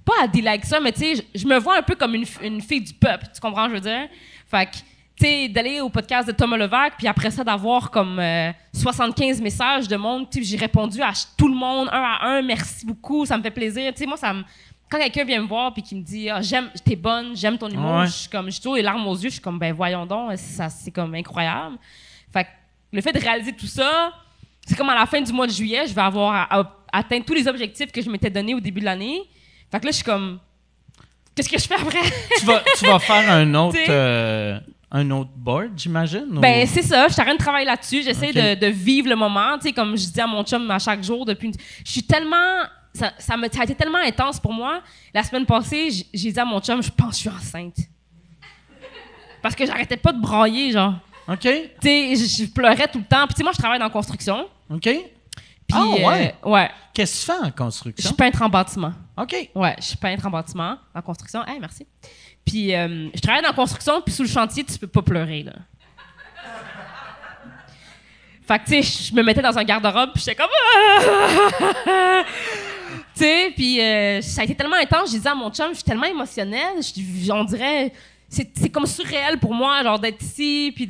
pas à dealer avec ça, mais tu sais, je me vois un peu comme une fille du peuple, tu comprends, je veux dire? Fait que, tu sais, d'aller au podcast de Thomas Levac, puis après ça, d'avoir comme 75 messages de monde, tu sais, j'ai répondu à tout le monde, 1 à 1, merci beaucoup, ça me fait plaisir. Tu sais, moi, quand quelqu'un vient me voir puis qui me dit t'es bonne, j'aime ton humour, Ouais. j'ai toujours les larmes aux yeux, je suis comme voyons donc, ça c'est comme incroyable. Fait que le fait de réaliser tout ça, c'est comme à la fin du mois de juillet, je vais avoir atteint tous les objectifs que je m'étais donnés au début de l'année. Fait que là je suis comme qu'est-ce que je fais après? Tu vas faire T'sais. un autre board, j'imagine? Ou... C'est ça, je suis en train de travailler là-dessus, j'essaie Ok. de vivre le moment, tu sais, comme je dis à mon chum à chaque jour je suis tellement ça a été tellement intense pour moi. La semaine passée, j'ai dit à mon chum, je pense que je suis enceinte. Parce que j'arrêtais pas de brailler, genre. OK. Tu sais, je pleurais tout le temps. Puis tu sais, moi, je travaille dans la construction. OK. Puis, ouais? ouais. Qu'est-ce que tu fais en Je construction? suis peintre en bâtiment. OK. Ouais, je suis peintre en bâtiment, en construction. Hey, merci. Puis, je travaille dans la construction, puis sous le chantier, tu peux pas pleurer, là. Fait que, tu sais, je me mettais dans un garde-robe, puis j'étais comme... Tu sais, puis ça a été tellement intense, j'ai dit à mon chum, je suis tellement émotionnelle, on dirait... C'est comme surréel pour moi, genre, d'être ici, puis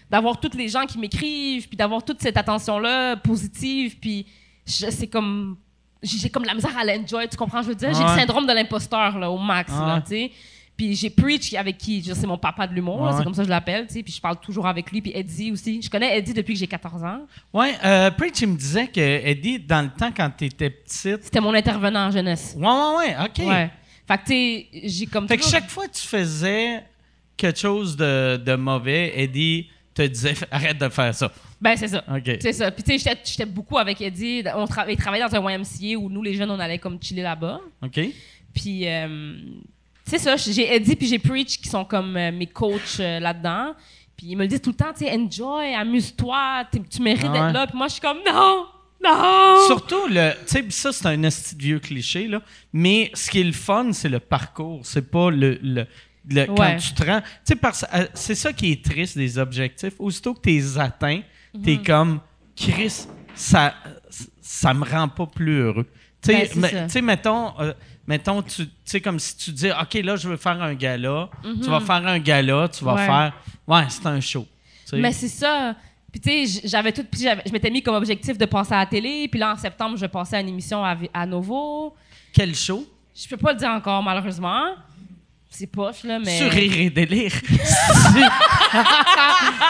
d'avoir tous les gens qui m'écrivent, puis d'avoir toute cette attention-là positive, puis c'est comme... J'ai comme la misère à l'enjoy, tu comprends, je veux dire? J'ai le syndrome de l'imposteur, là, au max, là, tu sais. Puis j'ai Preach avec qui, c'est mon papa de l'humour, là, c'est comme ça que je l'appelle, tu sais, puis je parle toujours avec lui, puis Eddie aussi. Je connais Eddie depuis que j'ai 14 ans. Ouais, Preach, il me disait que Eddie, dans le temps, quand t'étais petite... C'était mon intervenant en jeunesse. Ouais, OK. Ouais. Fait que, tu sais, j'ai comme... Fait que chaque fois que tu faisais quelque chose de mauvais, Eddie te disait « Arrête de faire ça ». Ben, c'est ça. OK. C'est ça. Puis, tu sais, j'étais beaucoup avec Eddie. Il travaillait dans un YMCA où nous, les jeunes, on allait comme chiller là-bas. OK. Puis, c'est ça. J'ai Eddie puis j'ai Preach qui sont comme mes coachs là-dedans. Puis, ils me le disent tout le temps, tu sais, enjoy, amuse-toi, tu mérites d'être là. Puis moi, je suis comme, non! Surtout, tu sais, ça, c'est un esti de vieux cliché, là. Mais ce qui est le fun, c'est le parcours. C'est pas quand tu te rends. Tu sais, c'est ça qui est triste des objectifs. Aussitôt que tu les atteins, t'es comme, Chris, ça me rend pas plus heureux. Tu sais, mettons, tu sais, comme si tu dis, OK, là, je veux faire un gala. Tu vas faire un gala, tu vas faire, c'est un show. T'sais. Mais c'est ça. Puis, tu sais, je m'étais mis comme objectif de passer à la télé. Puis là, en septembre, je vais passer à une émission à Novo. Quel show? Je peux pas le dire encore, malheureusement. C'est poche, là, mais... Sur Rire et Délire.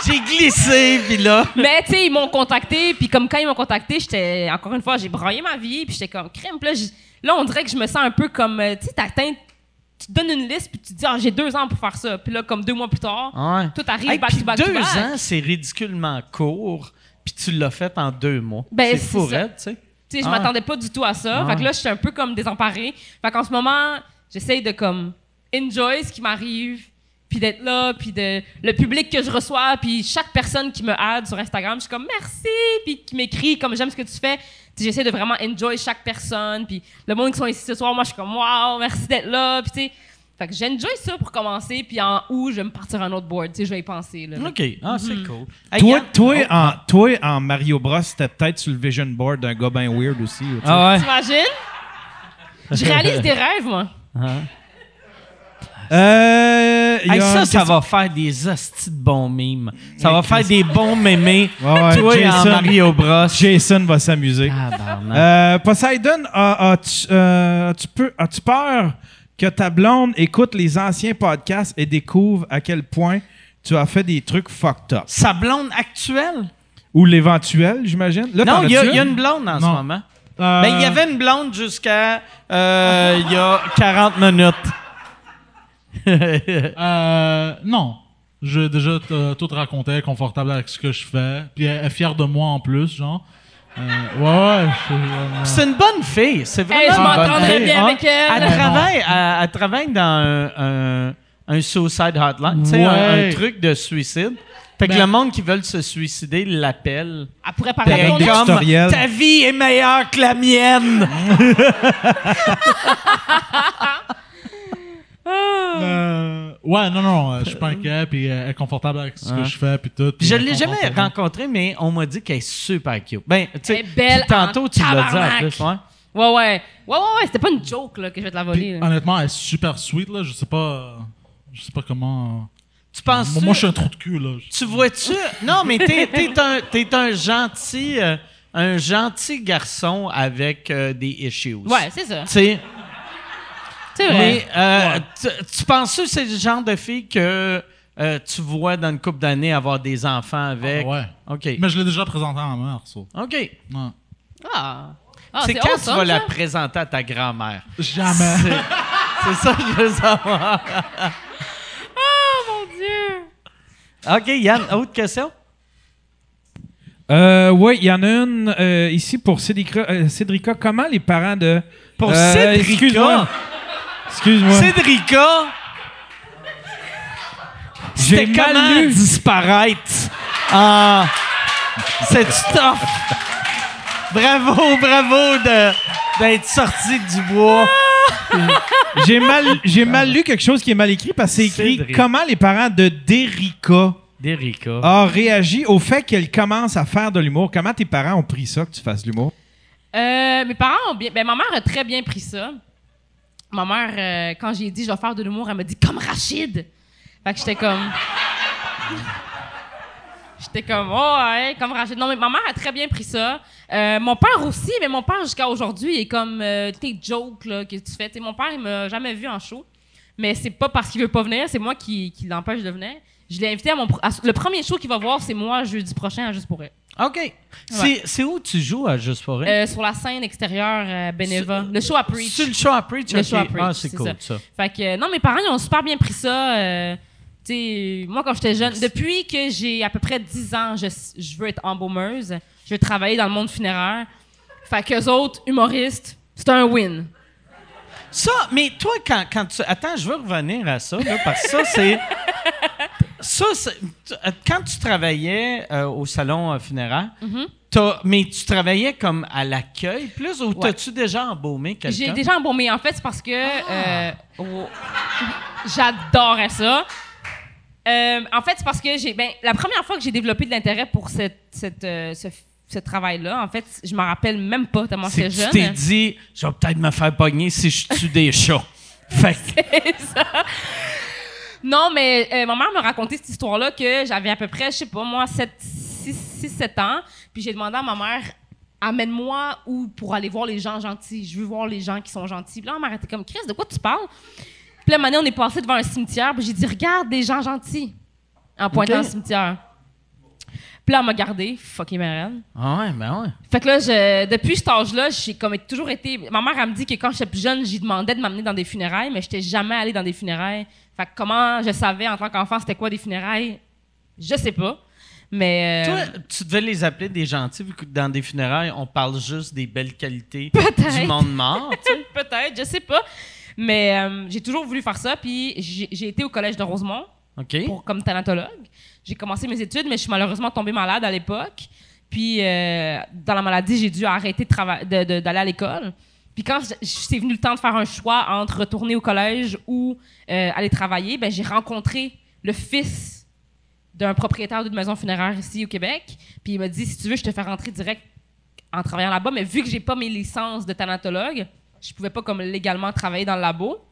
J'ai glissé, puis là... Mais, tu sais, ils m'ont contacté, puis comme quand ils m'ont contacté, encore une fois, j'ai broyé ma vie, puis j'étais comme crème. Puis là, on dirait que je me sens un peu comme... Tu sais, tu te donnes une liste, puis tu te dis, j'ai 2 ans pour faire ça. Puis là, comme 2 mois plus tard, tout arrive back-to-back. 2 ans, c'est ridiculement court, puis tu l'as fait en 2 mois. Ben, c'est fou, raide, tu sais. Tu sais, je m'attendais pas du tout à ça. Fait que là, je suis un peu comme désemparée. Fait qu'en ce moment, j'essaye de comme... enjoy ce qui m'arrive, puis d'être là, puis le public que je reçois, puis chaque personne qui me aide sur Instagram, je suis comme merci, puis qui m'écrit comme j'aime ce que tu fais. J'essaie de vraiment enjoy chaque personne, puis le monde qui sont ici ce soir, moi je suis comme wow, merci d'être là, puis tu sais. Fait que j'enjoy ça pour commencer, puis en août, je vais me partir à un autre board, tu sais, je vais y penser. Là. OK, c'est cool. Hey, Toi, en Mario Bros, c'était peut-être sur le vision board d'un gars bien weird aussi. T'imagines? Je réalise des rêves, moi. Ça va faire des hosties de bons mimes. Ça va faire des bons mémés. Toi en Mario Bros. Jason va s'amuser. Poseidon, as-tu peur que ta blonde écoute les anciens podcasts et découvre à quel point tu as fait des trucs fucked up? Sa blonde actuelle? Ou l'éventuelle, j'imagine? Là, non, il y a une blonde en ce moment. Ben, il y avait une blonde jusqu'à il y a 40 minutes. Non. J'ai déjà tout raconté, confortable avec ce que je fais. Puis elle est fière de moi en plus, genre. C'est une bonne fille. C'est vraiment je une bonne m'entendrais fille. bien avec elle. Elle travaille dans un suicide hotline, tu sais, un truc de suicide. Fait que le monde qui veut se suicider l'appelle. Elle pourrait parler à ton comme tutoriel. Ta vie est meilleure que la mienne. Non, je suis pas inquiet, puis elle est confortable avec ce que je fais, puis tout. Je l'ai jamais rencontrée, mais on m'a dit qu'elle est super cute. Ben, tu sais, elle est belle tantôt tu l'as dit en plus, Ouais, c'était pas une joke là, que je vais te la voler. Puis, honnêtement, elle est super sweet, là. Je sais pas comment. Tu penses moi, je suis un trou de cul, là. Tu vois-tu? Non, mais t'es un gentil garçon avec des issues. Ouais, c'est ça. C'est vrai. Mais tu penses que c'est le genre de fille que tu vois dans une couple d'années avoir des enfants avec? Ouais. OK. Mais je l'ai déjà présenté à ma mère, ça. OK. Ouais. C'est quand awesome, tu vas la ça. présenter à ta grand-mère? Jamais. C'est ça que je veux savoir. Mon Dieu! OK, Yann, autre question? Oui, il y en a une ici pour Cédrica. Comment les parents de... Pour Cédrica? Excuse-moi. Cédrica? C'était comment lu. Disparaître? C'est tough! Bravo d'être sorti du bois. J'ai mal lu quelque chose qui est mal écrit parce que c'est écrit Cédric. comment les parents de Derica d'Erika. a réagi au fait qu'elle commence à faire de l'humour. Comment tes parents ont pris ça, que tu fasses de l'humour? Mes parents ont bien. Ben, ma mère a très bien pris ça. Ma mère, quand j'ai dit je vais faire de l'humour, elle m'a dit comme Rachid. Fait que j'étais comme. Oh ouais, comme Rachid. Non, mais ma mère a très bien pris ça. Mon père aussi, mais mon père jusqu'à aujourd'hui, il est comme tes jokes là, que tu fais. T'sais, mon père, il m'a jamais vu en show. Mais c'est pas parce qu'il veut pas venir, c'est moi qui l'empêche de venir. Je l'ai invité le premier show qu'il va voir, c'est moi jeudi prochain à Juste pour elle. OK. Ouais. C'est où tu joues à Juste pour elle? Sur la scène extérieure Beneva. Le show à Preach. Sur le show à Preach? Le OK. show à Preach, Ah, c'est cool, ça. Fait que, non, mes parents, ils ont super bien pris ça. Tu sais, moi, quand j'étais jeune, depuis que j'ai à peu près 10 ans, je veux être embaumeuse. Je veux travailler dans le monde funéraire. Fait qu'eux autres, humoristes, c'est un win. Ça, mais toi, quand tu... Attends, je veux revenir à ça, là, parce que ça, c'est... Quand tu travaillais au salon funéraire, mais tu travaillais comme à l'accueil plus ou t'as-tu déjà embaumé quelqu'un? J'ai déjà embaumé. En fait, c'est parce que j'adorais ça. En fait, c'est parce que la première fois que j'ai développé de l'intérêt pour ce travail-là, en fait, je m'en rappelle même pas tellement j'étais jeune. Tu t'es dit, je vais peut-être me faire pogner si je tue des chats. Fait que... C'est ça. Non, mais ma mère m'a raconté cette histoire-là que j'avais à peu près, je sais pas, moi, 6-7 ans. Puis j'ai demandé à ma mère, amène-moi où pour aller voir les gens gentils. Je veux voir les gens qui sont gentils. Puis là, ma mère était comme, Chris, de quoi tu parles? Puis là, on est passé devant un cimetière. Puis j'ai dit, regarde des gens gentils. En pointant le cimetière. Puis là, elle m'a gardé, fucking marraine. Ah ouais, ben ouais. Fait que là, depuis cet âge-là, j'ai comme toujours été... Ma mère, elle me dit que quand j'étais plus jeune, j'y demandais de m'amener dans des funérailles, mais j'étais jamais allée dans des funérailles. Fait que comment je savais, en tant qu'enfant, c'était quoi des funérailles? Je sais pas. Mais... Toi, tu devais les appeler des gentils, vu que dans des funérailles, on parle juste des belles qualités Peut-être. du monde mort, tu sais. Peut-être, je sais pas. Mais j'ai toujours voulu faire ça, puis j'ai été au collège de Rosemont OK. comme thanatologue. J'ai commencé mes études, mais je suis malheureusement tombée malade à l'époque. Puis, dans la maladie, j'ai dû arrêter d'aller à l'école. Puis quand c'est venu le temps de faire un choix entre retourner au collège ou aller travailler, ben j'ai rencontré le fils d'un propriétaire d'une maison funéraire ici au Québec. Puis il m'a dit, si tu veux, je te fais rentrer direct en travaillant là-bas. Mais vu que j'ai pas mes licences de thanatologue, je pouvais pas comme légalement travailler dans le labo.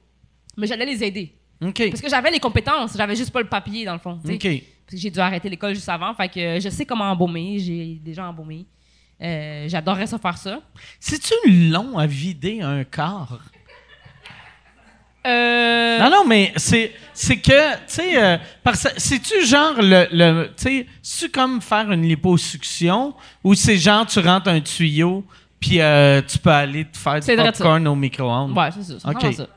Mais j'allais les aider. OK. Parce que j'avais les compétences, j'avais juste pas le papier, dans le fond. T'sais. OK. Parce que j'ai dû arrêter l'école juste avant, fait que je sais comment embaumer, j'ai déjà embaumé. J'adorerais ça faire ça. C'est-tu long à vider un corps? Euh, Non, mais c'est que, tu sais, c'est-tu genre tu sais, c'est-tu comme faire une liposuction ou c'est genre tu rentres un tuyau puis tu peux aller te faire du popcorn au micro-ondes? Ouais, c'est ça. Ça ressemble OK. à ça.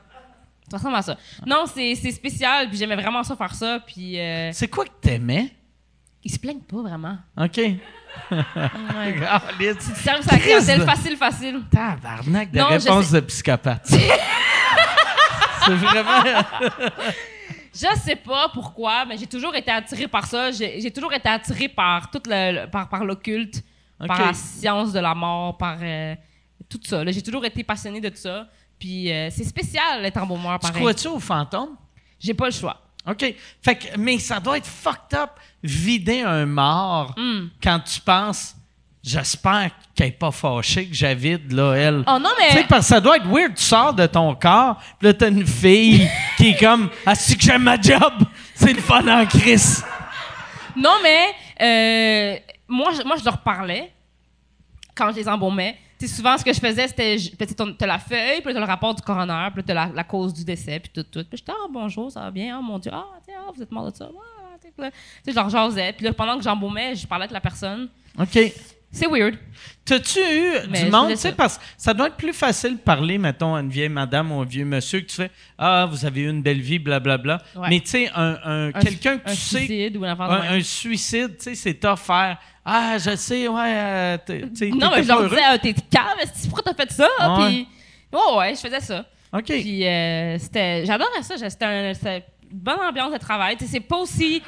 Ça ressemble à ça. Non, c'est spécial, puis j'aimais vraiment ça faire ça, puis... C'est quoi que t'aimais? Ils se plaignent pas vraiment. OK. Ouais. Galite. Tu services à la clientèle facile. Tabarnak de Non, je réponse sais. de psychopathe. C'est vraiment... Je sais pas pourquoi, mais j'ai toujours été attirée par ça. J'ai toujours été attirée par tout par l'occulte, OK. par la science de la mort, par tout ça. Là, j'ai toujours été passionnée de ça. Puis c'est spécial d'être embaumeur, Tu pareil. crois-tu aux fantômes? J'ai pas le choix. OK. Fait que, mais ça doit être fucked up, vider un mort quand tu penses, j'espère qu'elle n'est pas fâchée que j'avide, là, elle. Oh non, Tu sais, mais... parce que ça doit être weird, tu sors de ton corps, puis là, t'as une fille qui est comme, ah, c'est que j'aime ma job, c'est le fun en crise. Non, mais moi, je leur parlais quand je les embaumais. Tu sais, souvent, ce que je faisais, c'était... T'as la feuille, puis là, t'as le rapport du coroner, puis là, t'as la cause du décès, puis tout. Puis j'étais, ah, bonjour, ça va bien? Ah, mon Dieu, vous êtes mort de ça? Ah, tu sais, je leur jasais. Puis là, pendant que j'embaumais, je parlais avec la personne. OK. C'est weird. T'as-tu eu Mais du monde, je tu sais, faisais ça. parce que ça doit être plus facile de parler, mettons, à une vieille madame ou un vieux monsieur que tu fais, ah, vous avez eu une belle vie, blablabla. Ouais. Mais tu sais, quelqu'un que un tu sais, suicide ou une affaire de même. un suicide, tu sais, c'est tough faire. Ah, je sais, ouais, tu sais, Non, mais t'étais je pas leur heureux. disais, t'es calme, pourquoi t'as fait ça? Ouais. Puis, oh, ouais, je faisais ça. OK. Puis, j'adorais ça. C'était une bonne ambiance de travail. Tu sais, c'est pas aussi.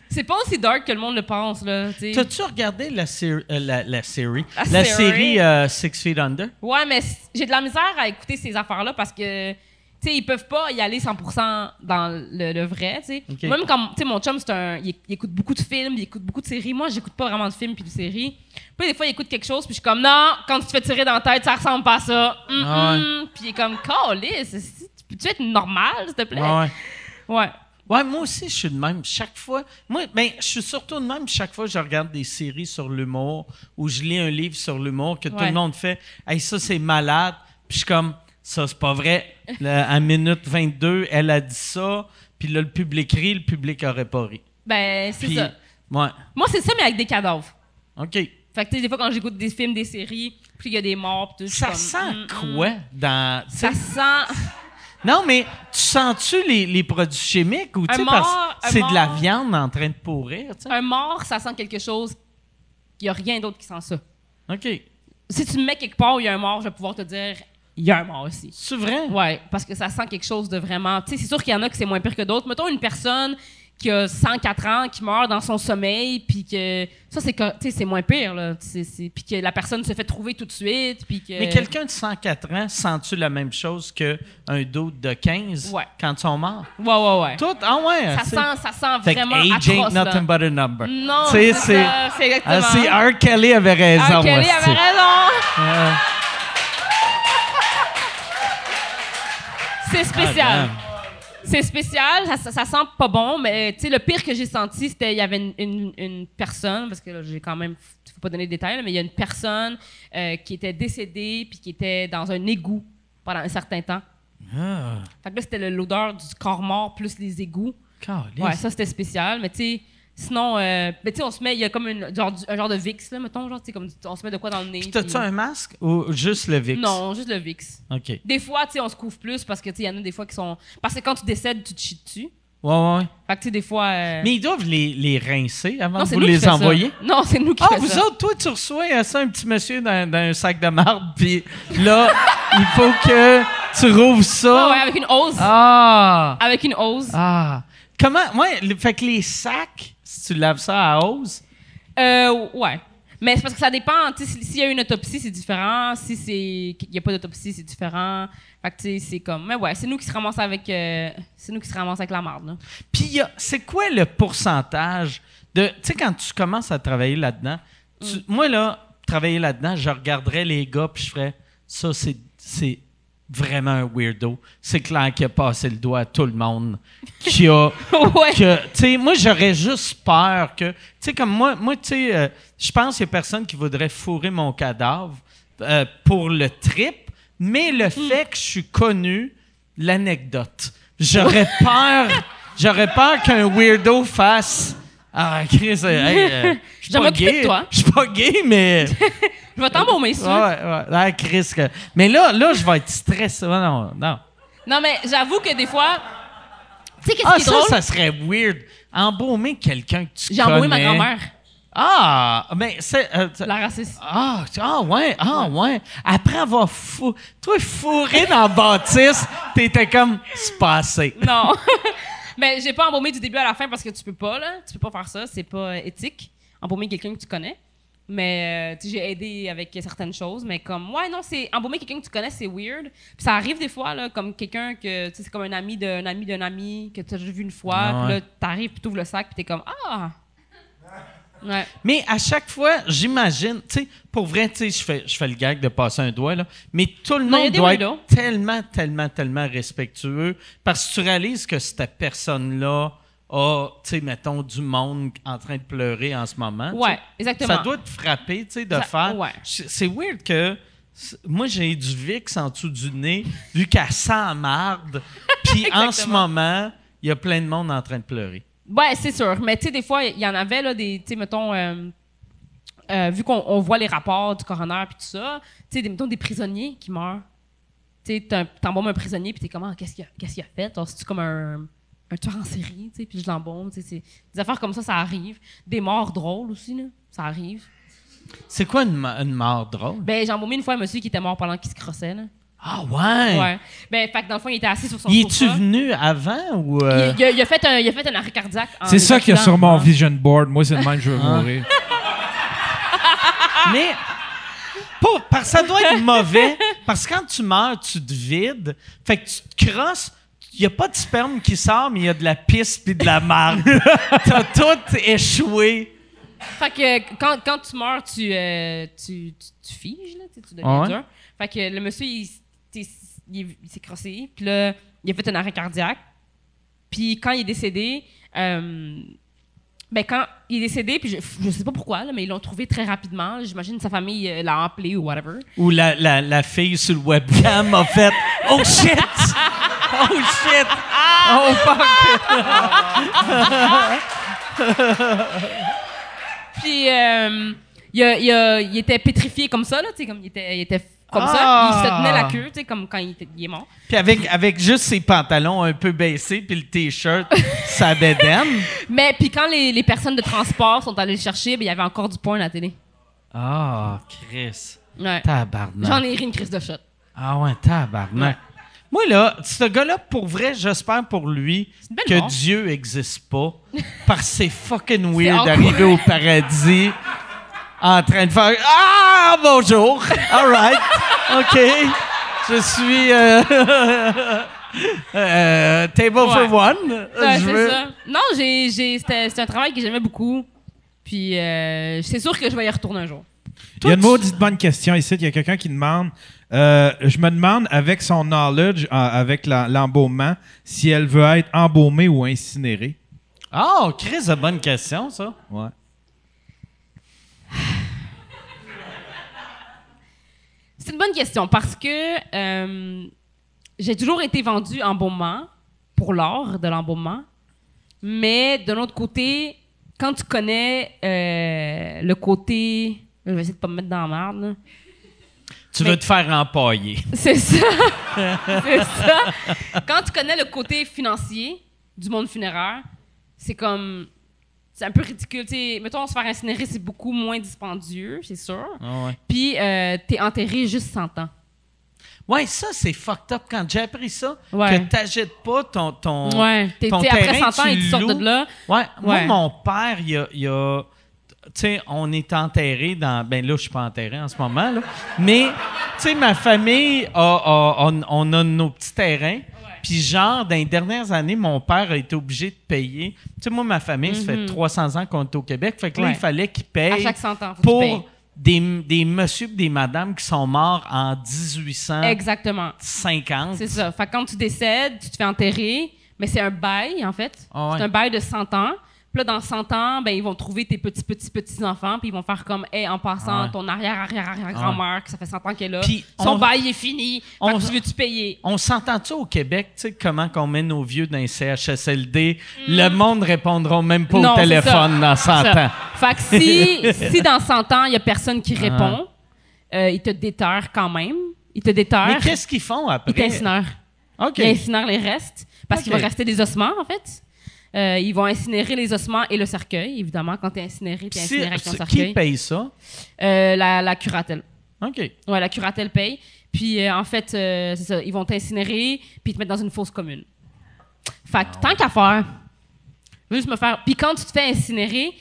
C'est pas aussi dark que le monde le pense, là. Tu sais. T'as-tu regardé la série? La série série? Six Feet Under? Ouais, mais j'ai de la misère à écouter ces affaires-là parce que, tu Tu sais, ils peuvent pas y aller 100% dans le vrai, tu sais. Ok. Même quand, tu sais, mon chum, il écoute beaucoup de films, il écoute beaucoup de séries. Moi, j'écoute pas vraiment de films puis de séries. Puis des fois, il écoute quelque chose, puis je suis comme, non, quand tu te fais tirer dans la tête, ça ressemble pas à ça. Ah Puis il est comme, câlisse, peux-tu être normal, s'il te plaît? Ouais. Ouais. Ouais, moi aussi, je suis de même. Chaque fois. Moi, ben, je suis surtout de même chaque fois que je regarde des séries sur l'humour ou je lis un livre sur l'humour que tout Ouais. le monde fait. Hey, ça, c'est malade. Puis je suis comme, ça, c'est pas vrai. Là, à minute 22, elle a dit ça. Puis là, le public rit, le public aurait pas ri. Ben, c'est Puis, ça. ouais. Moi, c'est ça, mais avec des cadavres. OK. Fait que, tu sais, des fois, quand j'écoute des films, des séries, puis il y a des morts, puis tout, je suis Ça comme, sent quoi dans. Ça sent. Non, mais tu sens-tu les produits chimiques ou tu sais, Un parce mort, que un c'est de la mort. viande en train de pourrir, tu sais? Un mort, ça sent quelque chose. Il y a rien d'autre qui sent ça. OK. Si tu me mets quelque part où il y a un mort, je vais pouvoir te dire, il y a un mort aussi. C'est vrai? Ouais, parce que ça sent quelque chose de vraiment. Tu sais, c'est sûr qu'il y en a que c'est moins pire que d'autres. Mettons une personne qui a 104 ans, qui meurt dans son sommeil, puis que ça, tu sais, c'est moins pire, là. Puis que la personne se fait trouver tout de suite, puis que. Mais quelqu'un de 104 ans, sens-tu la même chose qu'un doute de 15 Ouais. quand ils sont morts? Ouais. Tout? Ah ouais? Ça sent Fait que vraiment age ain't atroce, là. nothing but a number. Non, Tu sais, c'est ça, c'est exactement. c'est R. Kelly avait raison. R. Kelly hostie. avait raison. C'est spécial. Ah, C'est spécial, ça sent pas bon, mais tu sais, le pire que j'ai senti, c'était il y avait une personne, parce que là, j'ai quand même, faut pas donner de détails, là, mais il y a une personne qui était décédée puis qui était dans un égout pendant un certain temps. Ah, Fait que là, c'était l'odeur du corps mort plus les égouts. calisse. Ouais, ça c'était spécial, mais tu sais, sinon, ben, tu sais, on se met, il y a comme un genre de Vicks, là, mettons, genre, tu sais, comme on se met de quoi dans le nez. Puis t'as-tu puis- un masque ou juste le VIX? Non, juste le Vicks. OK. Des fois, tu sais, on se couvre plus parce que, tu sais, il y en a des fois qui sont. Parce que quand tu décèdes, tu te chies dessus. Ouais. Fait que, tu sais, des fois. Mais ils doivent les rincer avant non, de c'est vous nous qui les fait ça. envoyer? Non, c'est nous qui Ah, fait vous ça. autres, toi, tu reçois ça, un petit monsieur dans un sac de marde, puis là, il faut que tu rouvres ça. Ouais, avec une hose. Ah! Avec une hose. Ah! Comment? Ouais, fait que les sacs, si tu laves ça à hose, Ouais. Mais c'est parce que ça dépend. Tu sais, s'il y a une autopsie, c'est différent. Si il n'y a pas d'autopsie, c'est différent. Fait que, tu sais, c'est comme. Mais ouais, c'est nous qui se ramassons avec. C'est nous qui se ramassons avec la marde, là. puis c'est quoi le pourcentage de... Tu sais, quand tu commences à travailler là-dedans, moi, là, travailler là-dedans, je regarderais les gars, puis je ferais, ça, c'est vraiment un weirdo. C'est clair qu'il a passé le doigt à tout le monde. Qui a... Ouais. Tu sais, moi, j'aurais juste peur que... Tu sais, comme moi tu sais, je pense qu'il y a personne qui voudrait fourrer mon cadavre pour le trip, mais le fait que je suis connu, l'anecdote. J'aurais peur qu'un weirdo fasse... Ah, Chris, hey, je suis Je vais pas m'occuper gay. de toi. Je suis pas gay, mais... Je vais t'embaumer, ça. Ouais. Ah, Chris, mais là, je vais être stressé. Non. Non, mais j'avoue que des fois. Tu sais, qu'est-ce Ah, qui est drôle? ça serait weird. Embaumer quelqu'un que tu connais. J'ai embaumé ma grand-mère. Ah, mais c'est... La raciste. ouais. Après avoir fourré dans la bâtisse, t'étais comme, c'est pas assez. Non. Mais j'ai pas embaumé du début à la fin parce que tu peux pas, là. Tu peux pas faire ça. C'est pas éthique. Embaumer quelqu'un que tu connais. Mais tu sais, j'ai aidé avec certaines choses. Mais comme, ouais, non, c'est embaumer quelqu'un que tu connais, c'est weird. Puis ça arrive des fois, là, comme quelqu'un que, tu sais, c'est comme un ami d'un ami d'un ami que tu as vu une fois. Ah ouais. Puis là, t'arrives, puis t'ouvres le sac, puis t'es comme, ah! Ouais. Mais à chaque fois, j'imagine, tu sais, pour vrai, tu sais, je fais le gag de passer un doigt, là, mais tout le Non, il y a monde des doit weirdos. être tellement respectueux parce que tu réalises que cette personne-là a, tu sais, mettons, du monde en train de pleurer en ce moment. tu sais. Ouais, exactement. Ça doit te frapper, tu sais, de Ça- faire. ouais. C'est weird que. Moi, j'ai du VIX en dessous du nez, vu qu'elle sent marde. Puis en ce Exactement. moment, il y a plein de monde en train de pleurer. Ouais, c'est sûr. Mais tu sais, des fois, il y en avait, là, des, tu sais, mettons, vu qu'on voit les rapports du coroner puis tout ça, tu sais, mettons, des prisonniers qui meurent. Tu sais, t'embaumes un prisonnier puis t'es comme, ah, qu'est-ce qu'il a fait? Alors, c'est-tu comme un tueur en série, tu sais, puis je l'embaume, tu sais, des affaires comme ça arrive. Des morts drôles aussi, là, ça arrive. C'est quoi une mort drôle? Ben, j'ai embaumé une fois un monsieur qui était mort pendant qu'il se crossait, là. Ah ouais! Ouais. Ben, fait que dans le fond, il était assis sur son Y es-tu sofa. venu avant ou. Il a fait un arrêt cardiaque. en C'est ça qu'il y a éjaculant. sur mon vision board. Moi, c'est le même que je veux mourir. Mais. Parce que ça doit être mauvais Parce que quand tu meurs, tu te vides. Fait que tu te crosses. Il n'y a pas de sperme qui sort, mais il y a de la pisse puis de la marde. T'as tout échoué. Fait que quand tu meurs, tu figes, là, tu deviens dur. Fait que le monsieur, il s'est crossé, puis là, il a fait un arrêt cardiaque. Puis quand il est décédé, quand il est décédé, puis je sais pas pourquoi, là, mais ils l'ont trouvé très rapidement. J'imagine que sa famille l'a appelé ou whatever. Ou la fille sur le webcam a fait « Oh shit! Oh shit! Oh fuck! » Puis il était pétrifié comme ça, là, tu sais, comme il était comme ça. Il se tenait la queue, tu sais, comme quand il est mort. Puis avec juste ses pantalons un peu baissés, puis le T-shirt, sa bédaine. Mais puis quand les personnes de transport sont allées le chercher, il y avait encore du porn à la télé. Ah, Chris. Ouais. Tabarnak. J'en ai ri une crise de shot. Ah ouais, tabarnak. Moi, là, ce gars-là, pour vrai, j'espère pour lui une belle que mort. Dieu n'existe pas. Parce que c'est fucking weird awkward. d'arriver au paradis en train de faire « Ah, bonjour! All right. OK. Je suis... table for one. Ouais, Je c'est veux- ça. Non, c'était un travail que j'aimais beaucoup. Puis c'est sûr que je vais y retourner un jour. Il y a une maudite bonne question ici. Il y a quelqu'un qui demande je me demande, avec son knowledge, avec l'embaumement, si elle veut être embaumée ou incinérée. Oh, Chris, a bonne question, ça. Ouais. C'est une bonne question parce que j'ai toujours été vendue embaumement pour l'art de l'embaumement. Mais d'un autre côté, quand tu connais le côté... Je vais essayer de pas me mettre dans la merde, là. Tu veux te faire empailler. C'est ça. C'est ça. Quand tu connais le côté financier du monde funéraire, c'est comme... C'est un peu ridicule. T'sais, mettons, se faire incinérer, c'est beaucoup moins dispendieux, c'est sûr. Ah ouais. Puis, t'es enterré juste 100 ans. Ouais, ça, c'est fucked up. Quand j'ai appris ça, Ouais. que t'achètes pas ton Ouais. ton T'es après terrain, 100 ans, tu ils te sortent loues. de là. Ouais. Moi, Ouais. mon père, il y a tu sais, on est enterré dans... Ben là, je suis pas enterré en ce moment, là. Mais, tu sais, ma famille, on a nos petits terrains. Puis genre, dans les dernières années, mon père a été obligé de payer. Tu sais, moi, ma famille, ça fait 300 ans qu'on est au Québec. Fait que là, Ouais. il fallait qu'il À paye chaque 100 ans, faut que tu payes. pour des messieurs et des madames qui sont morts en 1850. Exactement. C'est ça. Fait que quand tu décèdes, tu te fais enterrer, mais c'est un bail, en fait. Ah ouais. C'est un bail de 100 ans. Puis là, dans 100 ans, ben, ils vont trouver tes petits-enfants, puis ils vont faire comme, hey, en passant, Ouais. ton arrière-arrière-arrière-grand-mère, que ça fait 100 ans qu'elle est là, Puis son on- bail est fini, on- fait que tu veux-tu payer? On s'entend-tu au Québec, tu sais, comment qu'on met nos vieux dans les CHSLD? Le monde répondra même pas Non, au c'est téléphone dans 100 Ça. ans. Fait que si dans 100 ans, il n'y a personne qui répond, ils te déterrent quand même. Ils te déterrent. Mais qu'est-ce qu'ils font après? Ils t'incinèrent. OK. Ils incinèrent les restes. Parce Ok. qu'il va rester des ossements, en fait. Ils vont incinérer les ossements et le cercueil. Évidemment, quand tu es incinéré, tu es incinéré avec ton Qui cercueil. paye ça? La curatelle. OK. Ouais, la curatelle paye. Puis, en fait, c'est ça. Ils vont t'incinérer puis te mettre dans une fosse commune. Fait que, tant qu'à faire, juste me faire... Puis quand tu te fais incinérer,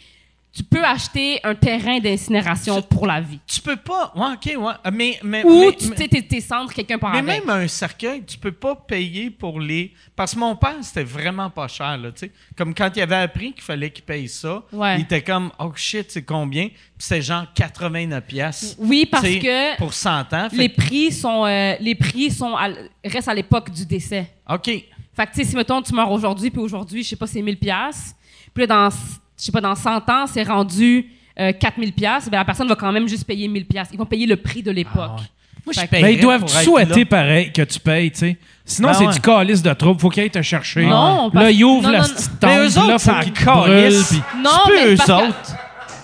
tu peux acheter un terrain d'incinération pour la vie. Tu peux pas... Ouais, OK, ouais. Mais, Ou, mais- tu sais, tes cendres, quelqu'un part mais avec. même un cercueil, tu peux pas payer pour les... Parce que mon père, c'était vraiment pas cher, là, tu sais. Comme quand il avait appris qu'il fallait qu'il paye ça, Ouais. il était comme, oh shit, c'est combien? Puis c'est genre 89 piastres. Oui, parce tu sais, que Pour 100 ans. Fait les prix sont restent à l'époque du décès. OK. Fait que, tu sais, si, mettons, tu meurs aujourd'hui, puis aujourd'hui, je sais pas, c'est 1000 pièces. Puis là, je sais pas, dans 100 ans, c'est rendu 4000 pièces. Ben la personne va quand même juste payer 1000 pièces. Ils vont payer le prix de l'époque. Ah ouais. Moi, je Fait que- paierais Mais ils doivent pour être souhaiter là. pareil que tu payes, tu sais. Sinon, Ben c'est ouais. du calice de trouble. Faut qu'ils aillent te chercher. Non, Là, parce- ils ouvrent non, la non, petite Mais tombe. eux Puis là, autres, faut ça qu'ils te brûlent. calisse. Puis... Non, Tu peux, mais eux parce que- autres.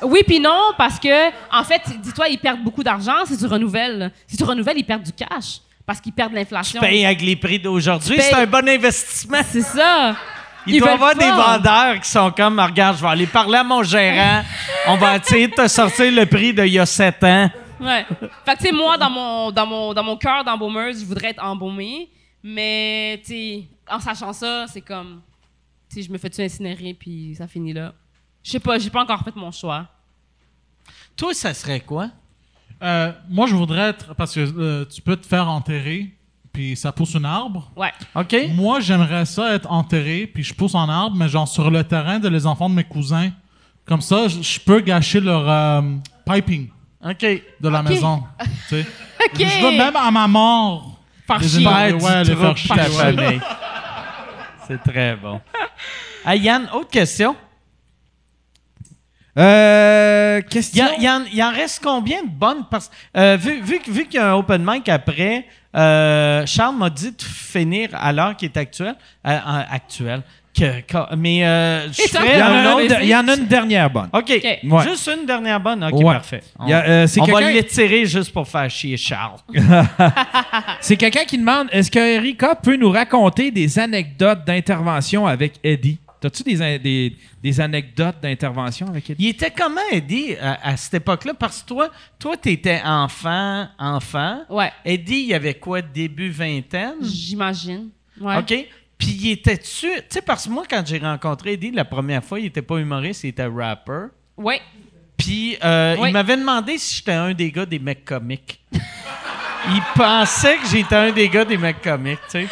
Oui, puis non, parce que, en fait, dis-toi, ils perdent beaucoup d'argent si tu renouvelles. Si tu renouvelles, ils perdent du cash parce qu'ils perdent Tu l'inflation. payes avec les prix d'aujourd'hui. Tu payes- C'est un bon investissement. C'est ça. Il doit y veulent avoir des pas. vendeurs qui sont comme, regarde, je vais aller parler à mon gérant. On va essayer de te sortir le prix d'il y a 7 ans. Ouais. Fait que, tu sais, moi, dans mon cœur d'embaumeuse, je voudrais être embaumée. Mais, tu sais, en sachant ça, c'est comme, tu sais, je me fais-tu incinérer, puis ça finit là. Je sais pas, j'ai pas encore fait mon choix. Toi, ça serait quoi? Moi, je voudrais être... Parce que tu peux te faire enterrer, puis ça pousse un arbre. Ouais. OK? Moi, j'aimerais ça être enterré, puis je pousse en arbre, mais genre sur le terrain de les enfants de mes cousins. Comme ça, je peux gâcher leur piping OK. de la maison. Tu sais. OK. Je veux même à ma mort... Faire les chier. énerver, Faire ouais, du les faire trouble chier, ta ouais. famille. C'est très bon. Hey, Yann, autre question. Question. Il en reste combien de bonnes? Parce, vu qu'il y a un open mic après, Charles m'a dit de finir à l'heure qui est actuelle. Actuelle. Mais je Et ça, ferais Il y, en un a autre. une, il y en a une dernière bonne. OK. Ouais. Juste une dernière bonne. OK, Ouais. parfait. Il y a, c'est On va quelqu'un- l'étirer juste pour faire chier Charles. C'est quelqu'un qui demande est-ce que Erika peut nous raconter des anecdotes d'intervention avec Eddie? T'as-tu des anecdotes d'intervention avec Eddie? Il était comment, Eddie, à cette époque-là? Parce que toi, t'étais enfant. Ouais. Eddie, il avait quoi, début vingtaine? J'imagine. Ouais. OK? Puis il était-tu... Tu sais, parce que moi, quand j'ai rencontré Eddie la première fois, il était pas humoriste, il était rapper. Ouais. Puis Oui. il m'avait demandé si j'étais un des gars des mecs comiques. Il pensait que j'étais un des gars des mecs comiques, tu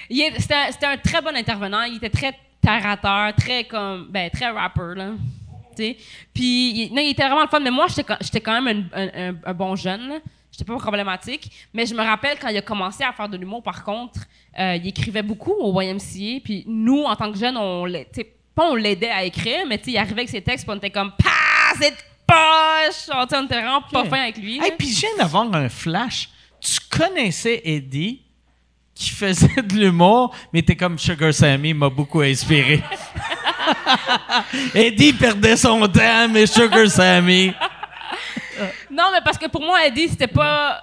sais. C'était un très bon intervenant. Il était très terre à terre, très rapper, là. Tu sais. Puis, il était vraiment le fun. Mais moi, j'étais quand même un bon jeune, là. J'étais pas problématique. Mais je me rappelle quand il a commencé à faire de l'humour, par contre, il écrivait beaucoup au YMCA. Puis nous, en tant que jeunes, on l'aidait à écrire, mais tu sais, il arrivait avec ses textes, puis on était comme « Pah! C'est de poche! » On était vraiment pas fin avec lui. Hey, puis je viens d'avoir un flash. Tu connaissais Eddie qui faisait de l'humour, mais t'es comme Sugar Sammy m'a beaucoup inspiré. Eddie perdait son temps, mais Sugar Sammy... Non, mais parce que pour moi, Eddie, c'était pas...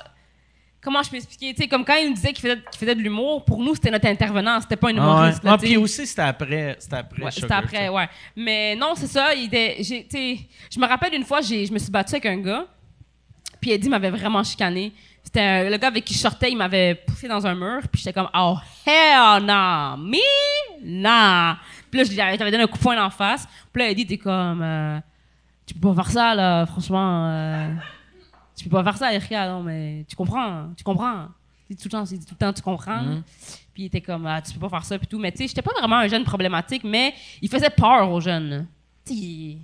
Comment je peux expliquer? Tu sais, comme quand il nous disait qu'il faisait de l'humour, pour nous, c'était notre intervenant, c'était pas un humoriste. là, tu sais. Puis aussi, c'était après Ouais, c'était Sugar, après, ouais. Mais non, c'est ça. Je me rappelle une fois, je me suis battue avec un gars, puis Eddie m'avait vraiment chicané. C'était le gars avec qui je sortais, il m'avait poussé dans un mur, puis j'étais comme « Oh, hell no! Me? Nah! » Puis là, j'avais donné un coup de poing en face. Puis là, Eddie était comme tu peux pas faire ça, là, franchement. Tu peux pas faire ça, Erika, non, mais tu comprends. Il dit tout le temps, tu comprends. Puis il était comme, tu peux pas faire ça, puis tout. Mais tu sais, j'étais pas vraiment un jeune problématique, mais il faisait peur aux jeunes. Tu sais,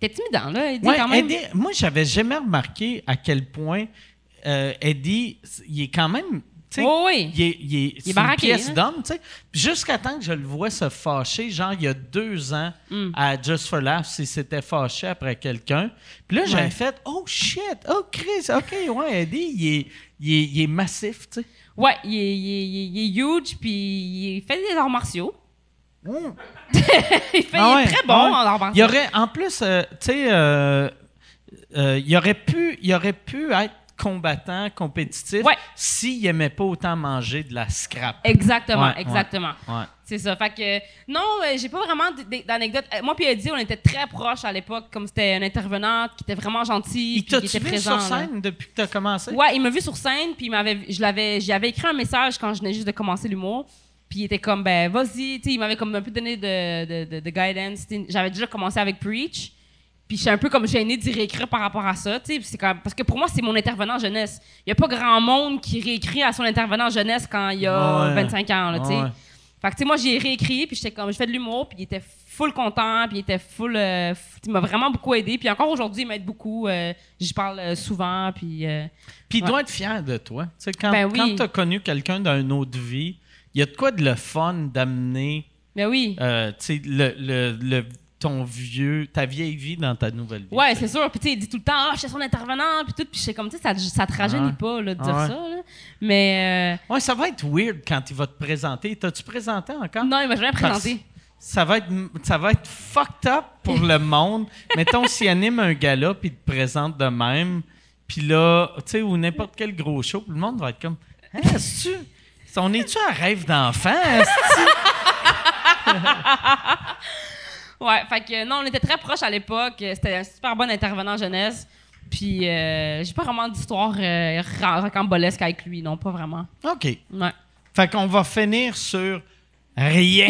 t'es timidant, là, Eddie, Ouais, quand même. Eddie, moi, j'avais jamais remarqué à quel point Eddie, il est quand même... tu sais, Oui. il est est une baraqué, pièce hein? d'homme, tu sais. Puis jusqu'à temps que je le vois se fâcher, genre il y a 2 ans, à Just for Laughs, il s'était fâché après quelqu'un. Puis là, j'avais fait « Oh shit! Oh Chris! OK, ouais, Eddie, il est massif, tu sais. » Ouais, il est huge, puis il fait des arts martiaux. il est très bon en arts martiaux. Il y aurait, en plus, tu sais, il aurait pu être combattant, compétitif, Ouais. s'il aimait pas autant manger de la scrap. Exactement, Ouais, exactement. Ouais. C'est ça. Fait que, non, j'ai pas vraiment d'anecdotes. Moi puis Eddie, on était très proches à l'époque, comme c'était un intervenant qui était vraiment gentil, Il puis qui t'a-tu était vu présent. sur là. scène depuis que tu as commencé? Ouais, il m'a vu sur scène, puis j'avais écrit un message quand je venais juste de commencer l'humour. Puis il était comme, ben, vas-y, tu sais, il m'avait comme un peu donné de guidance. J'avais déjà commencé avec Preach. Puis je suis un peu comme gênée d'y réécrire par rapport à ça, tu sais. C'est comme, parce que pour moi, c'est mon intervenant jeunesse. Il n'y a pas grand monde qui réécrit à son intervenant jeunesse quand il y a Ouais. 25 ans, là, tu sais. Ouais. Fait que, tu sais, moi, j'ai réécrit, puis j'étais comme, je fais de l'humour, puis il était full content, puis il était full. Il m'a vraiment beaucoup aidé. Puis encore aujourd'hui, il m'aide beaucoup. J'y parle souvent, puis. Puis il Ouais. doit être fier de toi. Tu sais, quand Ben oui. quand tu as connu quelqu'un d'une autre vie, il y a de quoi de le fun d'amener Ben oui. tu sais, ta vieille vie dans ta nouvelle vie. Ouais, c'est sûr. Puis tu sais, il dit tout le temps, ah, je suis son intervenant, puis tout. Puis je sais comme, tu sais, ça te rajeunit Ouais. pas, là, de dire Ouais. ça, là. Mais. Ouais, ça va être weird quand il va te présenter. T'as-tu présenté encore? Non, il m'a jamais présenté. Ça va être fucked up pour le monde. Mettons, s'il anime un gala puis il te présente de même, puis là, tu sais, ou n'importe quel gros show, le monde va être comme, hein, on est-tu à rêve d'enfant? Ouais, fait que non, on était très proches à l'époque. C'était un super bon intervenant jeunesse. Puis j'ai pas vraiment d'histoire rocambolesque avec lui, non, pas vraiment. OK. Ouais. Fait qu'on va finir sur rien.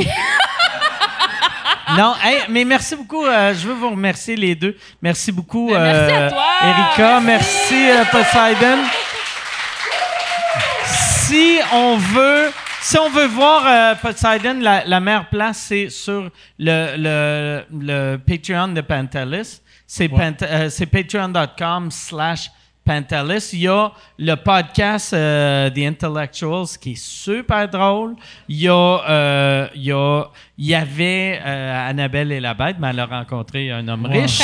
Non, hey, mais merci beaucoup. Je veux vous remercier les deux. Merci beaucoup, merci à toi. Erika. Merci, Poseidon. Si on veut voir Poseidon, la meilleure place, c'est sur le Patreon de Pantelis. C'est patreon.com/Pantelis. Il y a le podcast The Intellectuals qui est super drôle. Il y avait Annabelle et la Bête, mais elle a rencontré un homme riche.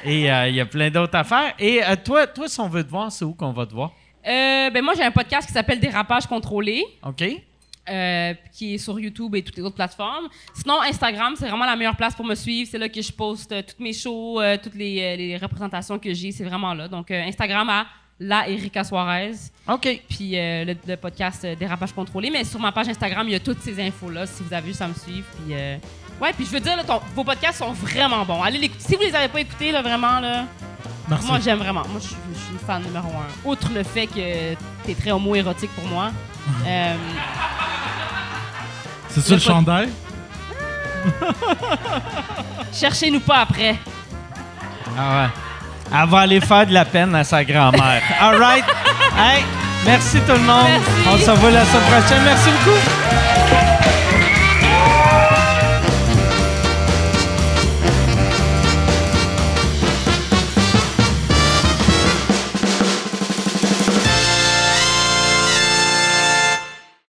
Et il y a plein d'autres affaires. Et toi, si on veut te voir, c'est où qu'on va te voir? Moi, j'ai un podcast qui s'appelle Dérapage contrôlé. OK. Qui est sur YouTube et toutes les autres plateformes. Sinon, Instagram, c'est vraiment la meilleure place pour me suivre. C'est là que je poste toutes mes shows, toutes les représentations que j'ai. C'est vraiment là. Donc, Instagram à la Erika Suarez. OK. Puis le podcast Dérapage contrôlé. Mais sur ma page Instagram, il y a toutes ces infos-là, si vous avez juste à me suivre. Puis, puis je veux dire, là, vos podcasts sont vraiment bons. Allez l'écouter. Si vous les avez pas écoutés, là, vraiment, là... Merci. Moi, j'aime vraiment. Moi, je suis une fan numéro 1. Outre le fait que t'es très homo-érotique pour moi. C'est ça le chandail? Cherchez-nous pas après. Ah ouais. Elle va aller faire de la peine à sa grand-mère. All right. Hey, merci tout le monde. Merci. On se revoit la semaine prochaine. Merci beaucoup.